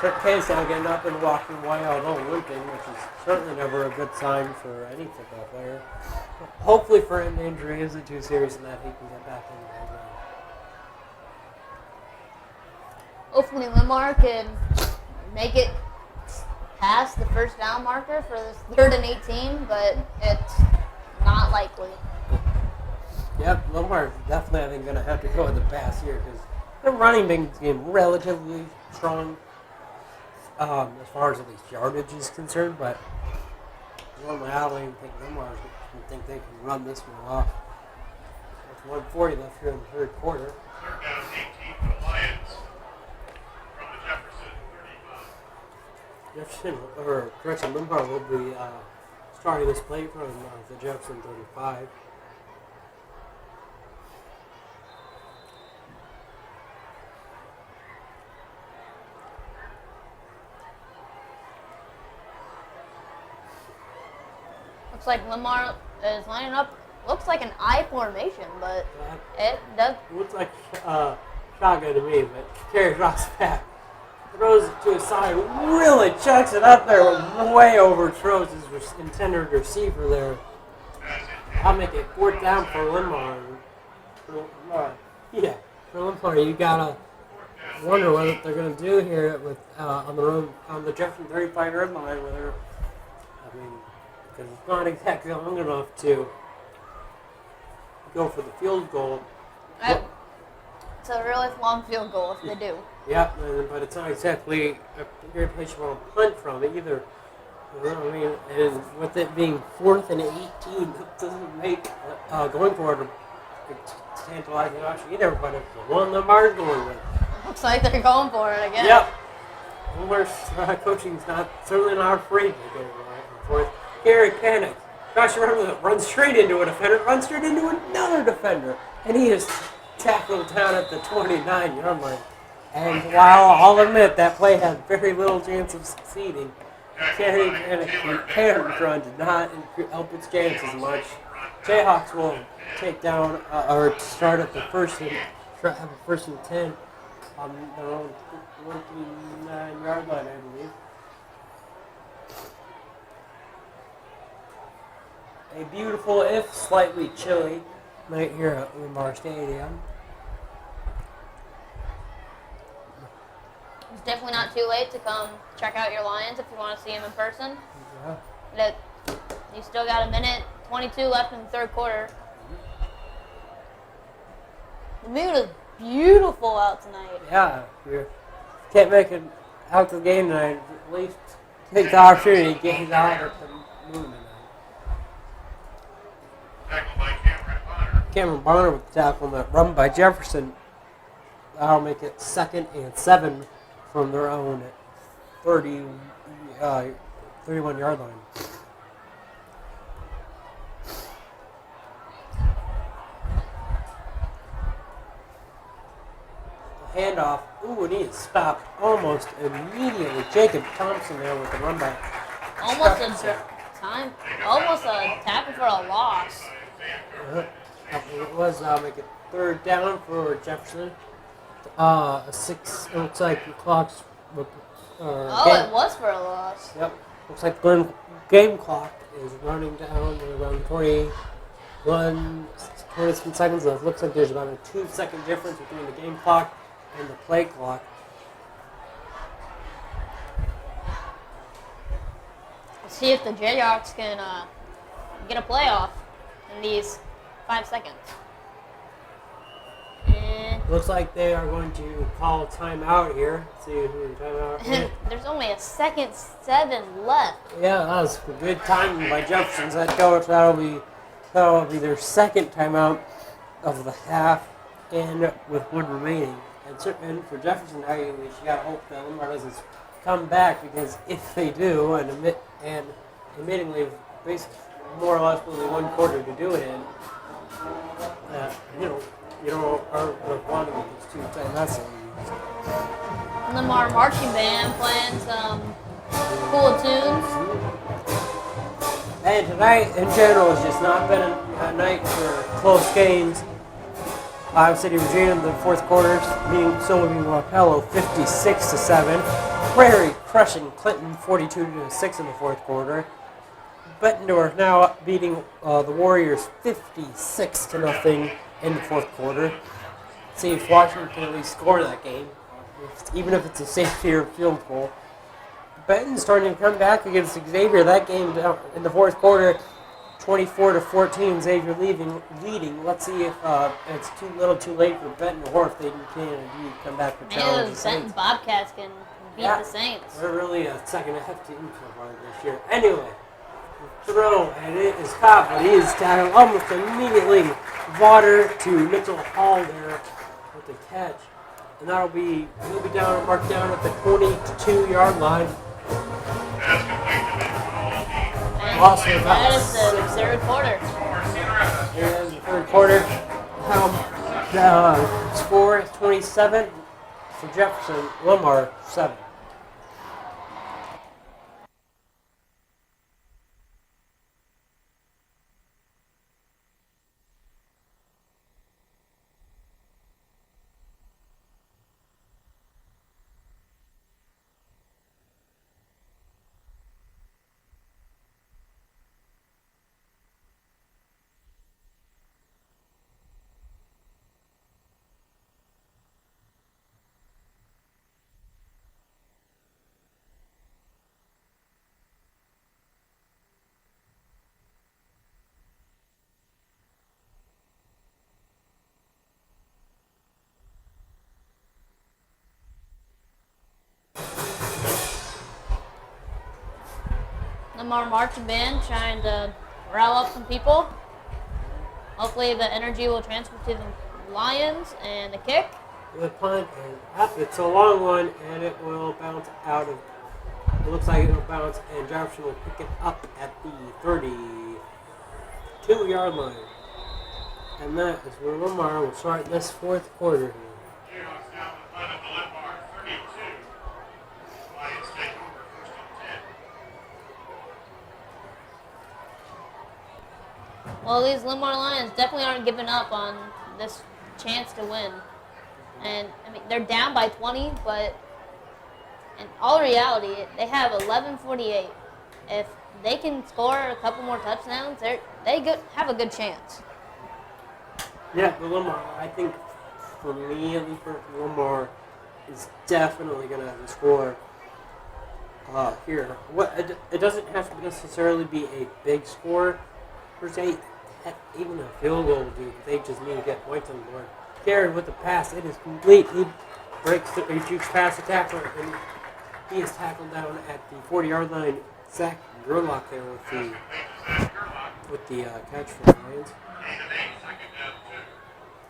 Trent K's now getting up and walking away, although limping, which is certainly never a good sign for any football player. Hopefully for him, the injury isn't too serious and that he can get back in the game. Hopefully Linn-Mar can make it past the first down marker for this 3rd and 18, but it's not likely. Yep, Linn-Mar is definitely, I think, going to have to go with the pass here because the running game relatively strong as far as at least yardage is concerned, but normally I don't even think Linn-Mar think they can run this one off. With 1:40 left here in the third quarter. 3rd down, 18 for the Lions from the Jefferson 35. Jefferson, or correction, Linn-Mar will be starting this play from the Jefferson 35. Looks like Linn-Mar is lining up. Looks like an I formation, but it does. Looks like shotgun to me, but Carey drops back. Throws it to his side, really chucks it up there, way overthrows his intended receiver there. I'll make it 4th down for Linn-Mar. For Linn-Mar, you gotta wonder what they're gonna do here with on the Jefferson 35-yard line. Whether because it's not exactly long enough to go for the field goal. It's a really long field goal if they do. Yeah, but it's not exactly a great place you want to punt from either. You know what I mean? And with it being 4th and 18, it doesn't make going for it tantalizing option either, but it's the one Linn-Mar's going with. Looks like they're going for it again. Yep. Linn-Mar's coaching's certainly not afraid to go for it. Gary panic. Gosh, remember that? Runs straight into a defender, runs straight into another defender, and he is tackled down at the 29-yard line. And while I'll admit that play had very little chance of succeeding, Gary Panic's run did not help its chances much. Jayhawks will take down or start at the first and 10 on their own 29-yard line, I believe. A beautiful, if slightly chilly, night here at Linn-Mar Stadium. It's definitely not too late to come check out your Lions if you want to see them in person. Yeah. You still got a minute 22 left in the third quarter. The mood is beautiful out tonight. Yeah, if you can't make it out to the game tonight, at least take the opportunity to get out at the moon tonight. Tackled by Cameron Bonner. Cameron Bonner with the tackle that run by Jefferson. That'll make it 2nd and 7 from their own 31-yard line. Handoff. Ooh, and he is stopped almost immediately. Jacob Thompson there with the run back. Almost a tackle for a loss. It was make it 3rd down for Jefferson. It looks like the clock's. It was for a loss. Yep. Looks like the game clock is running down around 27 seconds left. Looks like there's about a 2-second difference between the game clock and the play clock. Let's see if the Jayhawks can get a playoff in these 5 seconds. And Looks like they are going to call a timeout here. Let's see who the timeout. there's only a 2:07 left. Yeah, that was a good timing by Jefferson's head coach. That'll be their second timeout of the half, and with one remaining. And for Jefferson, you got to hope that Linn-Mar doesn't come back, because if they do, and admittingly, basically more or less only 1 quarter to do it in, you don't want to get these 2 timeouts. Linn-Mar marching band playing some cool tunes. And tonight, in general, has just not been a night for close games. Iowa City, Virginia in the fourth quarters, beating Sylvan Wapello 56-7. Prairie crushing Clinton 42-6 in the fourth quarter. Bettendorf now beating the Warriors 56-0 in the fourth quarter. See if Washington can at least score that game, even if it's a safety field goal. Benton's starting to come back against Xavier. That game in the fourth quarter, 24-14. Xavier leading. Let's see if it's too late for Benton, or if they can indeed come back to challenge the Maybe the Saints. Bobcats can beat the Saints. They're really a second half team so far this year. Anyway, throw, and it is caught, but he is tackled almost immediately. Water to Mitchell Hall there with the catch. And he'll be marked down at the 22-yard line. Also That is the third quarter. Here is the third quarter. The score is 27 for Jefferson. Linn-Mar 7. Linn-Mar marching band trying to rile up some people. Hopefully the energy will transfer to the Lions and the kick. The punt and up. It's a long one, and it will bounce out of. It looks like it will bounce, and Jefferson will pick it up at the 32-yard line. And that is where Linn-Mar will start this fourth quarter here. Jayhawks now with punt at the Linn-Mar 32. Lions take over first and 10. Well, these Linn-Mar Lions definitely aren't giving up on this chance to win. And, I mean, they're down by 20, but in all reality, they have 11:48. If they can score a couple more touchdowns, have a good chance. Yeah, but Linn-Mar, I think for me, at least for Linn-Mar, is definitely going to have to score here. It doesn't have to necessarily be a big score per se. Even a field goal will do. They just need to get points on the board. Carried with the pass, it is complete. He shoots past the tackler, and he is tackled down at the 40-yard line. Zach Gerlach there with the catch for the Lions.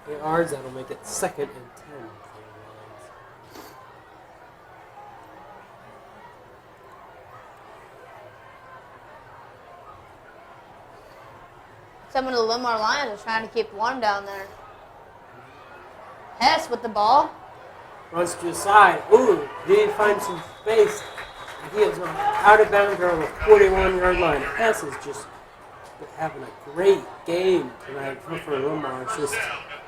8 yards, that'll make it 2nd and 10 for the Lions. Some of the Linn-Mar Lions are trying to keep warm down there. Hess with the ball. Runs to the side. Ooh, did find some space. He is out of bounds on the 41-yard line. Hess is just having a great game tonight for Linn-Mar. It's just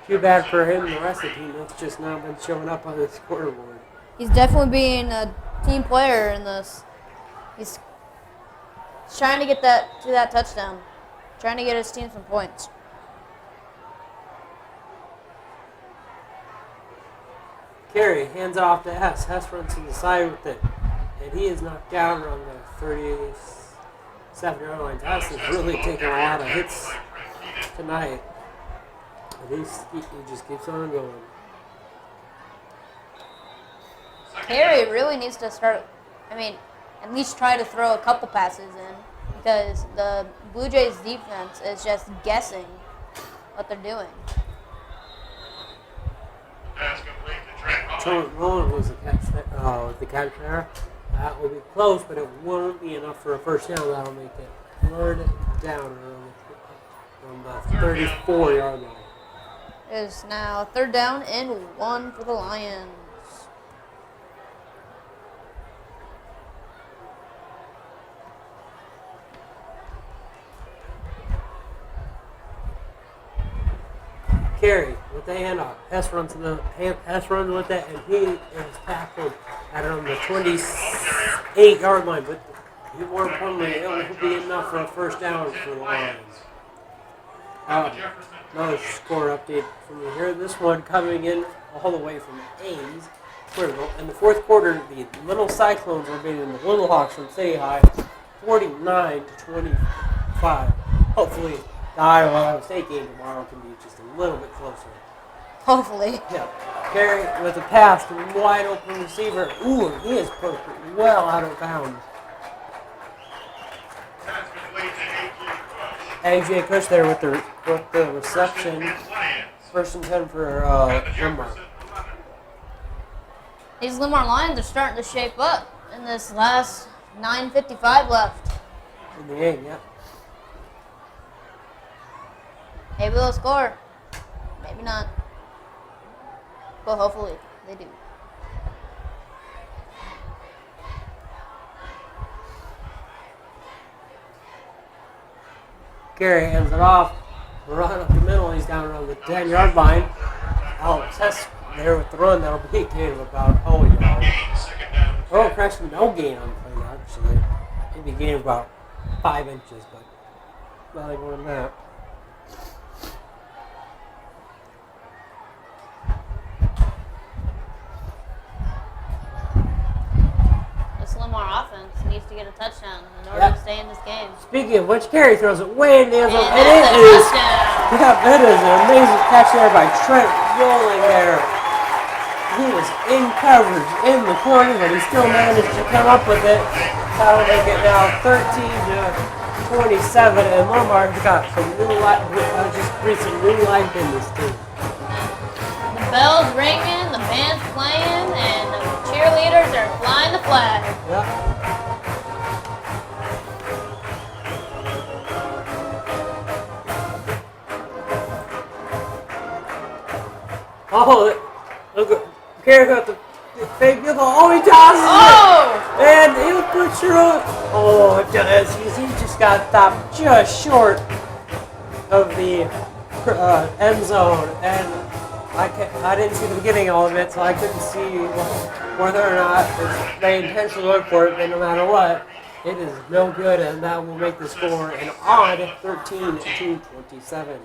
too bad for him and the rest of the team that's just not been showing up on the scoreboard. He's definitely being a team player in this. He's trying to get that touchdown. Trying to get his team some points. Carey hands it off to Hess. Hess runs to the side with it. And he is knocked down around the 37-yard line. Hess is really taking a lot of hits tonight. And he just keeps on going. Carey really needs to start, at least try to throw a couple passes in. Because the Blue Jays defense is just guessing what they're doing. Pass complete to Trent Trent Mullen was the catch there. That will be close, but it won't be enough for a first down. That'll make it 3rd down on the 34-yard line. It is now 3rd down and 1 for the Lions. Carey with the handoff. Hess runs with that, and he is tackled at around the 28-yard line. But more importantly, it will be enough for a first down for the Lions. Another score update from here. This one coming in all the way from Ames. In the fourth quarter, the Little Cyclones are beating the Little Hawks from City High 49-25. Hopefully, the Iowa State game tomorrow can be just a little bit closer. Hopefully. Yeah. Carey with a pass to a wide open receiver. Ooh, he is poked well out of bounds. Pass complete to A.J. Cush there with the reception. 1st and 10 for Linn-Mar. These Linn-Mar Lions are starting to shape up in this last 9:55 left. In the game, yeah. Maybe they'll score. Maybe not. But hopefully they do. Carey hands it off. Run up the middle. He's down around the 10-yard line. Alex Hess there with the run. That'll be a gain of about 0 yards. Oh, freshman, no gain on the play, actually. Maybe a gain of about 5 inches, but nothing more than that. This Linn-Mar offense needs to get a touchdown in order to stay in this game. Speaking of which, Carey throws it way in the end zone. And And that's it a is. touchdown. Yeah, that is an amazing catch there by Trent Rolling there. He was in coverage in the corner, but he still managed to come up with it. That'll make it now 13-27, and Linn-Mar got some new life. Just breathed some new life in this team. bell's ringing, the band's playing, and the cheerleaders are flying the flag. Yep. Oh, look! Care got the fake missile. Oh, he tosses it, and he'll put through. Oh, it does. He just got stopped just short of the end zone, and I didn't see the beginning of it, so I couldn't see whether or not they intentionally looked for it. But no matter what, it is no good, and that will make the score an odd 13-27.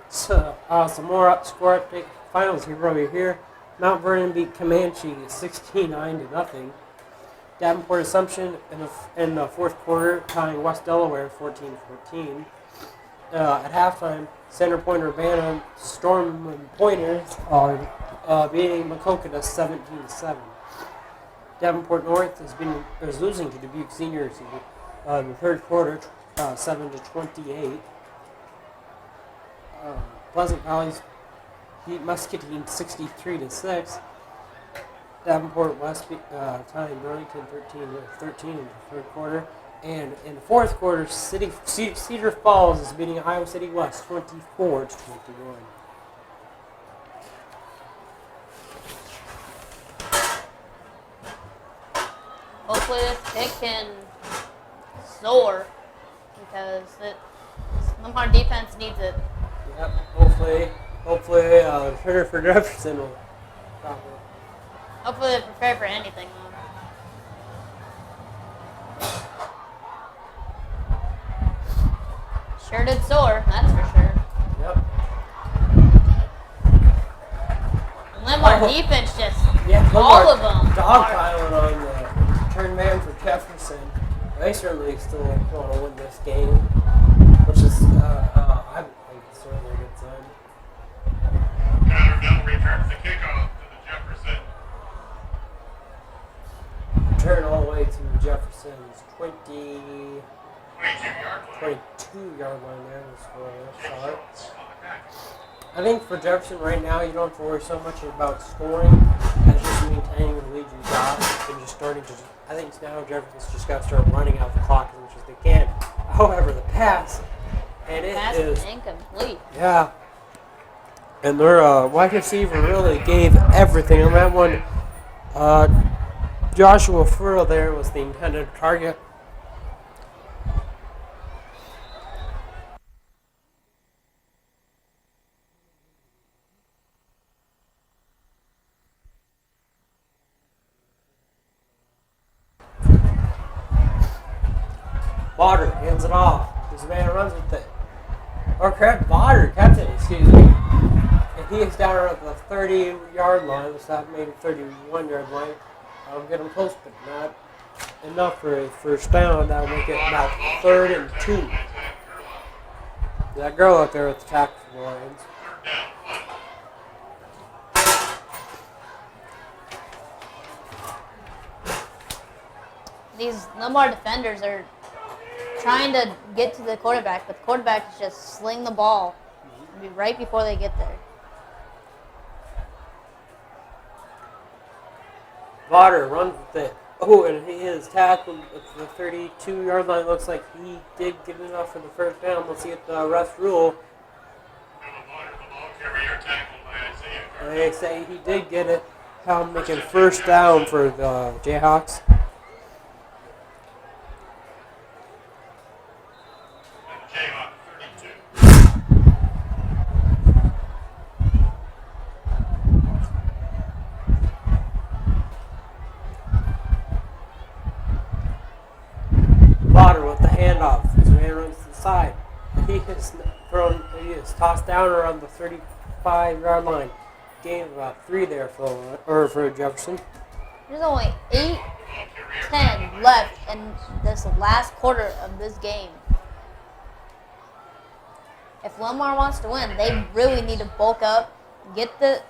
So some more score update finals here over here. Mount Vernon beat Comanche 69-0. Davenport Assumption in the fourth quarter tying West Delaware 14-14. At halftime, Center Point Urbana Storm Pointers are beating Macokota 17-7. Davenport North is losing to Dubuque Seniors in the third quarter, 7-28. Pleasant Valley's beat Muscatine 63-6. Davenport West tying Burlington 13-13 in the third quarter. And in the fourth quarter, Cedar Falls is beating Iowa City West 24-21. Hopefully this kick can soar because Linn-Mar defense needs it. Yep. Hopefully, Twitter for Jefferson will stop it. Hopefully they're prepared for anything though. Sure did soar, that's for sure. Yep. Linn-Mar defense just all of them. Dogpiling on the turn man for Jefferson. They certainly still want to win this game, which is, I think, certainly a good sign. Tyler Bell returns the kickoff to the Jefferson. Turn all the way to Jefferson's 22-yard line there. I think for Jefferson right now, you don't have to worry so much about scoring as just maintaining the lead you got and just starting to. I think now Jefferson's just got to start running out the clock as much as they can. However, the pass, and it Pass is incomplete. yeah, and their wide receiver really gave everything on that one. Joshua Furrow there was the intended target. Botter hands it off. This man runs with it. Or Botter, captain, excuse me. And he is down at the 30-yard line. So that made a 31-yard line. I'll get him close, but not enough for a first down. That'll make it about 3rd and 2. That girl out there with the tackle for the Lions. These Linn-Mar defenders are trying to get to the quarterback, but the quarterback is just sling the ball right before they get there. Botter runs with it. Oh, and he is tackled at the 32-yard line. Looks like he did get enough for the first down. We'll see if the refs rule. They say he did get it. Making first down for the Jayhawks. Botter with the handoff. His man runs to the side. He is tossed down around the 35-yard line. Gain of about 3 there for Jefferson. There's only 8-10 left in this last quarter of this game. If Linn-Mar wants to win, they really need to bulk up, get the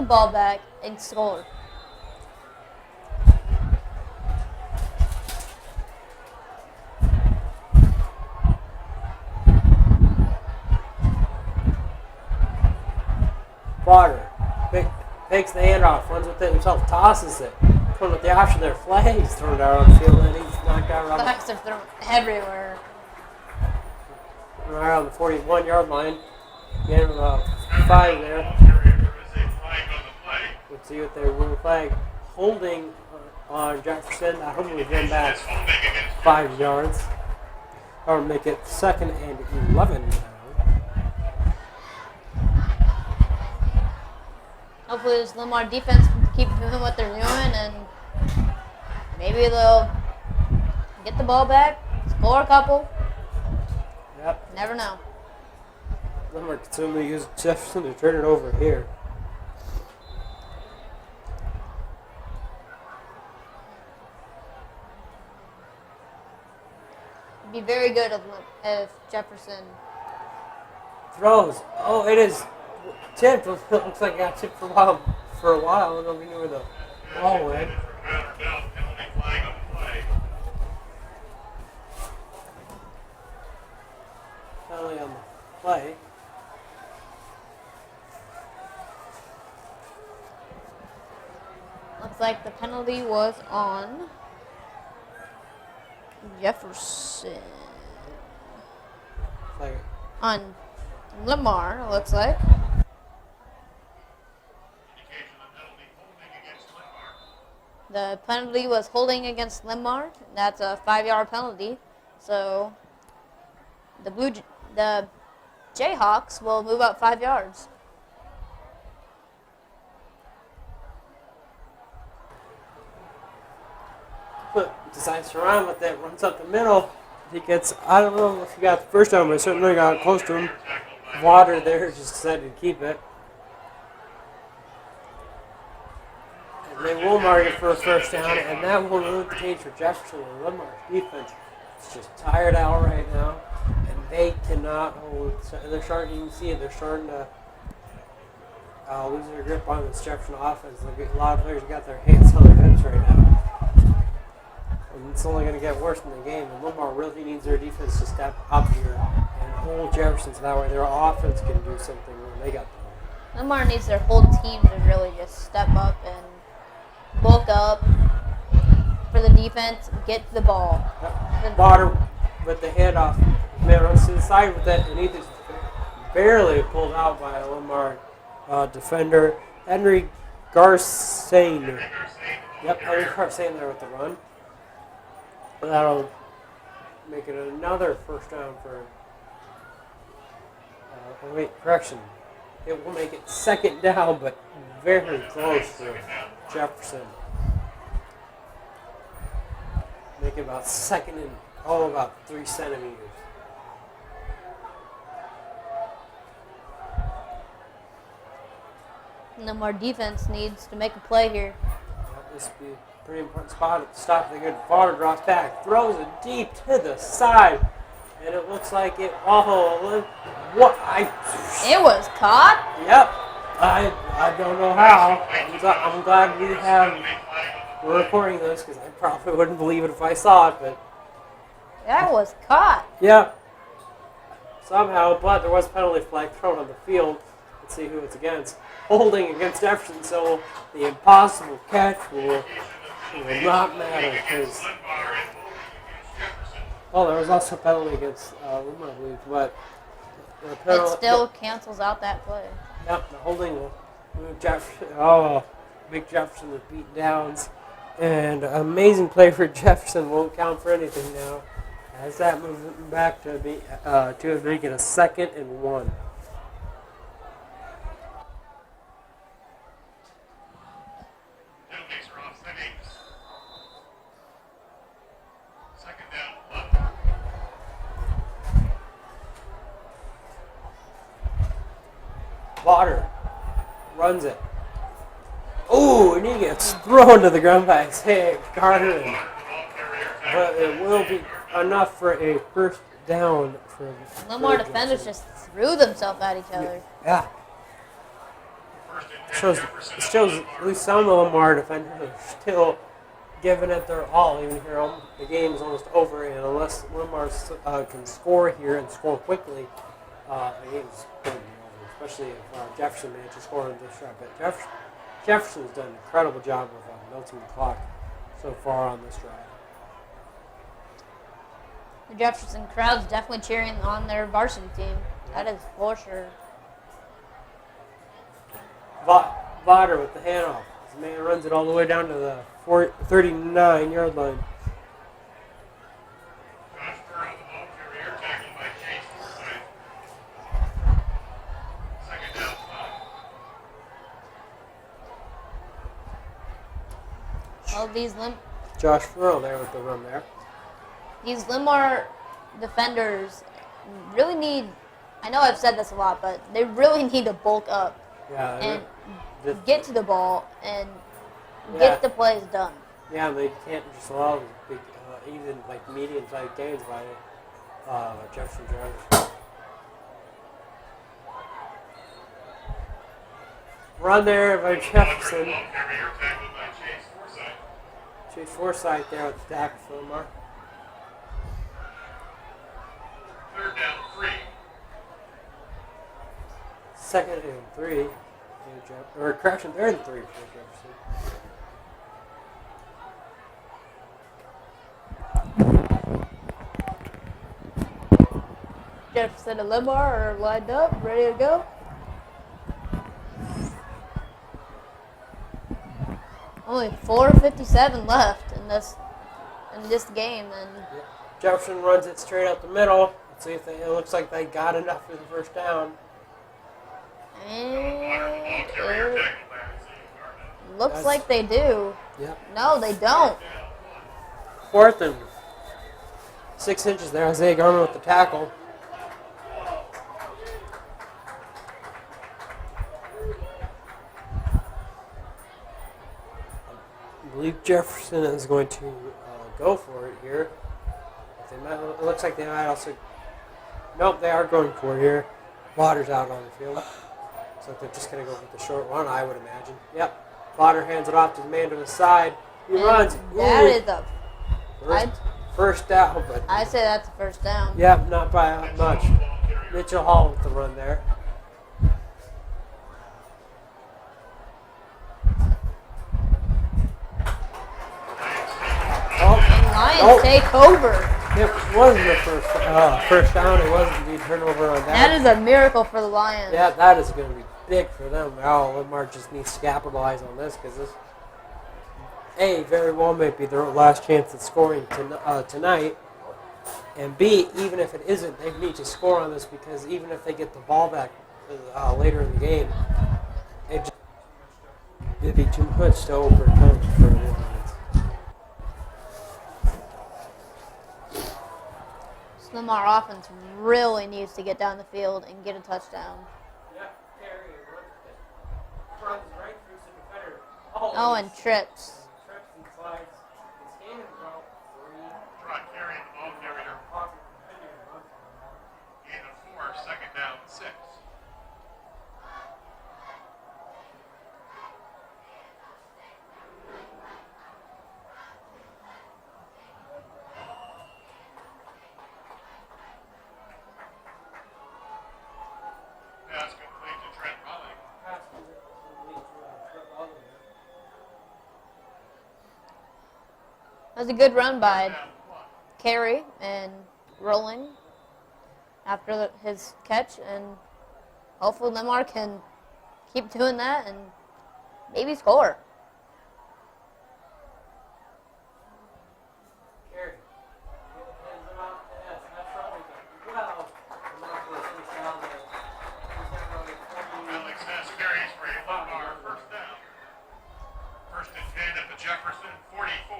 ball back, and score. Botter takes the handoff, runs with it himself, tosses it. Going with the option there, flags thrown out on the field, and he's knocked out around Flags are thrown everywhere. around the 41-yard line. Gain of about 5 there. Let's see what they will flag. Holding on Jefferson. That'll move them back 5 yards. Or make it 2nd and 11 now. Hopefully this Linn-Mar defense can keep doing what they're doing, and maybe they'll get the ball back, score a couple. Yep. Never know. Linn-Mar could certainly use Jefferson to turn it over here. It'd be very good if Jefferson. Throws. Oh, it is tipped. It looks like it got tipped for a while. I don't know if we knew where the ball went. Penalty on the play. Looks like the penalty was on Jefferson. Like, On Linn-Mar, it looks like. The penalty was holding against Linn-Mar. That's a 5-yard penalty. So the Jayhawks will move up 5 yards. decides to run with it, runs up the middle. He gets, I don't know if he got the first down, but he certainly got close to him. Water there, just decided to keep it. And they will mark it for a first down, and that will really change for Jefferson and Linn-Mar's defense. It's just tired out right now, and they cannot hold. They're starting, you can see it, they're starting to lose their grip on this Jefferson offense. A lot of players got their hands on their hips right now. And it's only going to get worse in the game. And Linn-Mar really needs their defense to step up here and hold Jefferson so that way their offense can do something when they got the ball. Linn-Mar needs their whole team to really just step up and bulk up for the defense, get the ball. Water with the handoff. Man runs to the side with it, and he just barely pulled out by a Linn-Mar defender. Henry Garsain. Yep, Henry Garsain there with the run. That'll make it another first down for. Wait, correction. It will make it second down, but very close for Jefferson. Make it about second and about 3 centimeters. Linn-Mar defense needs to make a play here. This would be a pretty important spot to stop the good. Water drops back, throws it deep to the side, and it looks like it. Oh, what? It was caught. Yep. I don't know how. I'm glad we're recording this because I probably wouldn't believe it if I saw it, but That was caught. yeah. Somehow, but there was a penalty flag thrown on the field. Let's see who it's against. Holding against Jefferson, so the impossible catch will not matter because. Oh, there was also a penalty against Linn-Mar, I believe, but the penalty. It still cancels out that play. Yep, the holding will move Jefferson. Oh, make Jefferson with beat downs. And amazing play for Jefferson won't count for anything now. As that moves back to make it a 2nd and 1. Penalties are offside 8. Second down, 11. Water runs it. Oh, and he gets thrown to the ground by his head, Carter. But it will be enough for a first down for Linn-Mar defenders just threw themselves at each other. Yeah. It shows at least some of the Linn-Mar defenders are still giving it their all, even here. The game is almost over, and unless Linn-Mar can score here and score quickly, the game is going to be over, especially if Jefferson manages to score on this drive. But Jefferson's done an incredible job of melting the clock so far on this drive. The Jefferson crowd's definitely cheering on their varsity team. That is for sure. Vodder with the handoff. His man runs it all the way down to the 39-yard line. Josh Burrow, the ball carrier, tackled by Chase Forsythe. Second down 5. All these Josh Burrow there with the run there. These Linn-Mar defenders really need, I know I've said this a lot, but they really need to bulk up Yeah, and get to the ball and Yeah. get the plays done. Yeah, they can't just allow big, even like medium-sized gains by Jefferson drivers. Run there by Jefferson. Ball carrier, tackled by Chase Forsythe. Chase Forsythe there with the tackle for Linn-Mar. Third down 3. Second and 3. Or correction, third and 3 for Jefferson. Jefferson and Linn-Mar are lined up, ready to go. Only 4:57 left in this game, and Jefferson runs it straight up the middle. Let's see if it looks like they got enough for the first down. Ball carrier, it tackled by Isaiah Garnett. looks like they do. Yep. No, they don't. Fourth and 6 inches there. Isaiah Garman with the tackle. I believe Jefferson is going to go for it here. It looks like they might also. Nope, they are going for it here. Waters out on the field. So they're just going to go with the short run, I would imagine. Yep. Water hands it off to the man to the side. He runs. That Ooh. is the. First down, but. I say that's a first down. Yep, not by much. Mitchell Hall with the run there. Lions take over. It wasn't the first down. It wasn't the turnover on that. That is a miracle for the Lions. Yeah, that is going to be big for them. Oh, Linn-Mar just needs to capitalize on this because this, A, very well may be their last chance at scoring tonight. And B, even if it isn't, they need to score on this because even if they get the ball back later in the game, it'd be too much to overcome for the Lions. Linn-Mar offense really needs to get down the field and get a touchdown. Runs right through some defender. Oh, and trips. Trips and slides. It's in about 3. Try carrying the ball carrier. Gain of 4, second down 6. Pass complete to Trent Mulling. That was a good run by Down 1. Carey and rolling after his catch, and hopefully Linn-Mar can keep doing that and maybe score. Alex Hess carries for a Linn-Mar first down. First and 10 at the Jefferson 44.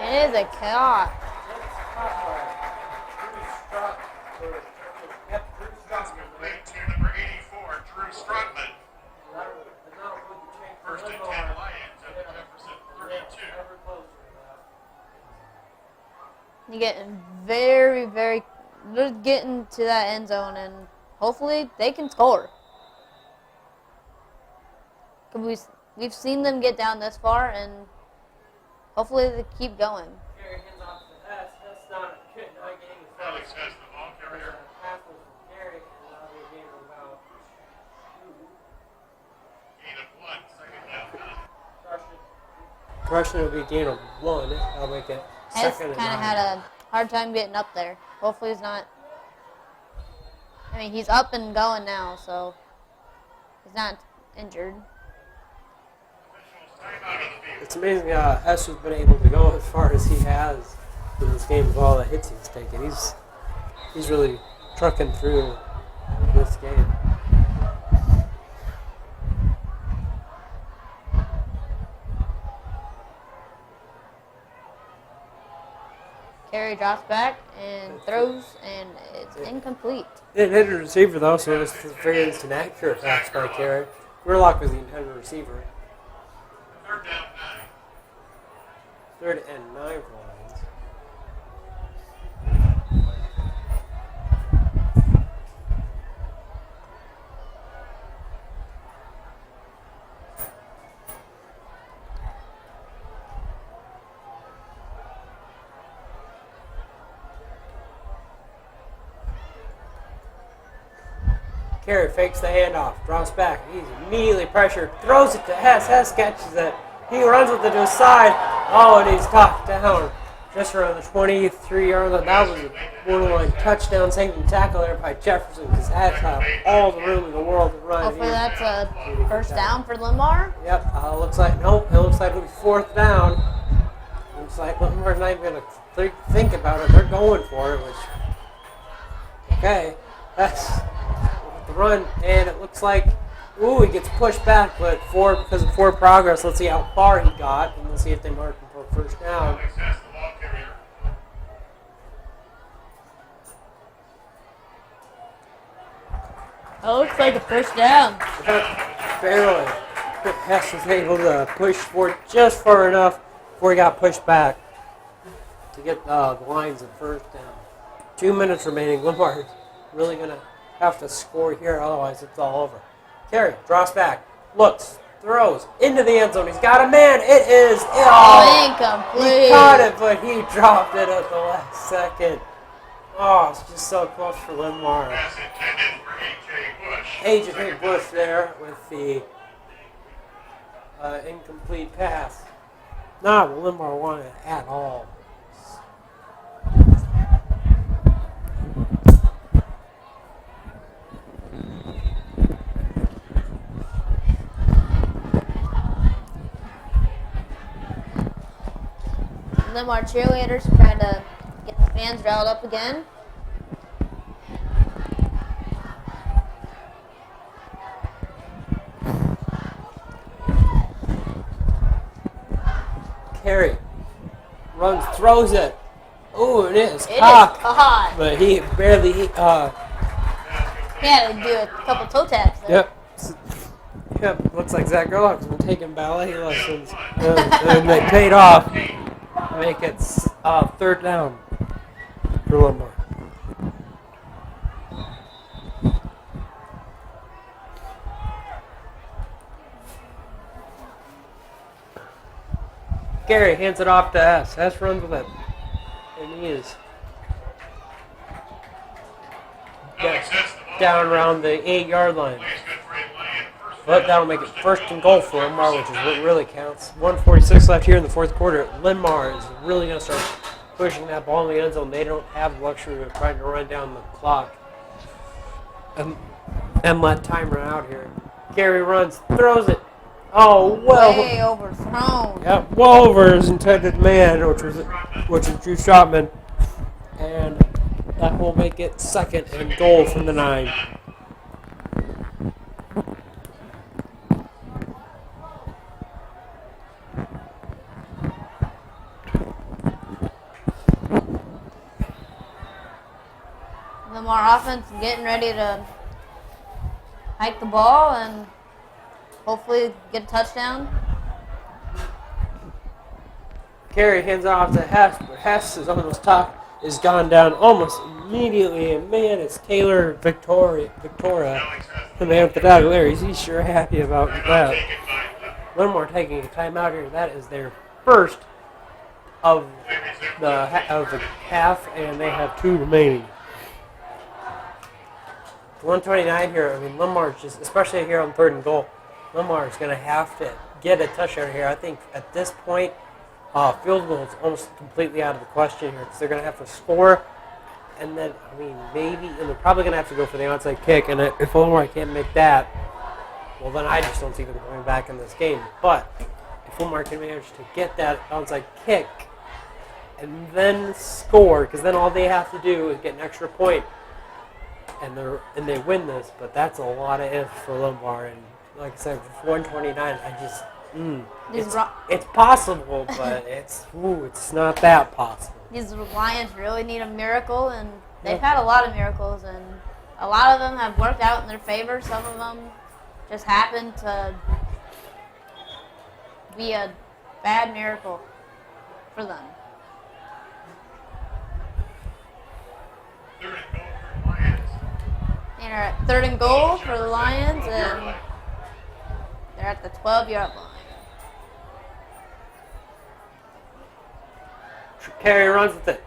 It is a catch. Pass complete to number 84, Drew Strotman. First and 10 Lions at the Jefferson 32. You're getting very, they're getting to that end zone, and hopefully they can score. 'Cause we've seen them get down this far, and hopefully they keep going. Carry hands off to S. That's not getting as far. Alex has the ball carrier. Pass was from Gary, and that'll be a game of about 2. Gain of 1, second down. Rushing will be a gain of 1. That'll make it Hess second kind and of 9. had a hard time getting up there. Hopefully he's not. I mean, he's up and going now, so he's not injured. Timeout on the field. It's amazing how Hess has been able to go as far as he has in this game with all the hits he's taken. He's really trucking through this game. Carey drops back and throws, and it's incomplete. It hit a receiver though, so it was very inaccurate pass by Carey. Whirlock was the intended receiver. Third down 9. 3rd and 9 for Lions. Carey fakes the handoff, drops back. He's immediately pressured, throws it to Hess. Hess catches it. He runs with it to his side. Oh, and he's knocked down just around the 23-yard line. That was a borderline touchdown saving tackle there by Jefferson because Hess had all the room in the world to run. Hopefully that's a first down for Linn-Mar. Yep, looks like, nope, it looks like it'll be 4th down. Looks like Linn-Mar's not even going to think about it. They're going for it, which, okay, that's the run, and it looks like, ooh, he gets pushed back, but because of forward progress, let's see how far he got, and let's see if they mark him for first down. Alex has the ball carrier. It looks like a first down. Barely. Hess was able to push forward just far enough before he got pushed back to get the Lions in first down. 2 minutes remaining. Linn-Mar is really going to have to score here, otherwise it's all over. Carey drops back, looks, throws into the end zone. He's got a man. It is Incomplete. He caught it, but he dropped it at the last second. Oh, it's just so close for Linn-Mar. Pass intended for A.J. Bush. A.J. Bush there with the incomplete pass. Not what Linn-Mar wanted at all. Linn-Mar cheerleaders trying to get the fans riled up again. Carey runs, throws it. Oh, it is It is caught. caught. But he barely, He had to do a couple toe taps there. Yep, looks like Zach Gerlach's been taking ballet lessons. And they paid off. Make it 3rd down for Linn-Mar. Gary hands it off to S. S runs with it. And he is Alex has the ball. down around the 8-yard line. Plays good for a land. But that'll make it 1st and goal for Linn-Mar, which is what really counts. 1:46 left here in the 4th quarter. Linn-Mar is really going to start pushing that ball in the end zone. They don't have the luxury of trying to run down the clock and let time run out here. Gary runs, throws it. Oh, well. Way overthrown. Yep, well over his intended man, which is Drew Shotman. And that will make it 2nd and goal from the 9. Linn-Mar offense getting ready to hike the ball and hopefully get a touchdown. Carey hands it off to Hess, but Hess is almost is gone down almost immediately. And man, it's Taylor Victoria, the man with the dog, Larry. He's sure happy about that. Linn-Mar taking a timeout here. That is their first of the half, and they have 2 remaining. 129 here. I mean, Linn-Mar just, especially here on 3rd and goal, Linn-Mar is going to have to get a touchdown here. I think at this point, field goal is almost completely out of the question here because they're going to have to score, and then maybe, and they're probably going to have to go for the onside kick. And if Linn-Mar can't make that, well, then I just don't see them coming back in this game. But if Linn-Mar can manage to get that onside kick and then score, because then all they have to do is get an extra point, and they win this. But that's a lot of ifs for Linn-Mar. And like I said, for 129, I just it's possible, but it's not that possible. These Lions really need a miracle, and they've had a lot of miracles, and a lot of them have worked out in their favor. Some of them just happen to be a bad miracle for them. And they're at 3rd and goal for the Lions, and they're at the 12-yard line. Carey runs with it.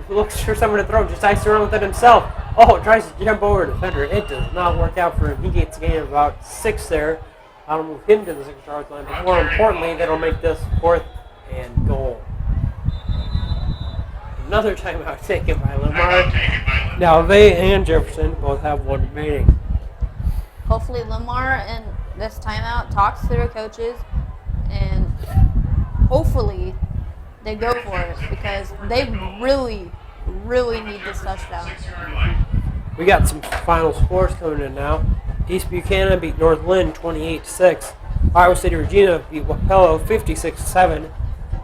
Looks for someone to throw. Just tries to run with it himself. Oh, tries to jump over the defender. It does not work out for him. He gets a gain of about 6 there. That'll move him to the 6-yard line. But more importantly, that'll make this 4th and goal. Another timeout taken by Linn-Mar. Now they and Jefferson both have 1 remaining. Hopefully Linn-Mar in this timeout talks to their coaches, and hopefully they go for it because they really, really need this touchdown. We got some final scores coming in now. East Buchanan beat North Lynn 28-6. Iowa City Regina beat Wapello 56-7.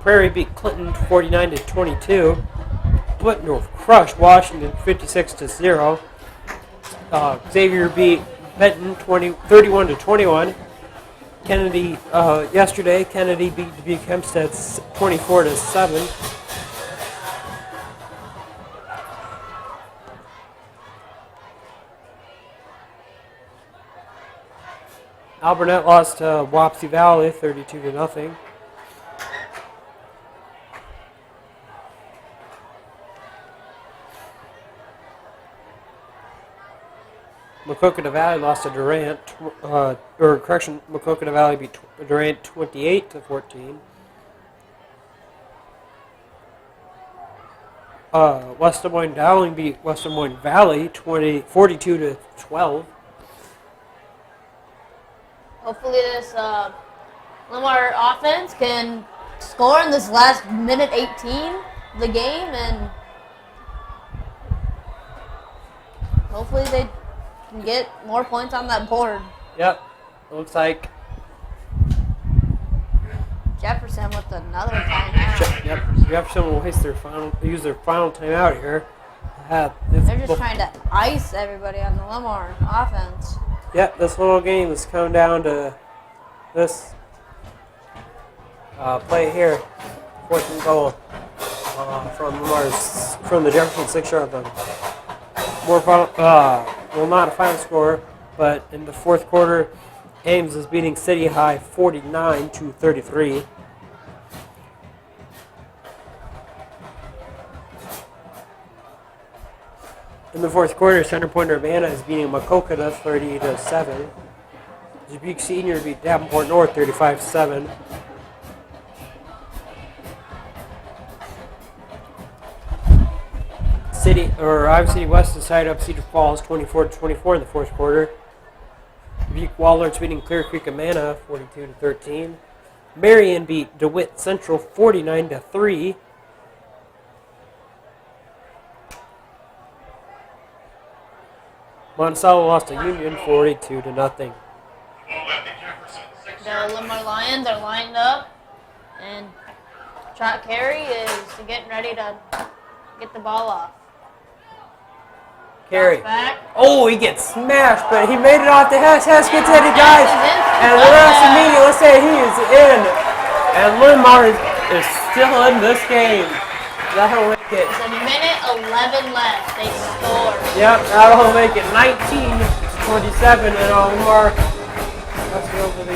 Prairie beat Clinton 49-22. Whitnorth crushed Washington 56-0. Xavier beat Benton 31-21. Kennedy yesterday. Kennedy beat Dubuque Hempstead 24-7. Alburnett lost to Wapsie Valley 32-0. Maquoketa Valley lost to Durant, Maquoketa Valley beat Durant 28-14. West Des Moines Dowling beat West Des Moines Valley 42-12. Hopefully this Linn-Mar offense can score in this last minute 18 of the game, and hopefully they can get more points on that board. Yep, it looks like Jefferson with another timeout. Jefferson will use their final timeout here. They're just trying to ice everybody on the Linn-Mar offense. Yep, this little game is coming down to this play here, 4th and goal from the Jefferson 6-yard line. Well, not a final score, but in the 4th quarter, Ames is beating City High 49-33. In the 4th quarter, Center Point Urbana is beating Maquoketa 30-7. Dubuque Senior beat Davenport North 35-7. Iowa City West is tied up Cedar Falls 24-24 in the 4th quarter. Dubuque Wallards beating Clear Creek Amana 42-13. Marion beat DeWitt Central 49-3. Monticello lost to Union 42-0. The Linn-Mar Lions are lined up, and Trot Carey is getting ready to get the ball off. Carey. Back. Oh, he gets smashed, but he made it off the Hess. Hess gets in, guys. And the rest of the media, let's say he is in. And Linn-Mar is still in this game. that'll make it. With a minute 11 left, they scored. Yep, that'll make it 19-27, and Linn-Mar. Let's go for the.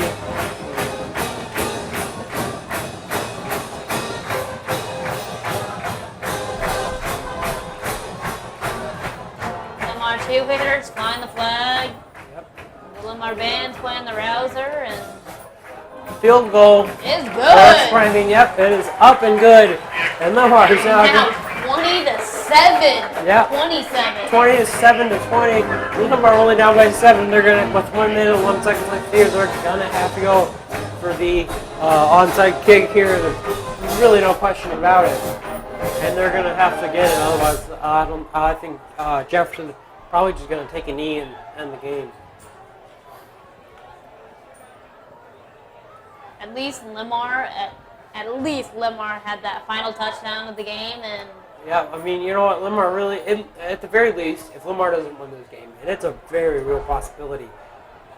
Linn-Mar two pickers flying the flag. Yep. The Linn-Mar band's playing the rouser, and Field goal. it's That's good. Brandon. Yep, it is up and good. And Linn-Mar is now Now 20-7. Yeah. 27. 27-20. Linn-Mar only down by 7. They're gonna, with 1 minute and 1 second left here, they're gonna have to go for the onside kick here. There's really no question about it. And they're gonna have to get it. Otherwise, I think Jefferson probably just gonna take a knee and end the game. At least Linn-Mar had that final touchdown of the game, and Yeah, I mean, you know what, Linn-Mar really, at the very least, if Linn-Mar doesn't win this game, and it's a very real possibility,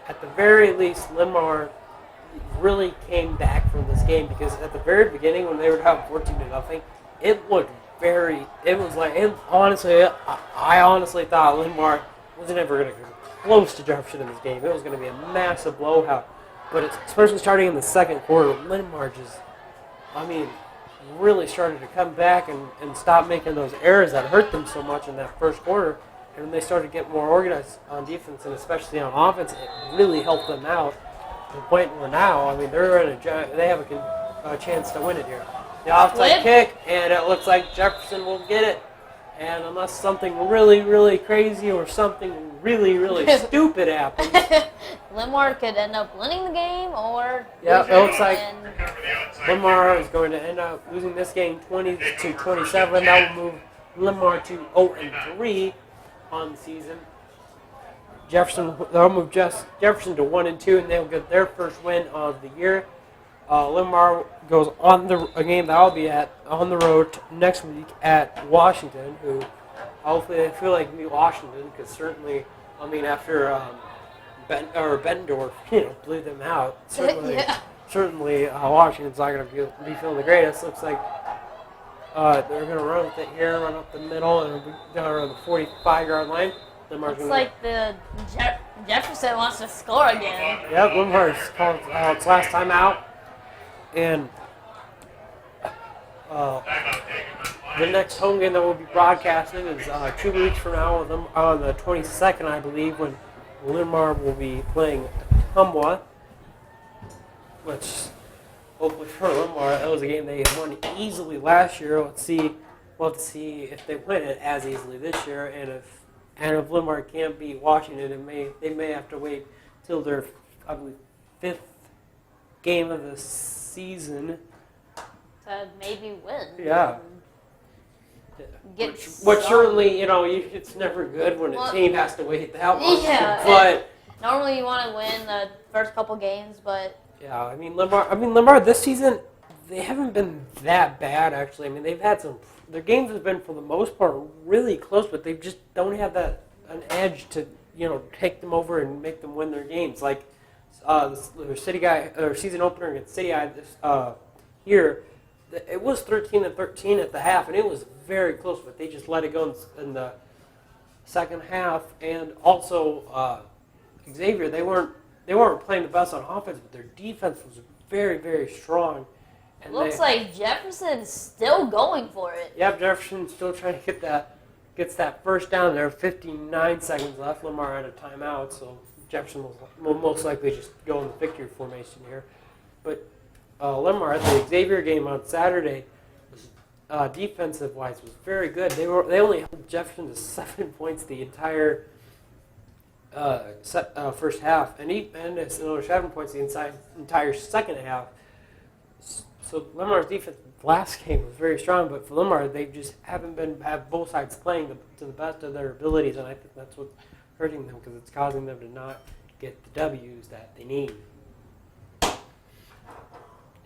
at the very least, Linn-Mar really came back from this game, because at the very beginning, when they were down 14-0, it looked honestly, I honestly thought Linn-Mar was never going to get close to Jefferson in this game. It was going to be a massive blowout, but especially starting in the second quarter, Linn-Mar just, really started to come back and stop making those errors that hurt them so much in that first quarter. And when they started to get more organized on defense and especially on offense, it really helped them out to the point where now, they have a chance to win it here. The offside kick, and it looks like Jefferson will get it. And unless something really, really crazy or something really, really stupid happens. Linn-Mar could end up winning the game, or Yeah, it looks like and Linn-Mar is going to end up losing this game 20-27. That will move Linn-Mar to 0-3 on the season. They'll move Jefferson to 1-2, and they'll get their first win of the year. Linn-Mar goes on a game that I'll be at on the road next week at Washington, who hopefully I feel like will be Washington, because certainly, after Bettendorf, blew them out, certainly Washington's not going to be feeling the greatest. Looks like they're going to run with it here, run up the middle, and it'll be down around the 45-yard line. looks like the Jefferson wants to score again. Yep, Linn-Mar's called its last time out. And the next home game that we'll be broadcasting is 2 weeks from now on the 22nd, I believe, when Linn-Mar will be playing Tumwa, which hopefully for Linn-Mar, that was a game they won easily last year. We'll have to see if they win it as easily this year, and if Linn-Mar can't beat Washington, they may have to wait till their, I believe, 5th game of the season To maybe win. Yeah. Get Which some- certainly, it's never good when a team has to wait that long. Yeah. But Normally you want to win the first couple games, but yeah, Linn-Mar this season, they haven't been that bad actually. They've had their games have been for the most part really close, but they just don't have an edge to take them over and make them win their games. Like their season opener against City Eye here, it was 13-13 at the half, and it was very close, but they just let it go in the second half. And also Xavier, they weren't playing the best on offense, but their defense was very, very strong. And looks like Jefferson's still going for it. Yep, Jefferson's still trying to gets that first down there. 59 seconds left. Linn-Mar had a timeout, so Jefferson will most likely just go in the victory formation here. But Linn-Mar at the Xavier game on Saturday, defensive-wise, was very good. They only held Jefferson to 7 points the entire first half, and it's another 7 points the entire second half. So Linn-Mar's defense last game was very strong, but for Linn-Mar, they just have both sides playing to the best of their abilities, and I think that's what's hurting them, because it's causing them to not get the W's that they need.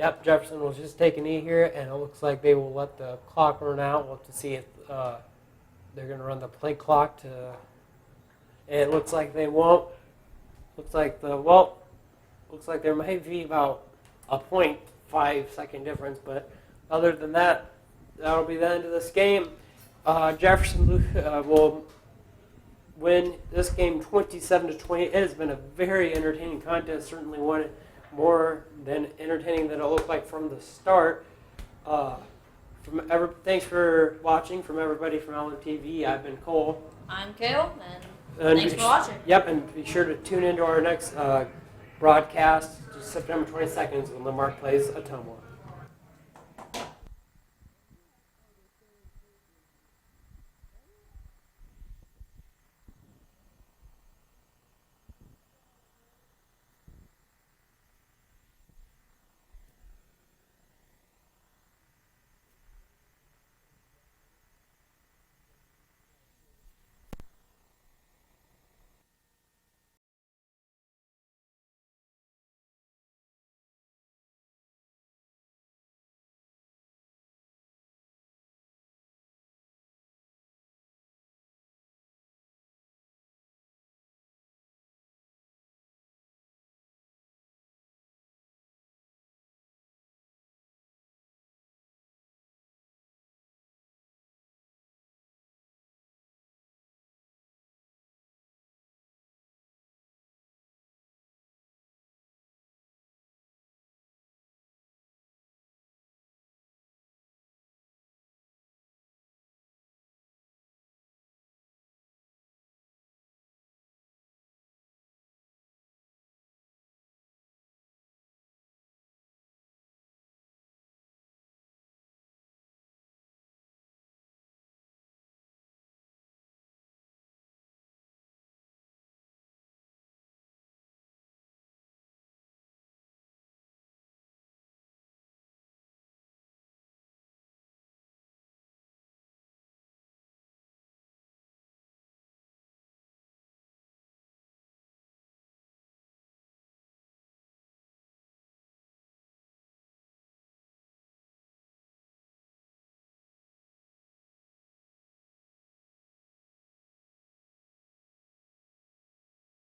Yep, Jefferson will just take a knee here, and it looks like they will let the clock run out. We'll have to see if they're going to run the play clock to. It looks like they won't. Looks like there might be about a 0.5 second difference, but other than that, that'll be the end of this game. Jefferson will win this game 27-20. It has been a very entertaining contest. Certainly one more than entertaining than it looked like from the start. Thanks for watching. From everybody from LMTV, I've been Cole. I'm Kale, and thanks for watching. Yep, and be sure to tune into our next broadcast, September 22nd, when Linn-Mar plays Ottumwa.